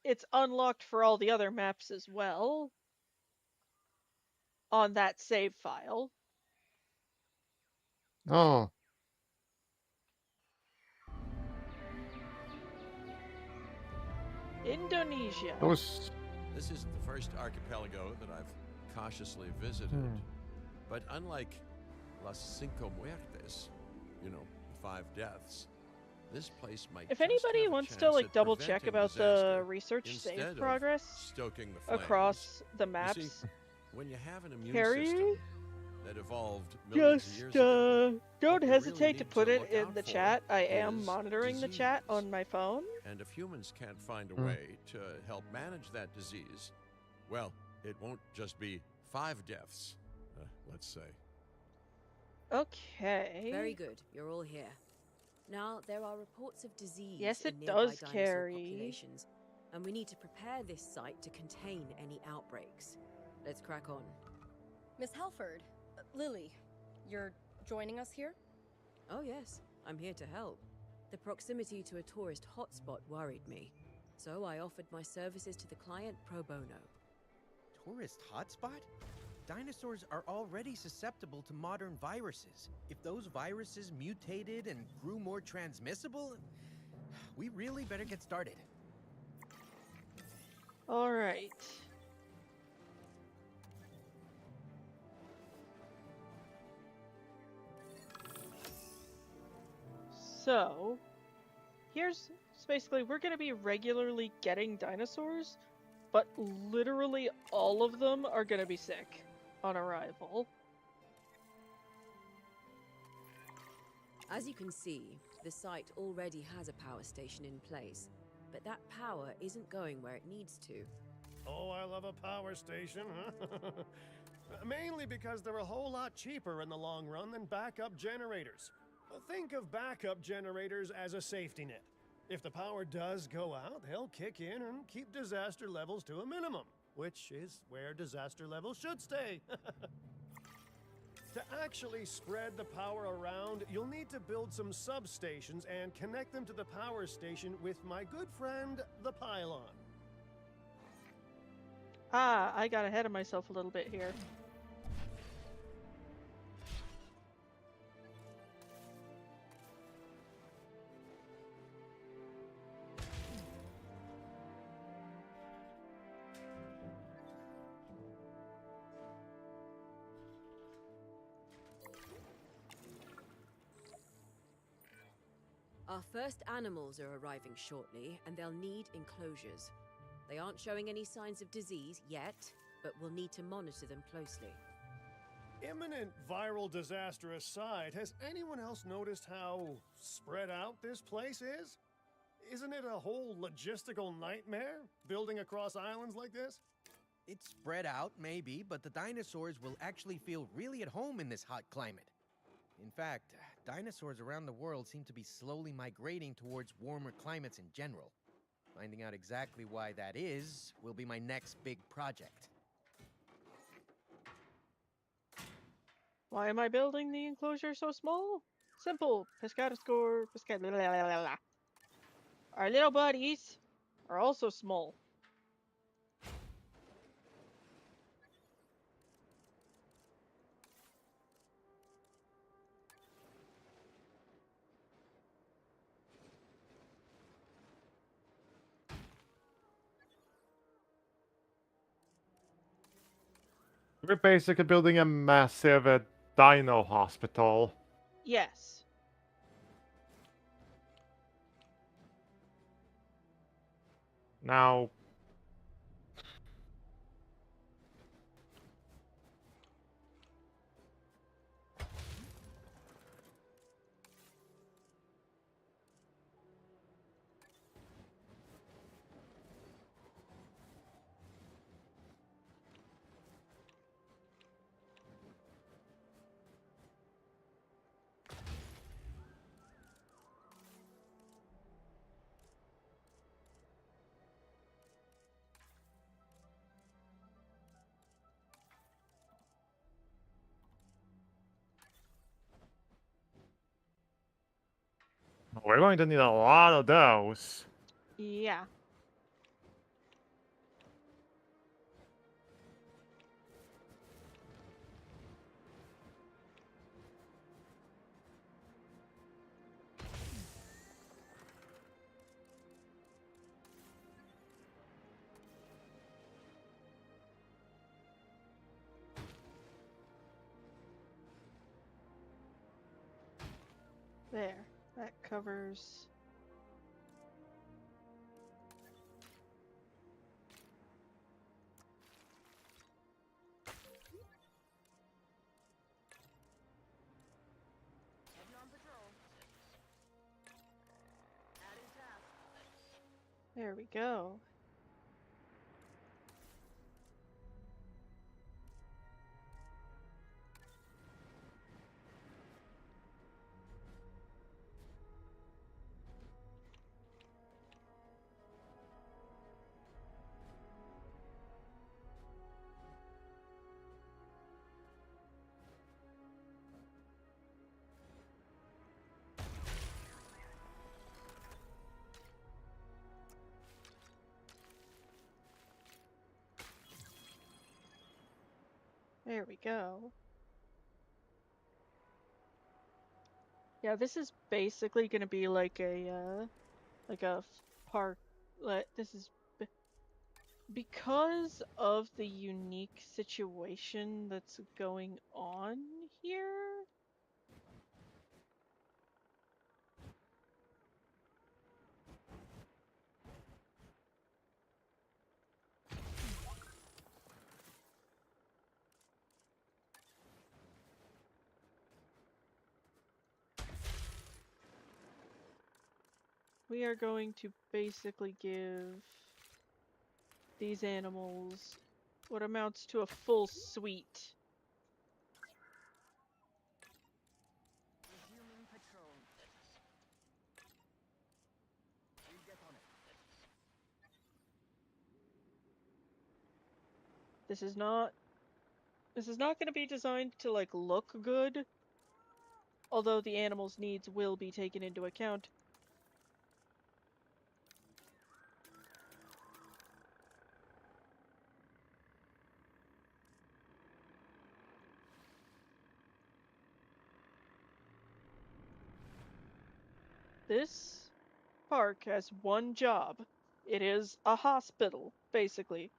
it's unlocked for all the other maps as well on that save file. Oh, Indonesia. those. This isn't the first archipelago that I've cautiously visited. Hmm. But unlike Las Cinco Muertes, you know, the 5 deaths, this place might If just anybody have a wants to chance like at double check preventing about the disaster research save instead of progress stoking the flames. across the You see, maps, when you have an immune Harry? system that evolved millions of years Just ago. don't But we really hesitate to need put it look in out the for chat. I am is monitoring the chat disease. on my phone. And if humans can't find a Hmm. way to help manage that disease, well, it won't just be 5 deaths, let's say. Okay. Very good. You're all here. Now, there are reports of disease Yes, in it nearby does, dinosaur Carrie. populations, and we need to prepare this site to contain any outbreaks. Let's crack on. Miss Halford, Lily, you're joining us here? Oh yes, I'm here to help. The proximity to a tourist hotspot worried me, so I offered my services to the client pro bono. Tourist hotspot? Dinosaurs are already susceptible to modern viruses. If those viruses mutated and grew more transmissible, we really better get started. All right. So, so basically, we're going to be regularly getting dinosaurs, but literally all of them are going to be sick on arrival. As you can see, the site already has a power station in place, but that power isn't going where it needs to. Oh, I love a power station, huh? Mainly because they're a whole lot cheaper in the long run than backup generators. Think of backup generators as a safety net. If the power does go out, they'll kick in and keep disaster levels to a minimum, which is where disaster levels should stay. To actually spread the power around, you'll need to build some substations and connect them to the power station with my good friend, the pylon. Ah, I got ahead of myself a little bit here. Our first animals are arriving shortly, and they'll need enclosures. They aren't showing any signs of disease yet, but we'll need to monitor them closely. Imminent viral disaster aside, has anyone else noticed how spread out this place is? Isn't it a whole logistical nightmare, building across islands like this? It's spread out, maybe, but the dinosaurs will actually feel really at home in this hot climate. In fact, dinosaurs around the world seem to be slowly migrating towards warmer climates in general. Finding out exactly why that is will be my next big project. Why am I building the enclosure so small? Simple. Pescado score. Pescado. Our little buddies are also small. We're basically building a massive dino hospital. Yes. Now, we're going to need a lot of those. Yeah. There. That covers. There we go. There we go. Yeah, this is basically going to be like a park. This is because of the unique situation that's going on here. We are going to basically give these animals what amounts to a full suite. Resuming patrol. We'll get on it. This is not going to be designed to like look good, although the animals' needs will be taken into account. This park has one job. It is a hospital, basically,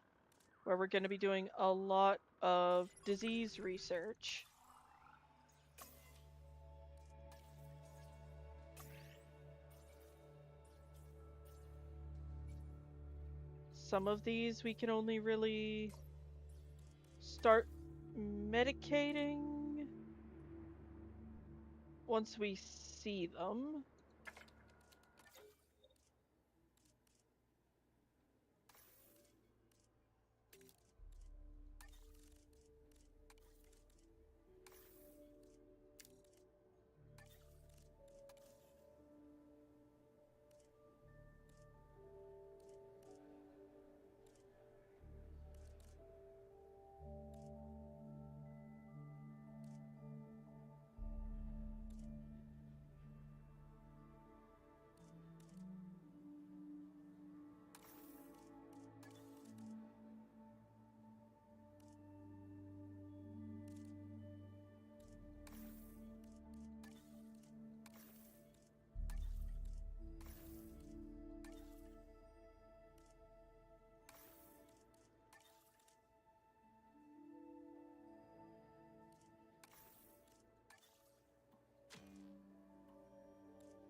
where we're going to be doing a lot of disease research. Some of these we can only really start medicating once we see them.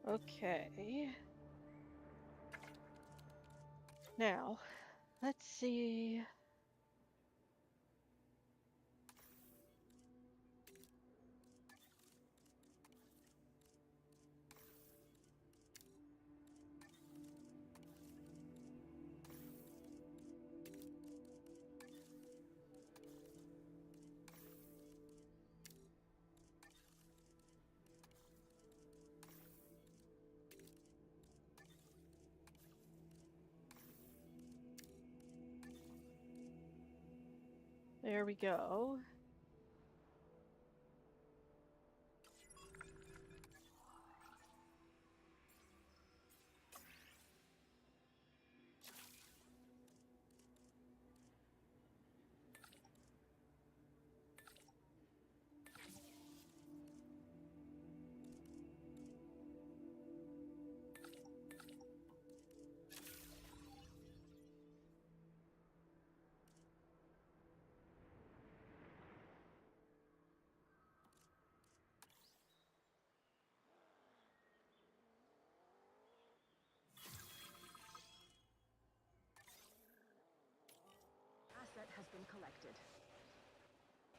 Okay. Now, let's see. There we go. Asset has been collected.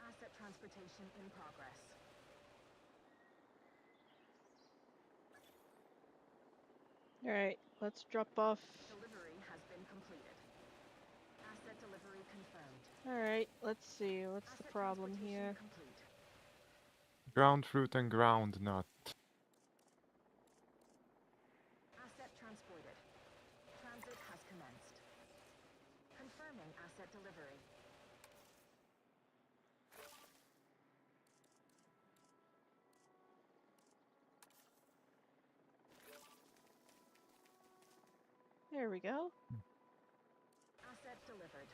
Asset transportation in progress. Alright, let's drop off Delivery Alright, let's see. What's the Asset problem transportation here? complete. Ground fruit and ground nut. Asset transported. Transit has commenced. Confirming asset delivery. There we go. Asset delivered.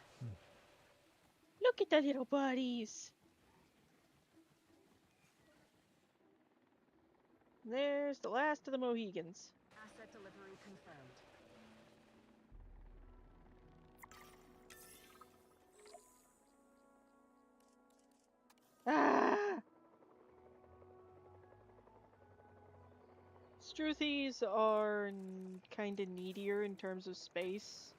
Look at the little buddies! There's the last of the Mohegans. Asset delivery confirmed. Ah! Struthies are kinda needier in terms of space.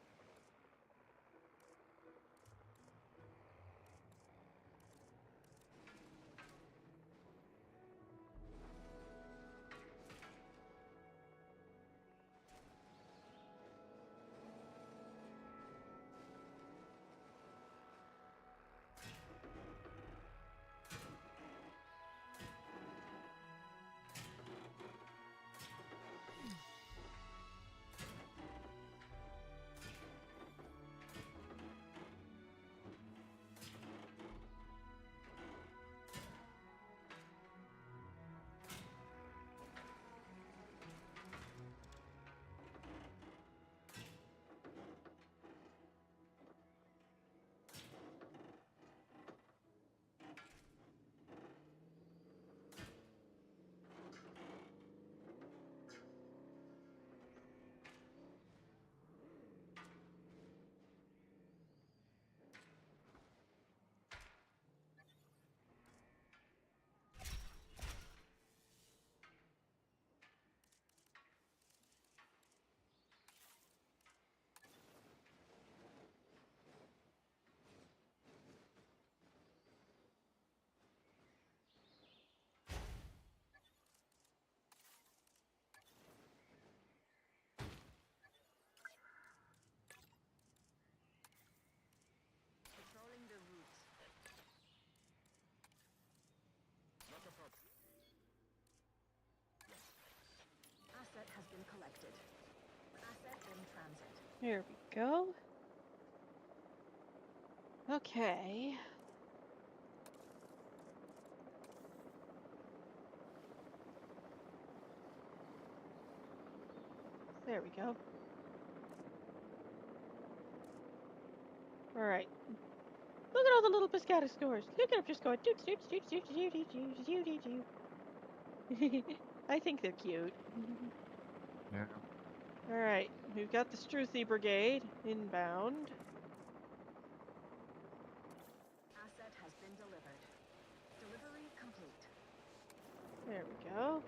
Patrolling the route. Asset has been collected. Asset in transit. There we go. Okay. There we go. Alright. Look at all the little Piscata scores. Look at them just going doots, doots, doots, doots, doots, doots, doots, doots, doots. I think they're cute. Yeah. Alright, we've got the Struthi Brigade inbound. Asset has been delivered. Delivery complete. There we go.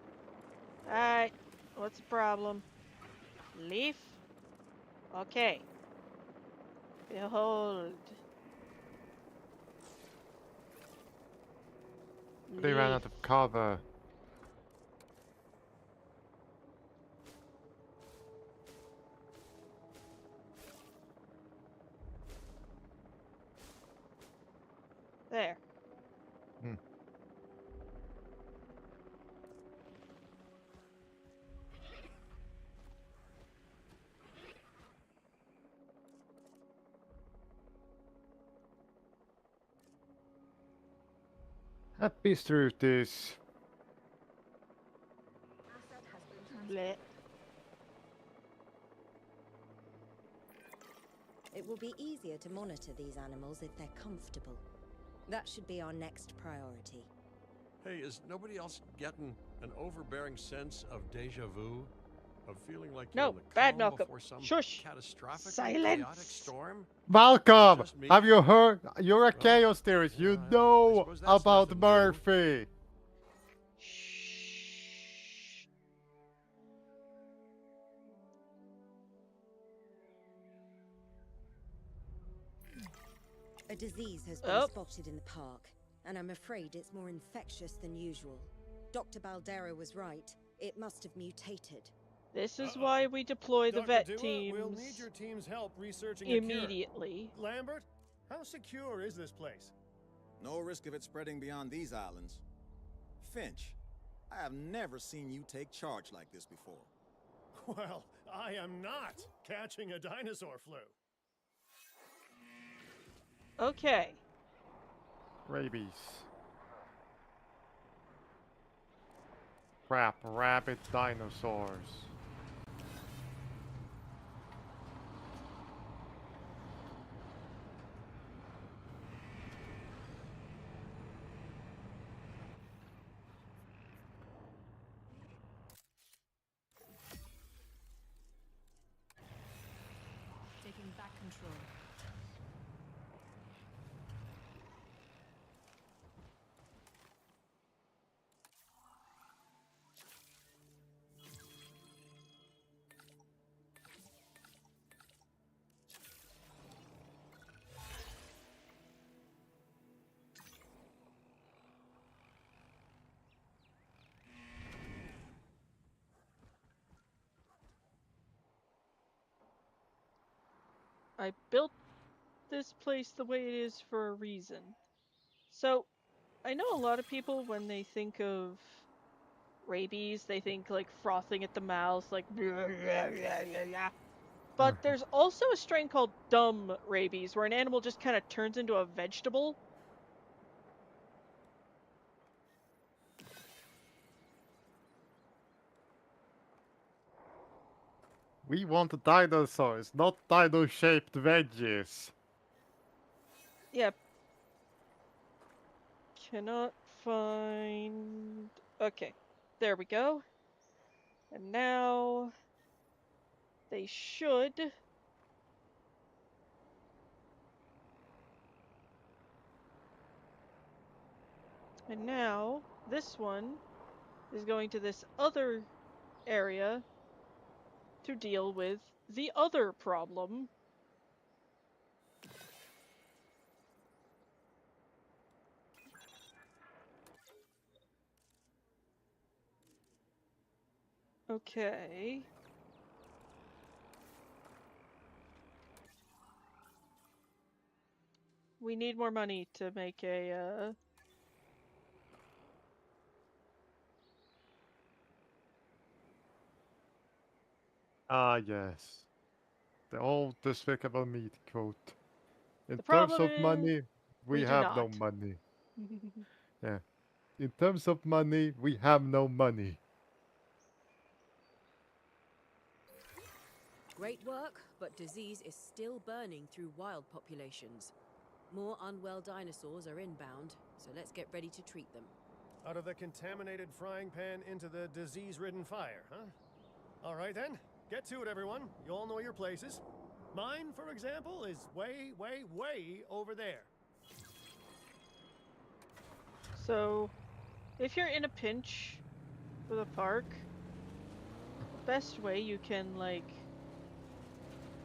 Alright, what's the problem? Leaf? Okay. Behold. They ran Leaf. out of cover. There. Hmm. Happy Struthies. Asset has been Blech. transferred. It will be easier to monitor these animals if they're comfortable. That should be our next priority. Hey, is nobody else getting an overbearing sense of deja vu? Of feeling like you're No, in the bad calm Malcolm. before some Shush. catastrophically Silence. chaotic storm? Malcolm! Just me? Have you heard? You're a Well, chaos theorist. yeah, You I know suppose that's about nothing new. Murphy. Shh. A disease has been Oh. spotted in the park, and I'm afraid it's more infectious than usual. Dr. Baldera was right. It must have mutated. This is why we deploy the Dr. vet Dua, teams we'll need your team's help researching a cure. immediately. Lambert, How secure is this place? No risk of it spreading beyond these islands. Finch, I have never seen you take charge like this before. Well, I am not catching a dinosaur flu. Okay. Rabies. Crap, rabid dinosaurs. Taking back control. I built this place the way it is for a reason. So, I know a lot of people, when they think of rabies, they think like frothing at the mouth, like but there's also a strain called dumb rabies, where an animal just kind of turns into a vegetable. We want dinosaurs, not dino-shaped veggies. Yep. Cannot find... Okay. There we go. And now... they should... And now, this one is going to this other area to deal with the other problem. Okay. We need more money to make a, Ah, yes. The old despicable meat quote. In The terms problem of is, money, we we do have no not. money. Yeah. In terms of money, we have no money. Great work, but disease is still burning through wild populations. More unwell dinosaurs are inbound, so let's get ready to treat them. Out of the contaminated frying pan into the disease-ridden fire, huh? All right then, get to it, everyone. You all know your places. Mine, for example, is way, way, way over there. So, if you're in a pinch with a park, the best way you can, like,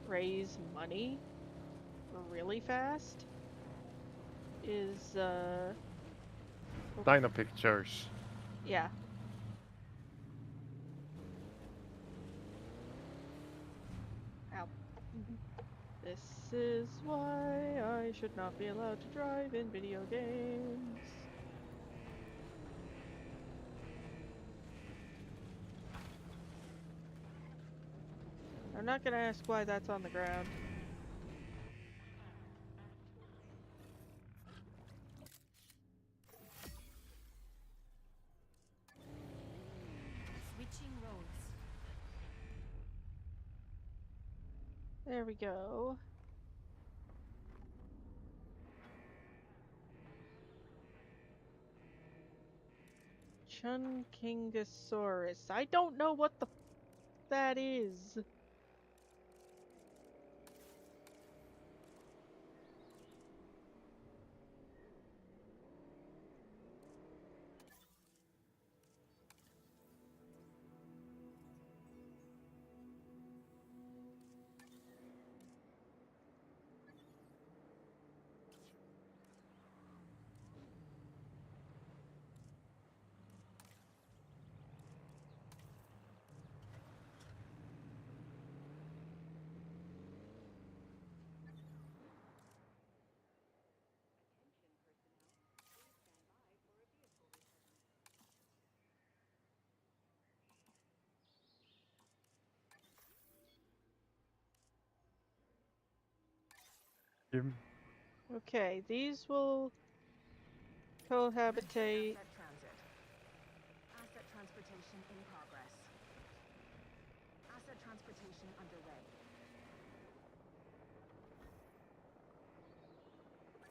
raise money really fast is, Dino pictures. yeah. Ow. This is why I should not be allowed to drive in video games. I'm not gonna ask why that's on the ground. Switching roads. There we go. Chunkingosaurus. I don't know what the that is. Okay, these will cohabitate. Asset transit. Asset transportation in progress. Asset transportation underway.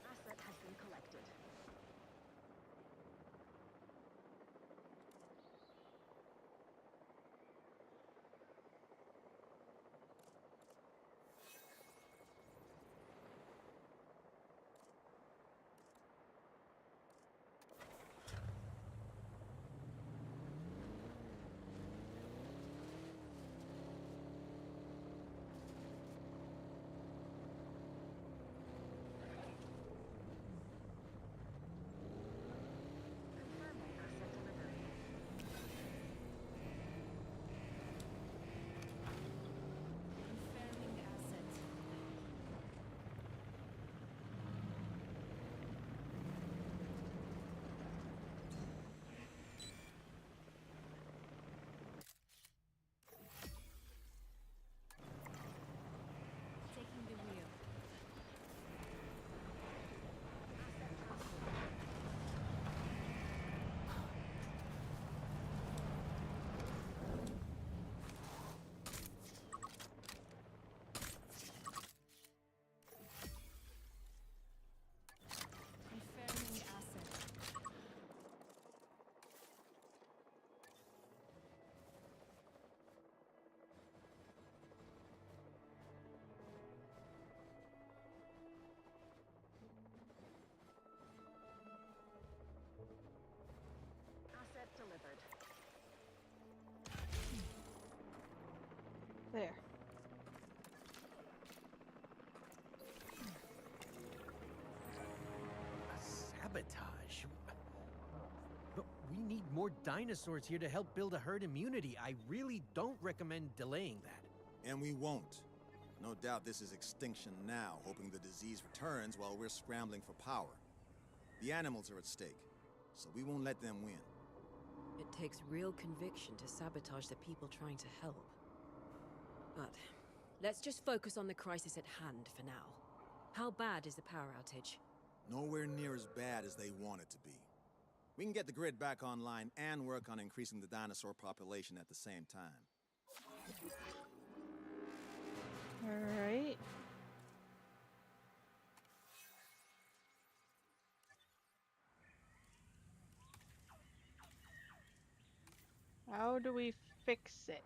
Asset has been collected. Confirming asset delivery. Confirming assets. Taking the wheel. Asset transported. Confirming assets. Asset delivered. There. Sabotage? But we need more dinosaurs here to help build a herd immunity. I really don't recommend delaying that. And we won't. No doubt this is extinction now, hoping the disease returns while we're scrambling for power. The animals are at stake, so we won't let them win. It takes real conviction to sabotage the people trying to help. But let's just focus on the crisis at hand for now. How bad is the power outage? Nowhere near as bad as they want it to be. We can get the grid back online and work on increasing the dinosaur population at the same time. Alright. How do we fix it?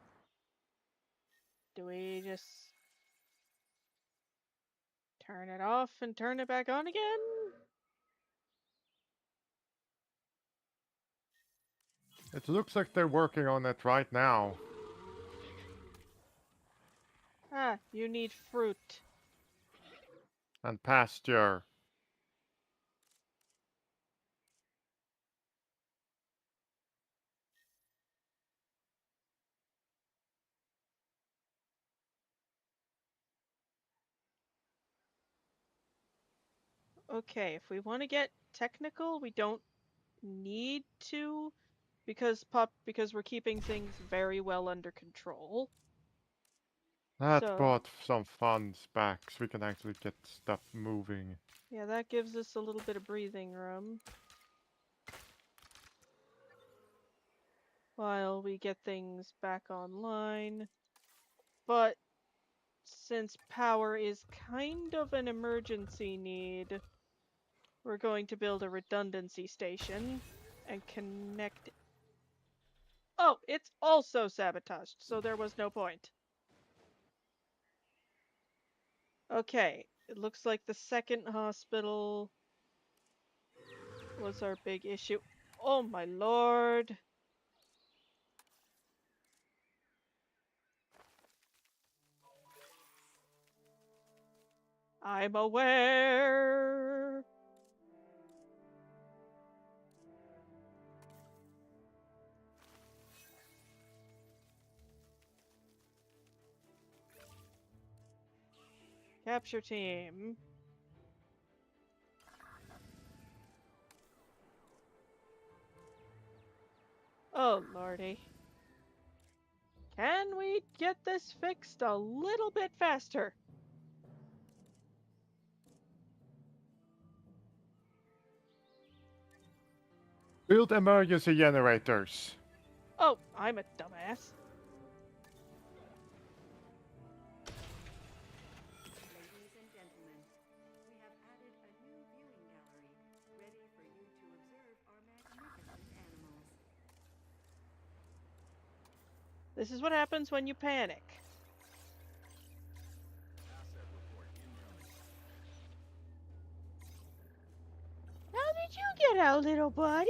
Do we just turn it off and turn it back on again? It looks like they're working on it right now. Ah, you need fruit. And pasture. Okay, if we want to get technical, we don't need to because we're keeping things very well under control. That So, brought some funds back, so we can actually get stuff moving. yeah, that gives us a little bit of breathing room while we get things back online. But since power is kind of an emergency need, we're going to build a redundancy station and connect. Oh, it's also sabotaged, so there was no point. Okay, it looks like the second hospital was our big issue. Oh my lord. I'm aware. Capture team. Oh lordy. Can we get this fixed a little bit faster? Build emergency generators. Oh, I'm a dumbass. Ladies and gentlemen, we have added a new viewing gallery, ready for you to observe our magnificent animals. This is what happens when you panic. How did you get out, little buddy?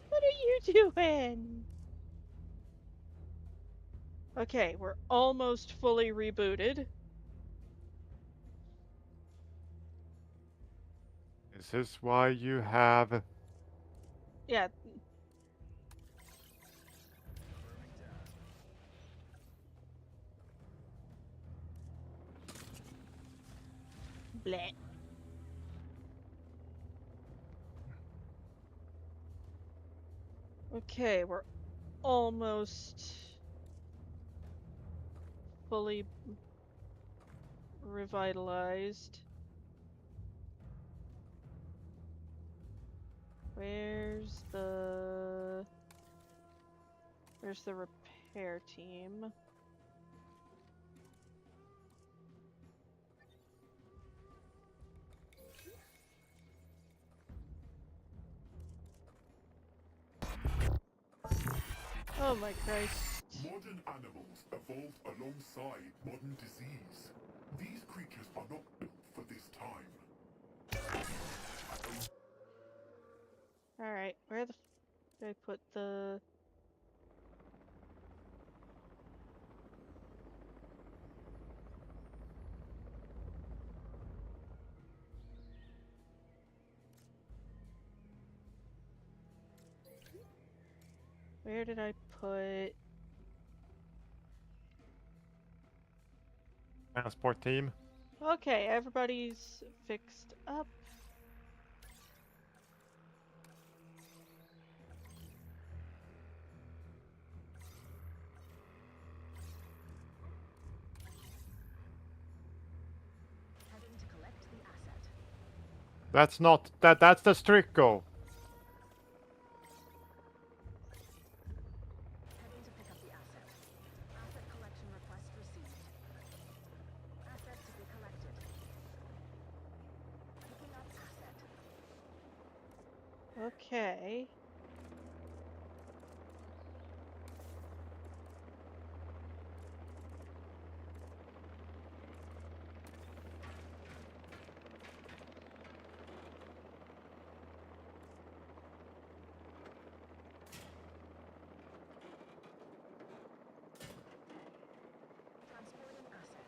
What are you doing? Okay, we're almost fully rebooted. This is why you have... Yeah. Bleh. Okay, we're almost fully revitalized. Where's the repair team? Oh my Christ. Modern animals evolved alongside modern disease. These creatures are not built for this time. Alright, where the f did I put the... Where did I put... Transport team. Okay, everybody's fixed up. Heading to collect the asset. That's not... That's the Stricko. Heading to pick up the asset. Asset collection request received. Asset to be collected. Picking up asset. Okay. Transporting asset.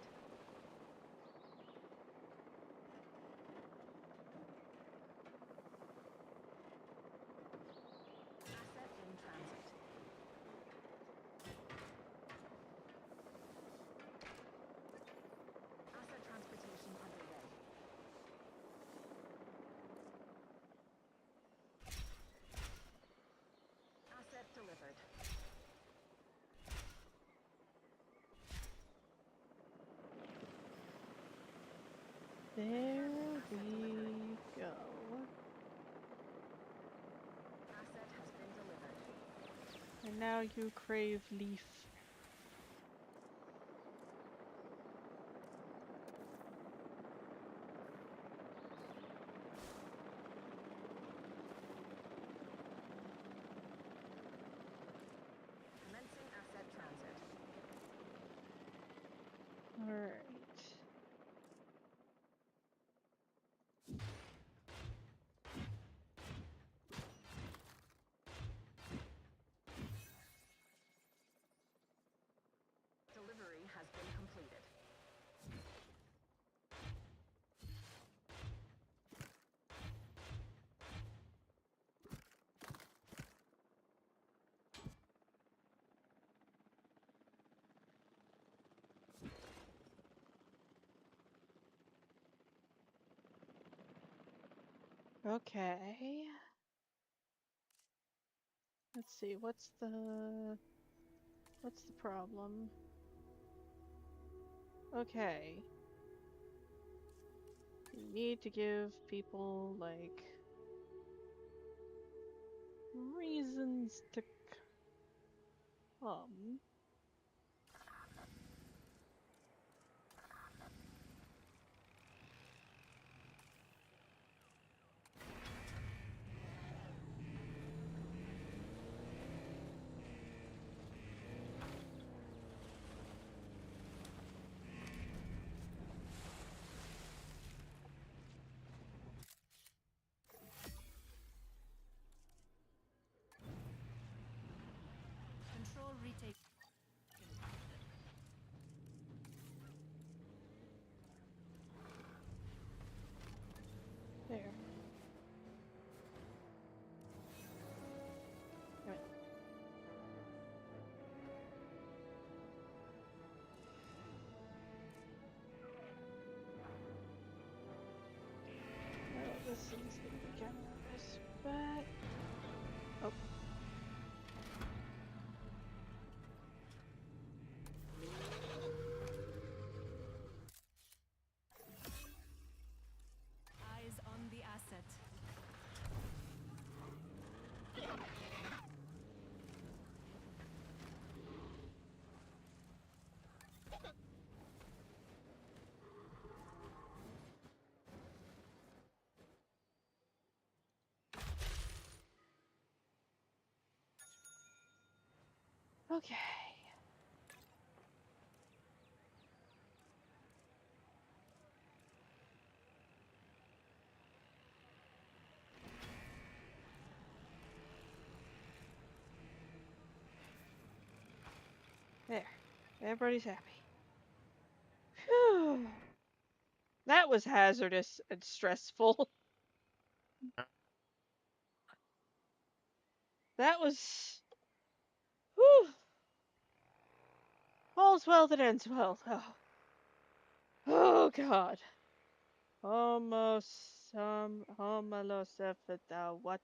Asset in transit. Asset transportation underway. Asset delivered. There we go. Asset has been delivered. And now you crave leaf. Commencing asset transit. Alright. Delivery has been completed. Okay. Let's see, what's the problem? Okay. You need to give people, like, reasons to come. Control retake. There. Damn it. Oh, this thing's gonna be kind of nice. But oh, Eyes on the asset. okay. There. Everybody's happy. Phew. That was hazardous and stressful. That was. Whew. All's well that ends well. Oh, oh God. Almost homoseksual. What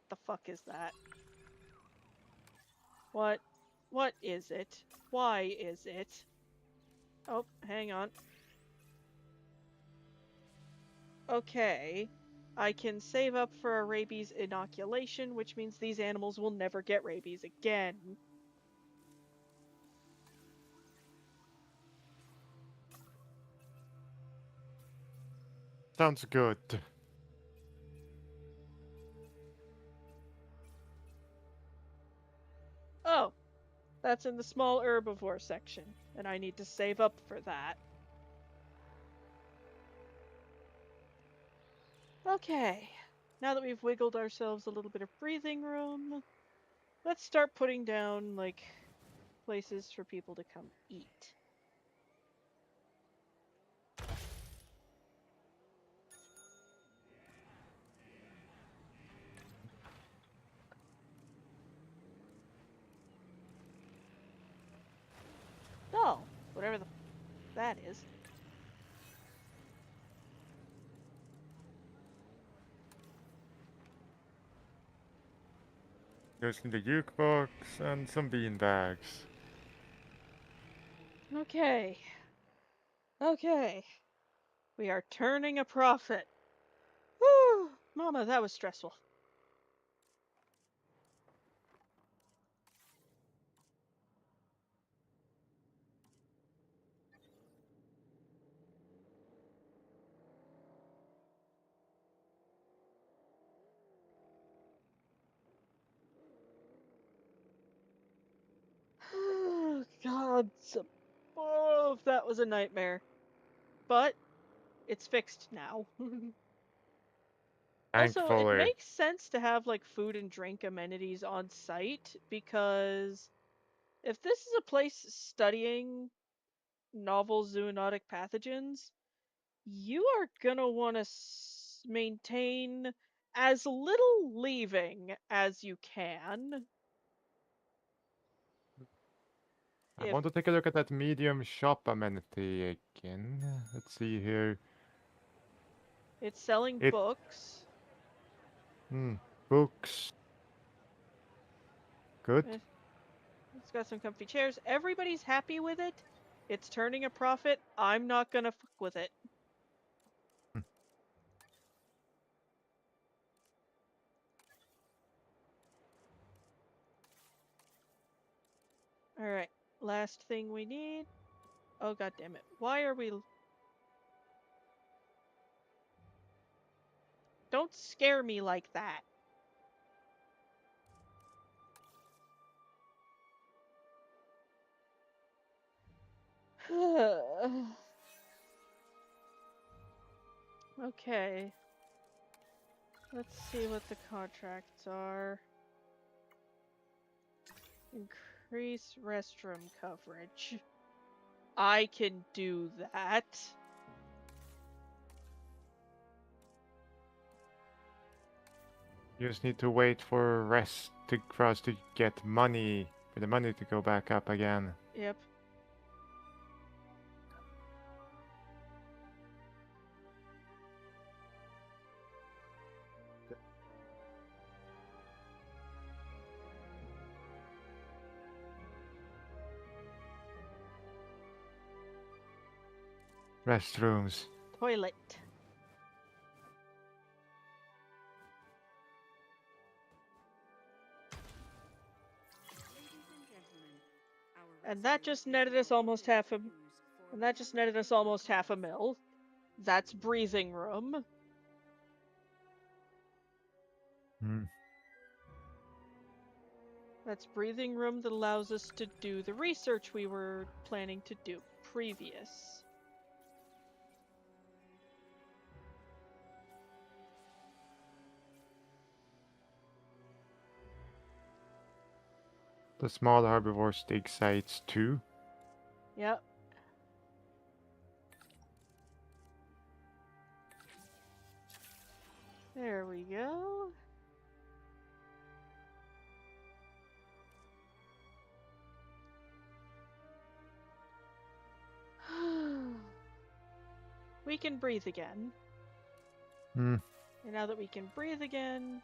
the fuck is that? What is it? Why is it? Oh, hang on. Okay. I can save up for a rabies inoculation, which means these animals will never get rabies again. Sounds good. Oh, that's in the small herbivore section, and I need to save up for that. Okay, now that we've wiggled ourselves a little bit of breathing room, let's start putting down, like, places for people to come eat. Oh, whatever that is. Goes in the jukebox and some bean bags. Okay. Okay. We are turning a profit. Whew! Mama, that was stressful. God, oh, that was a nightmare. But it's fixed now. Also, it Thankfully. makes sense to have like food and drink amenities on site because if this is a place studying novel zoonotic pathogens, you are gonna want to maintain as little leaving as you can. I If want to take a look at that medium shop amenity again. Let's see here. it's selling It books, books. Good. it's got some comfy chairs. Everybody's happy with it. It's turning a profit. I'm not gonna fuck with it. Alright, last thing we need. Oh god damn it. Why are we... Don't scare me like that. Okay. Let's see what the contracts are. Increase restroom coverage. I can do that. You just need to wait for for us to get money, for the money to go back up again. Yep. Restrooms. Toilet. And that just netted us almost half a... And that just netted us almost half a mil. That's breathing room. That's breathing room that allows us to do the research we were planning to do previous. The small herbivores dig sites too. Yep. There we go. We can breathe again. Hmm. And now that we can breathe again,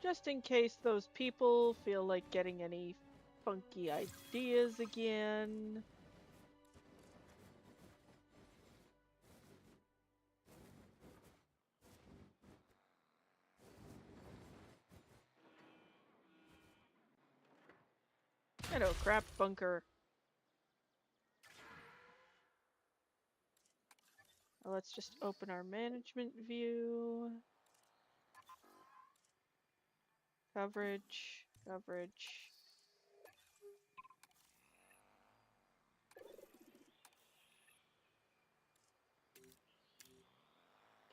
just in case those people feel like getting any funky ideas again. Hello, crap bunker. Now let's just open our management view. Coverage, coverage.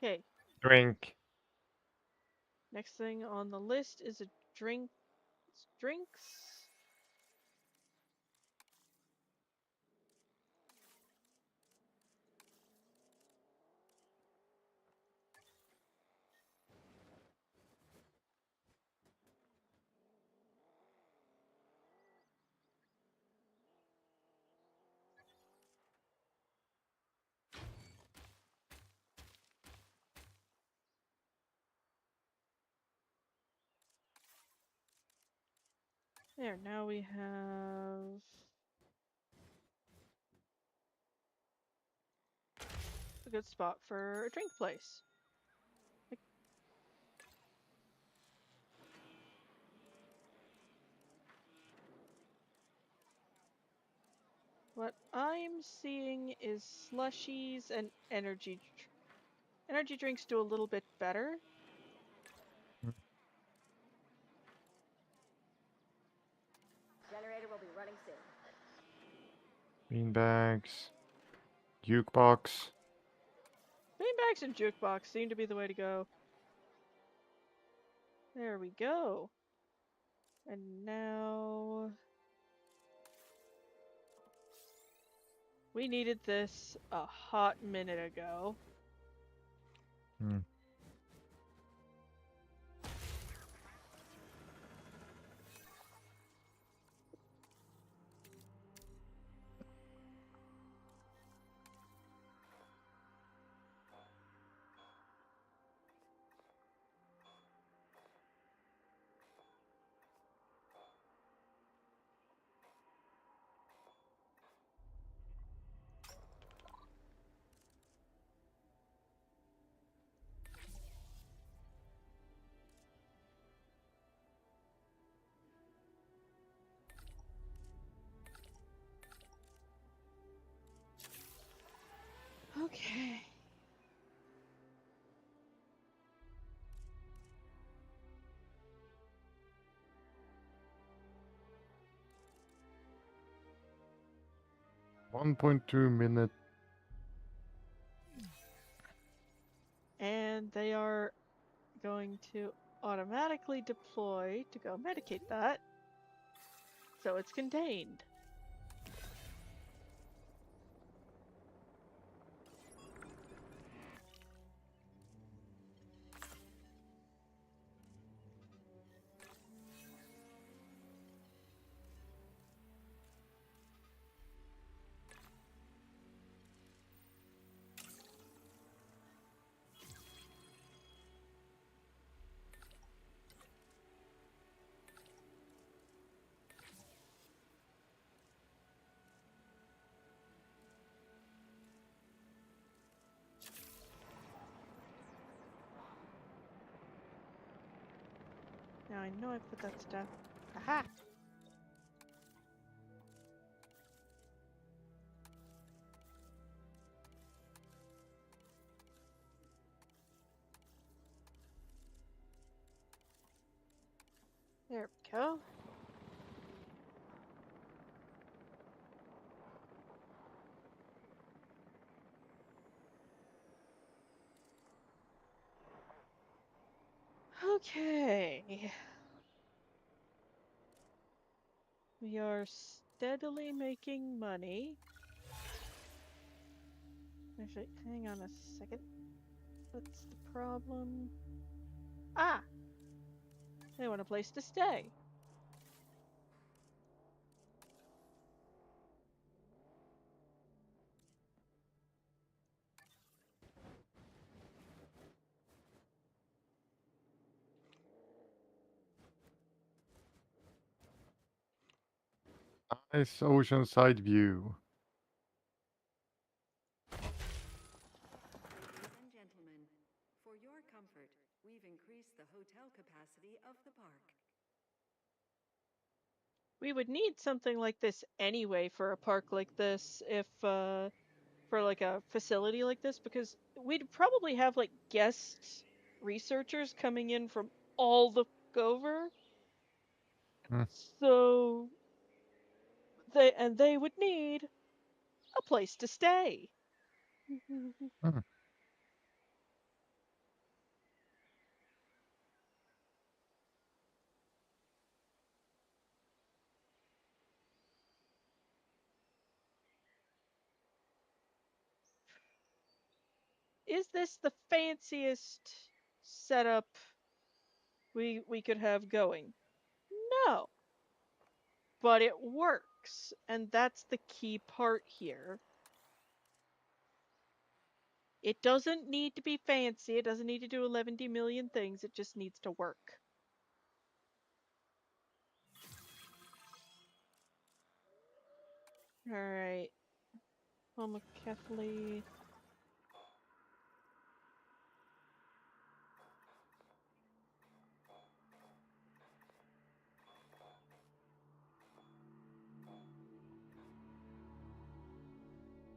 Okay. Drink. Next thing on the list is a drink. Drinks. There, now we have a good spot for a drink place. What I'm seeing is slushies and energy drinks do a little bit better. Generator will be running soon. Beanbags. Jukebox. Beanbags and jukebox seem to be the way to go. There we go. And now... We needed this a hot minute ago. Hmm. Okay. .2 minute. And they are going to automatically deploy to go medicate that. So it's contained. Now I know I put that stuff. Aha! There we go. Okay. We are steadily making money. Actually, hang on a second. What's the problem? Ah! They want a place to stay. Nice oceanside view. Ladies and gentlemen, for your comfort, we've increased the hotel capacity of the park. We would need something like this anyway for a park like this, if for like a facility like this, because we'd probably have like guest researchers coming in from all the over. Hmm. So they would need a place to stay. Hmm. Is this the fanciest setup we could have going? No, but it works, and that's the key part here. It doesn't need to be fancy. It doesn't need to do 11 million things. It just needs to work. All right. Home of Kefli.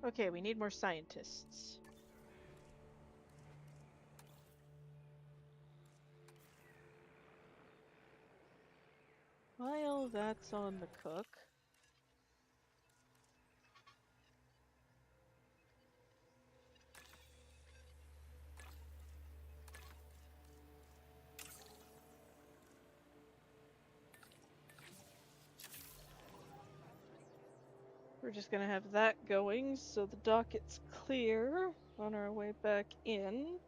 Okay, we need more scientists. While that's on the cook, we're just gonna have that going so the docket's clear on our way back in.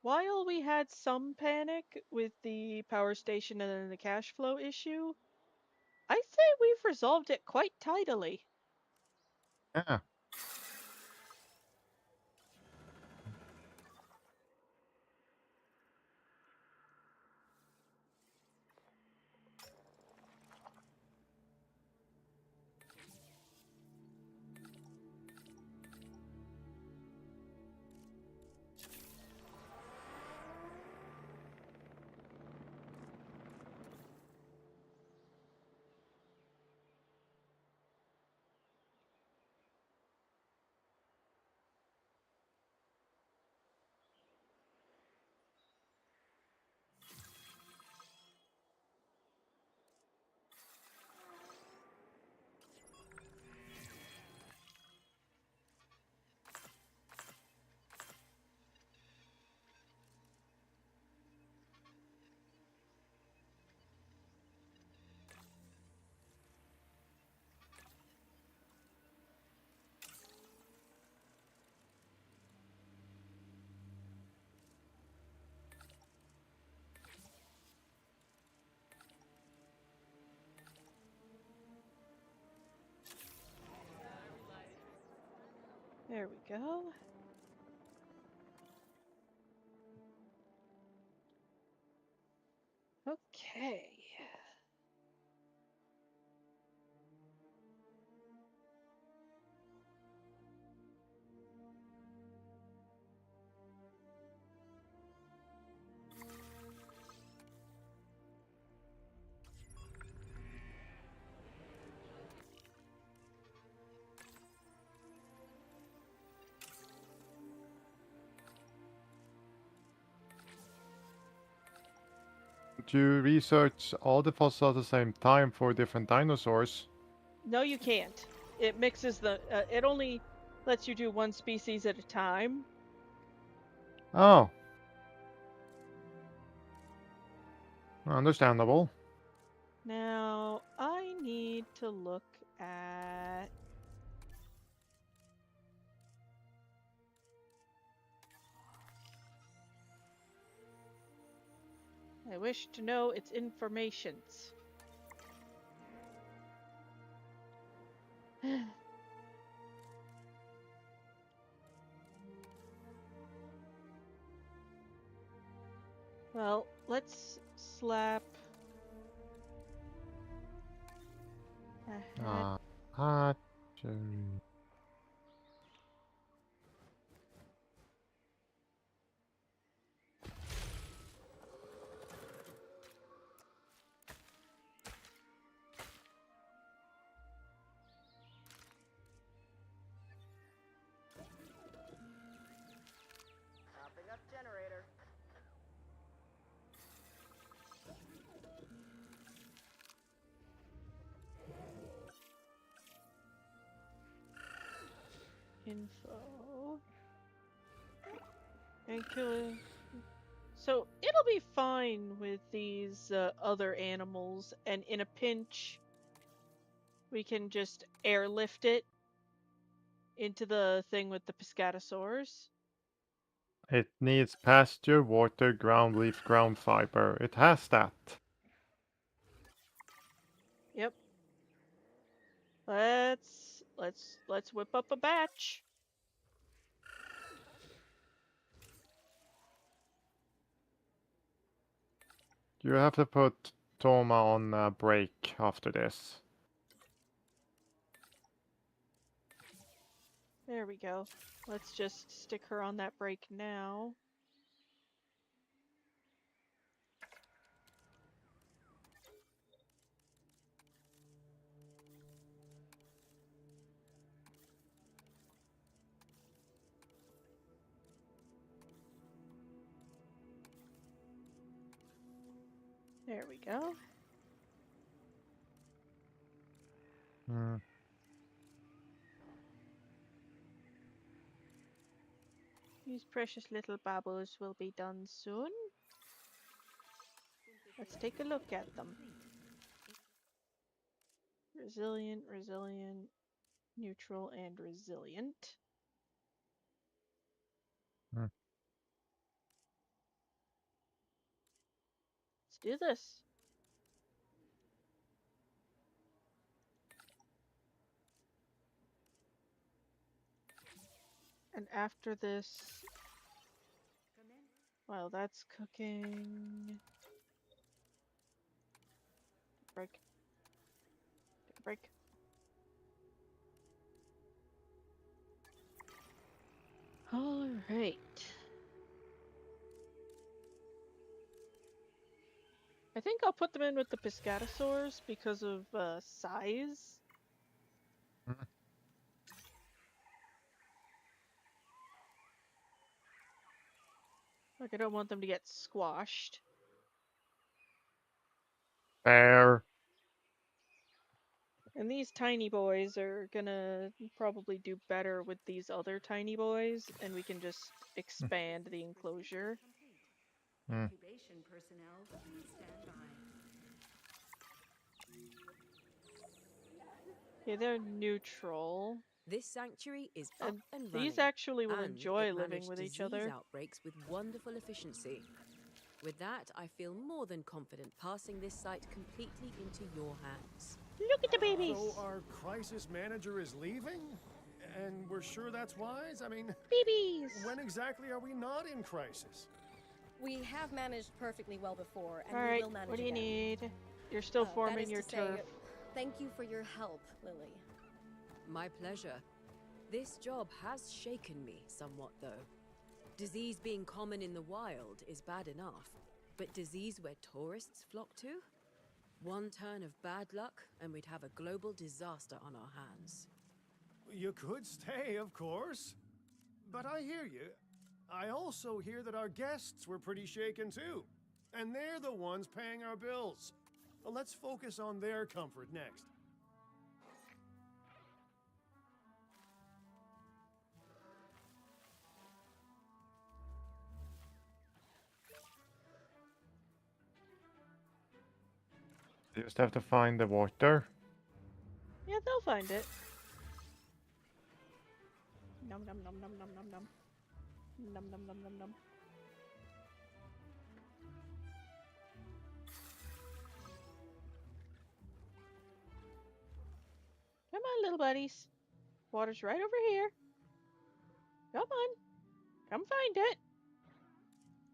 While we had some panic with the power station and then the cash flow issue, I say we've resolved it quite tidily. Yeah. There we go. Okay. Do you research all the fossils at the same time for different dinosaurs? No, you can't. It mixes the. It only lets you do one species at a time. Oh. Understandable. Now, I need to look at. I wish to know its informations. Well, let's slap a hat. Hatchery. Popping up generator. Info. And kill. So it'll be fine with these other animals, and in a pinch, we can just airlift it into the thing with the Piscatosaurs. It needs pasture, water, ground leaf, ground fiber. It has that. Yep. Let's whip up a batch. You have to put Toma on break after this. There we go. Let's just stick her on that break now. There we go. Hmm. These precious little babos will be done soon. Let's take a look at them. Resilient, resilient, neutral, and resilient. Hmm. Let's do this. And after this, while that's cooking, break, take a break. All right. I think I'll put them in with the Piscatosaurs because of size. Hmm. Like, I don't want them to get squashed. Fair. And these tiny boys are gonna probably do better with these other tiny boys, and we can just expand the enclosure. Hmm. Incubation personnel, please stand by. Okay, they're neutral. This sanctuary is up And and these running, actually will and enjoy it living managed with each disease other. outbreaks with wonderful efficiency. With that, I feel more than confident passing this site completely into your hands. Look at the babies! So our crisis manager is leaving? And we're sure that's wise? I mean, BBs! when exactly are we not in crisis? We have managed perfectly well before, and we Alright, will manage what do you again. need? You're still That forming is your to say, turf. thank you for your help, Lily. My pleasure. This job has shaken me somewhat, though. Disease being common in the wild is bad enough, but disease where tourists flock to? One turn of bad luck, and we'd have a global disaster on our hands. You could stay, of course. But I hear you. I also hear that our guests were pretty shaken too. And they're the ones paying our bills. Well, let's focus on their comfort next. You just have to find the water. Yeah, they'll find it. Num num num num num num num. Num num num num num. Come on, little buddies. Water's right over here. Come on. Come find it.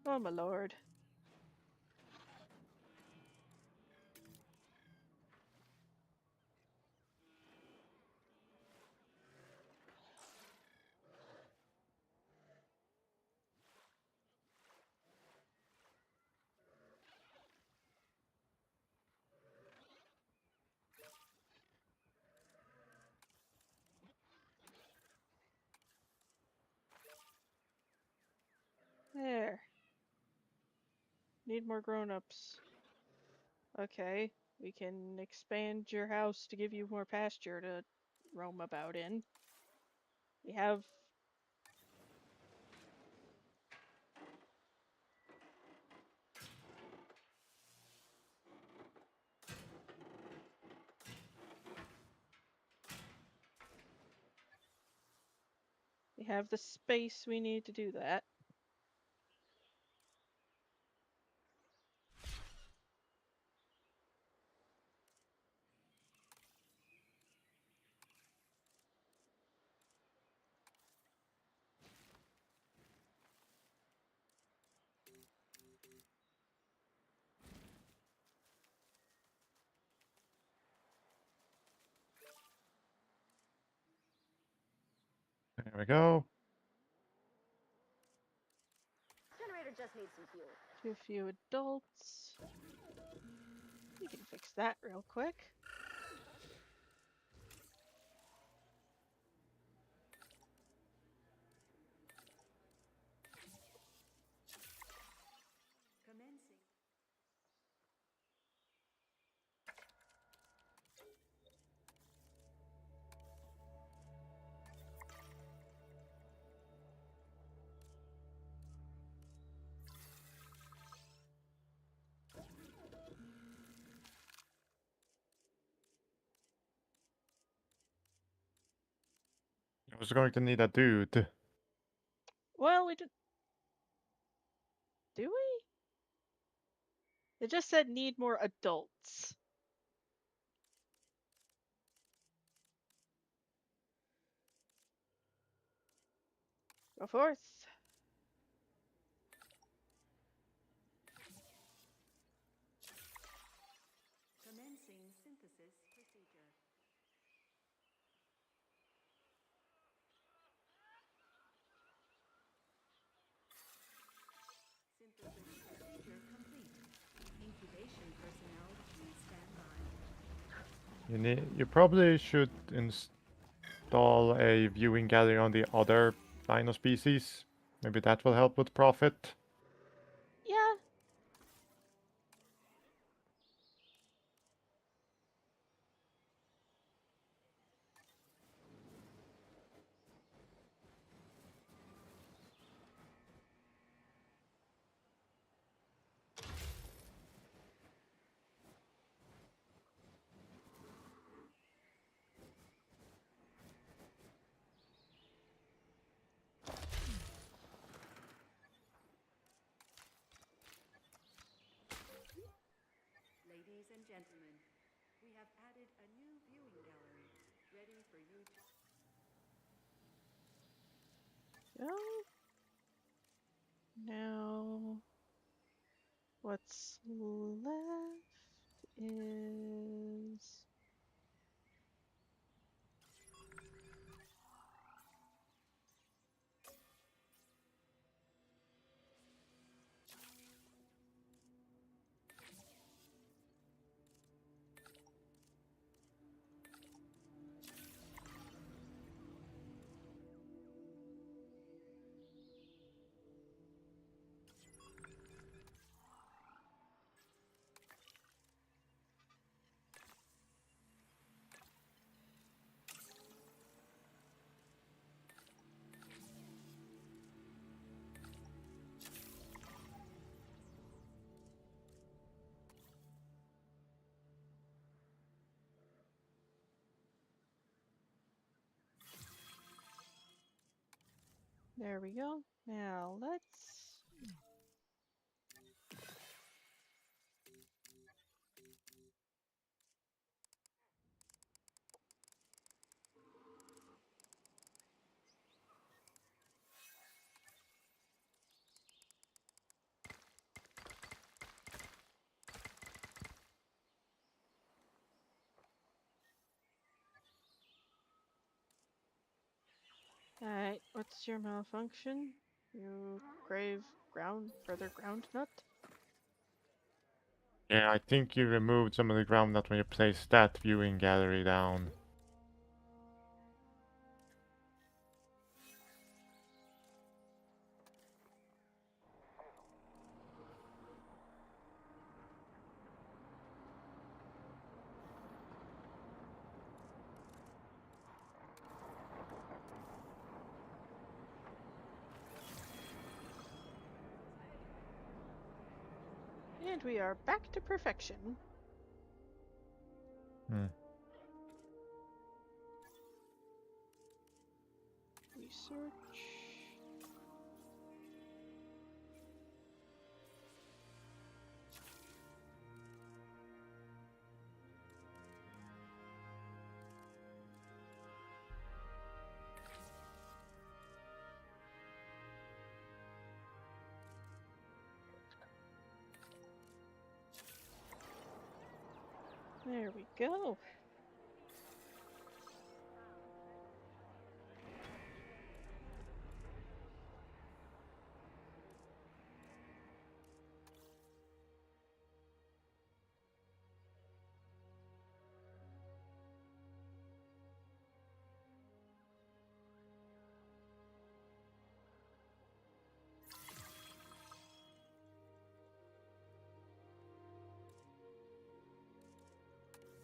Oh, my lord. There. Need more grown-ups. Okay. We can expand your house to give you more pasture to roam about in. We have... We have the space we need to do that. There we go. Generator just needs some fuel. Too few adults. We can fix that real quick. Commencing. I was going to need a dude. Well, we did... Do we? It just said need more adults. Go forth. Commencing synthesis procedure. Synthesis procedure complete. Incubation personnel, please stand by. You probably should install a viewing gallery on the other dino species. Maybe that will help with profit. Yeah. Ladies and gentlemen, we have added a new viewing gallery, ready for you to... go. Now, what's left is... There we go. Now let's... Alright, what's your malfunction? You further ground nut? Yeah, I think you removed some of the ground nut when you placed that viewing gallery down. And we are back to perfection. Research. There we go.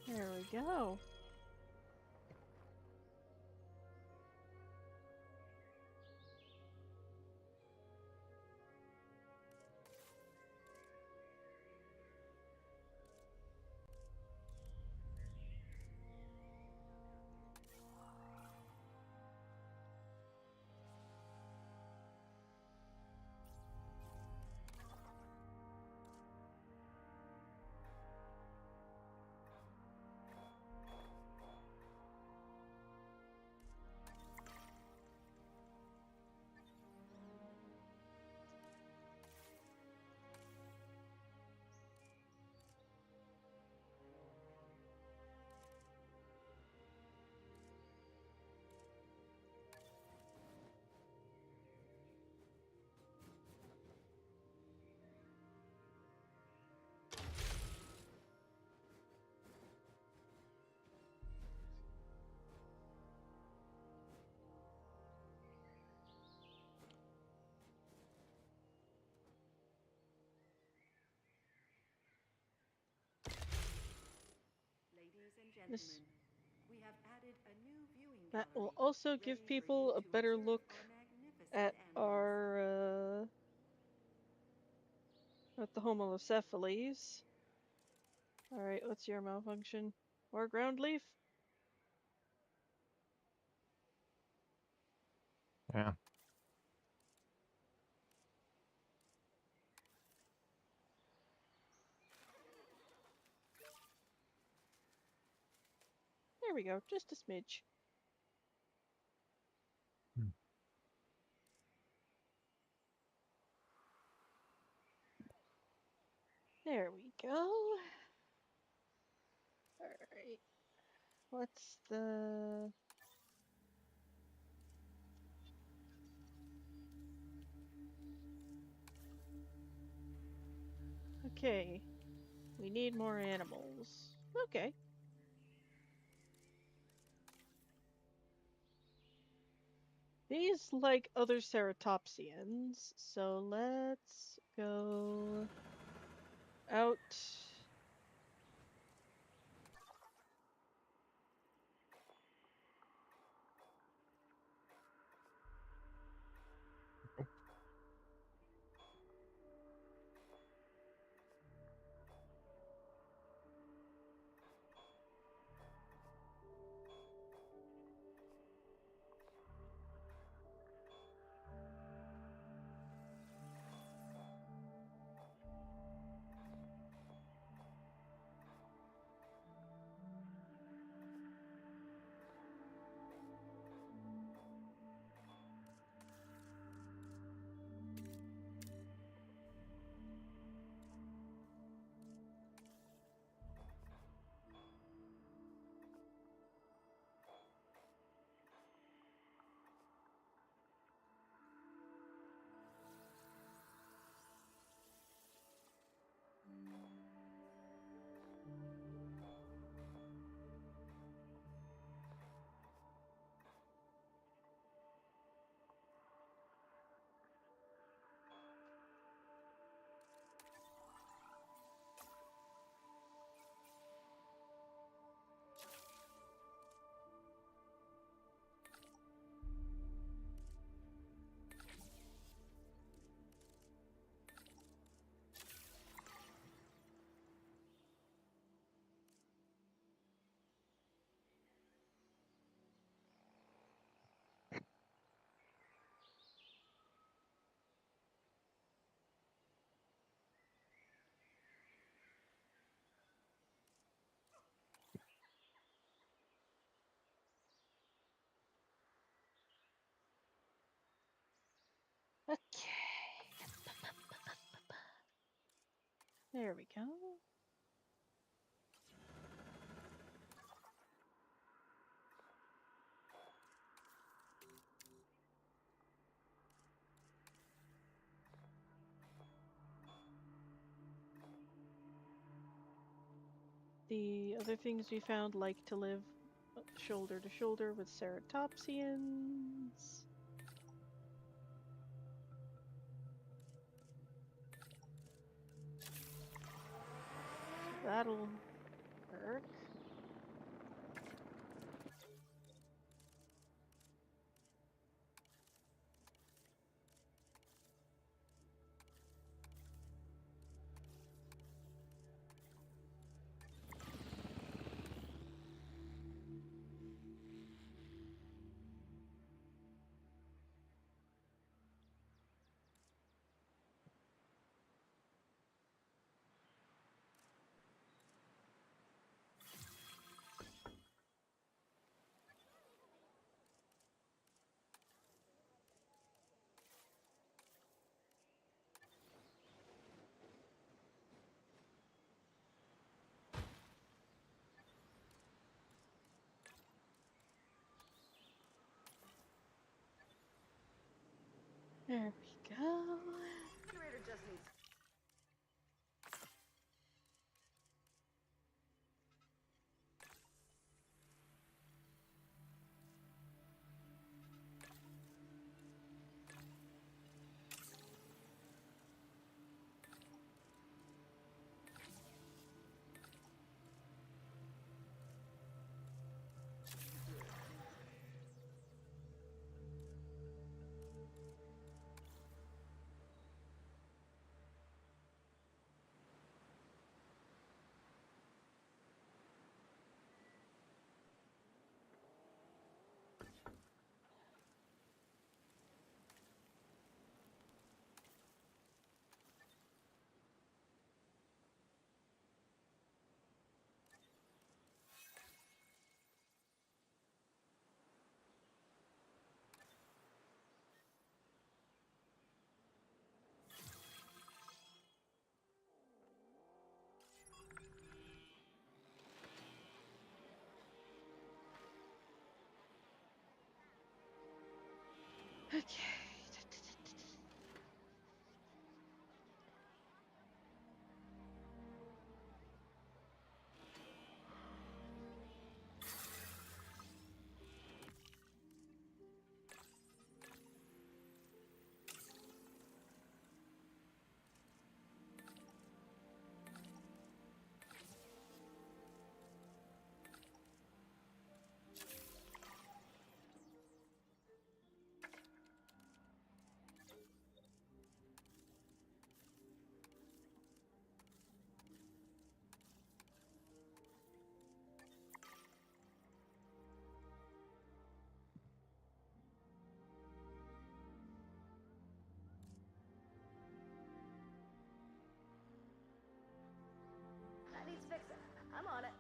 There we go. Ladies and This, gentlemen, we have added a new viewing that will gallery, also give ready for people you a to better observe look our magnificent at animals. at the homocephalles. Alright, what's your malfunction? More ground leaf? Yeah. There we go, just a smidge. There we go. Alright. What's the... Okay. We need more animals. Okay. These like other ceratopsians, so let's go out. Okay. There we go. The other things we found like to live shoulder to shoulder with ceratopsians. That'll work. There we go. Generator just needs. Okay. That needs fixing. I'm on it.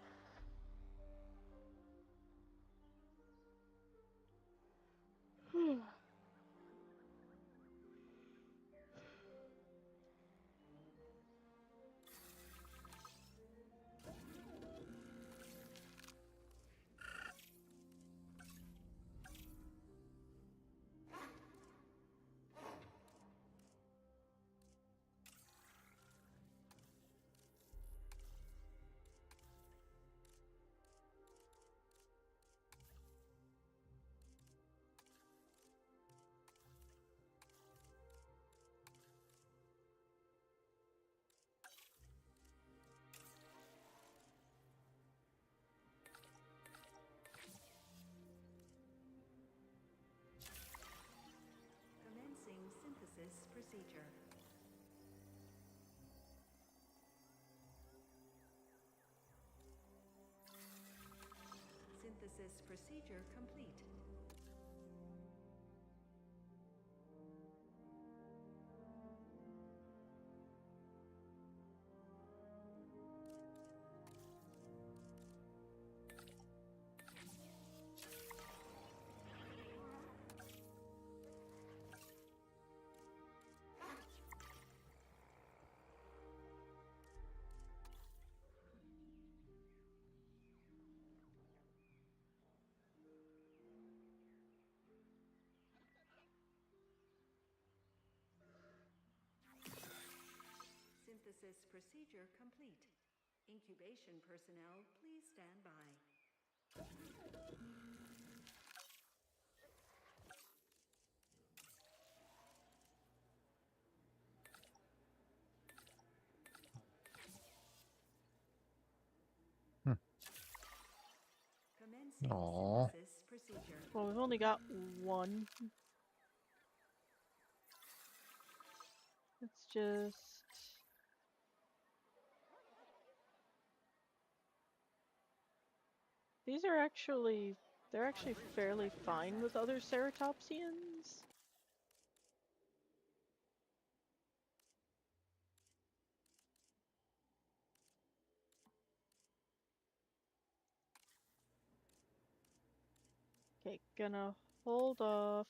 Commencing synthesis procedure. Synthesis procedure complete. Synthesis procedure complete. Incubation personnel, please stand by. Commencing Aww. synthesis procedure. Well, we've only got one. Let's just... These are actually... They're actually fairly fine with other ceratopsians. Okay, gonna hold off.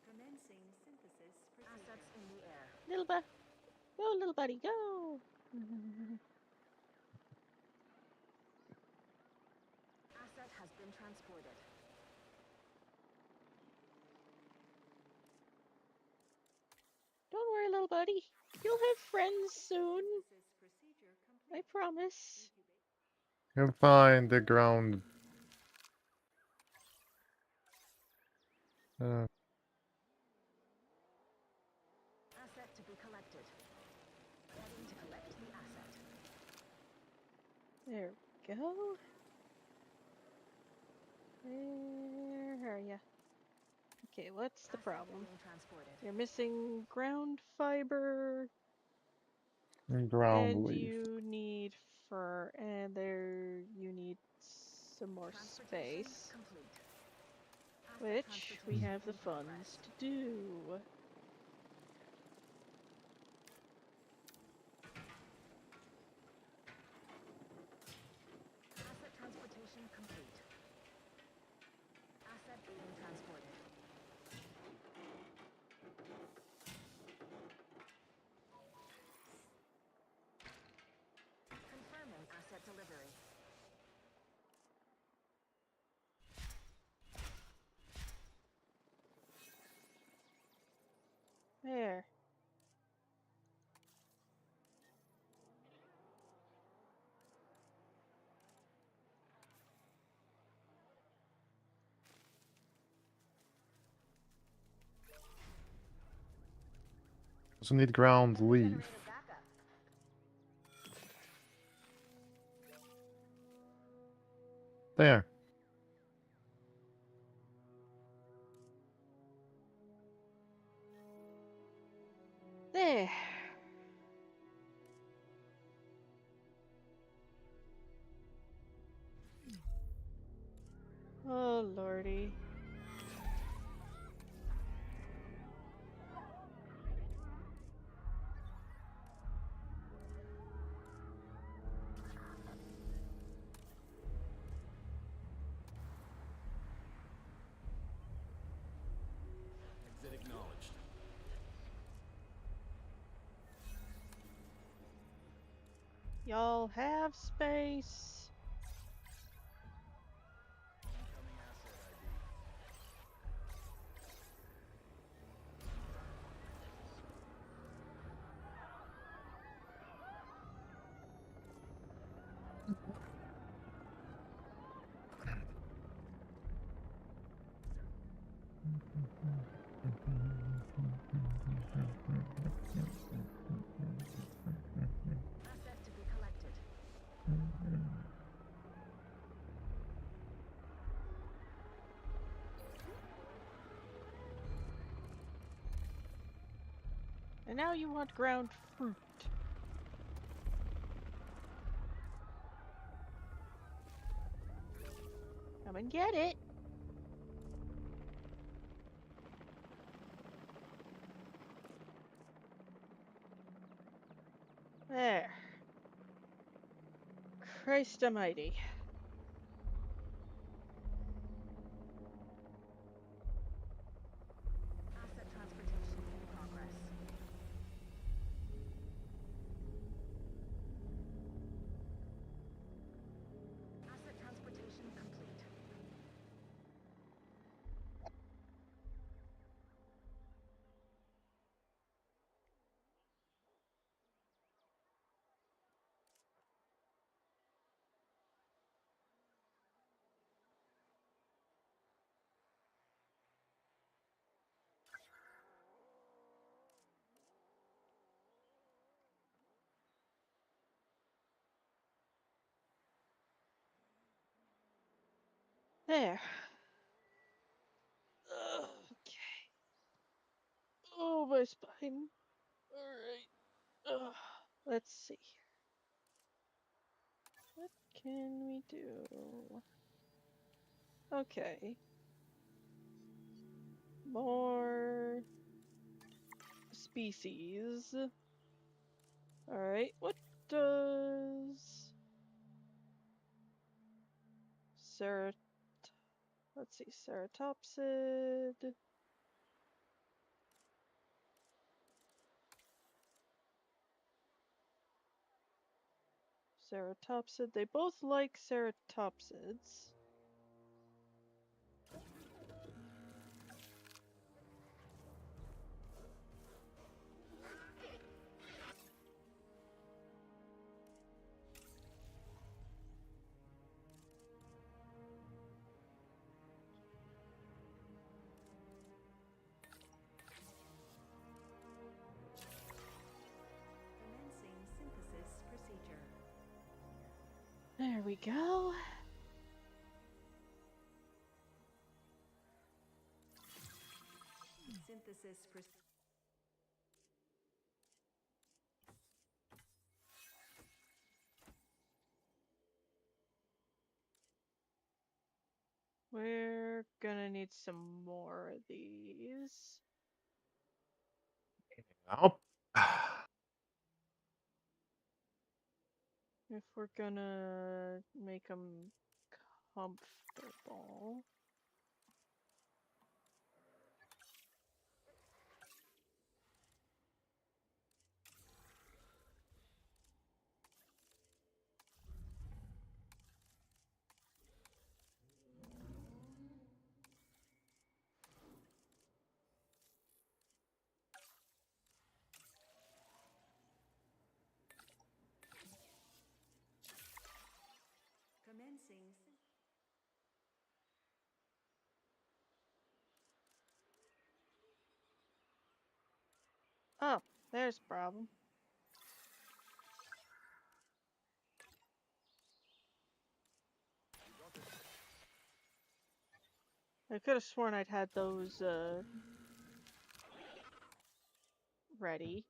Commencing synthesis procedure. Assets in the air. Little go, little buddy, go! Asset has been transported. Don't worry, little buddy. You'll have friends soon. Synthesis procedure I complete. promise. You'll find the ground. Asset to be collected. Heading to collect the asset. There we go. Where are ya? Okay, what's the problem? Being transported. You're missing ground fiber, Ground and leaf. you need fur, and there you need some more space, Complete. which we have the funds to do. Also need ground leaf. There. There. Oh, lordy. Exit acknowledged. Y'all have space. Incoming asset ID. Asset to be collected. And now you want ground fruit. Come and get it. There. Christ almighty. Asset transportation in progress. Asset transportation complete. There. Okay. Oh, my spine. Alright. Let's see. What can we do? Okay. More species. Alright. What does Cerat let's see, ceratopsid. Ceratopsid. They both like ceratopsids. Commencing synthesis procedure. There we go. Synthesis procedure. We're gonna need some more of these. Nope. If we're gonna make them comfortable. Commencing. Oh, There's a problem. I could have sworn I'd had those, ready.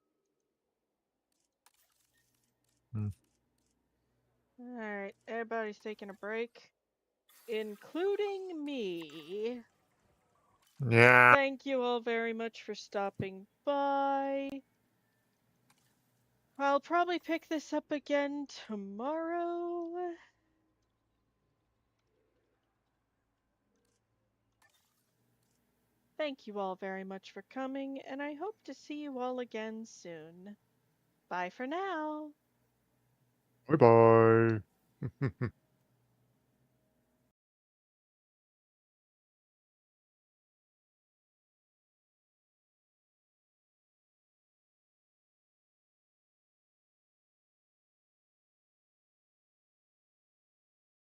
Hmm. Alright, everybody's taking a break, including me. Yeah. Thank you all very much for stopping by. I'll probably pick this up again tomorrow. Thank you all very much for coming, and I hope to see you all again soon. Bye for now. Bye bye.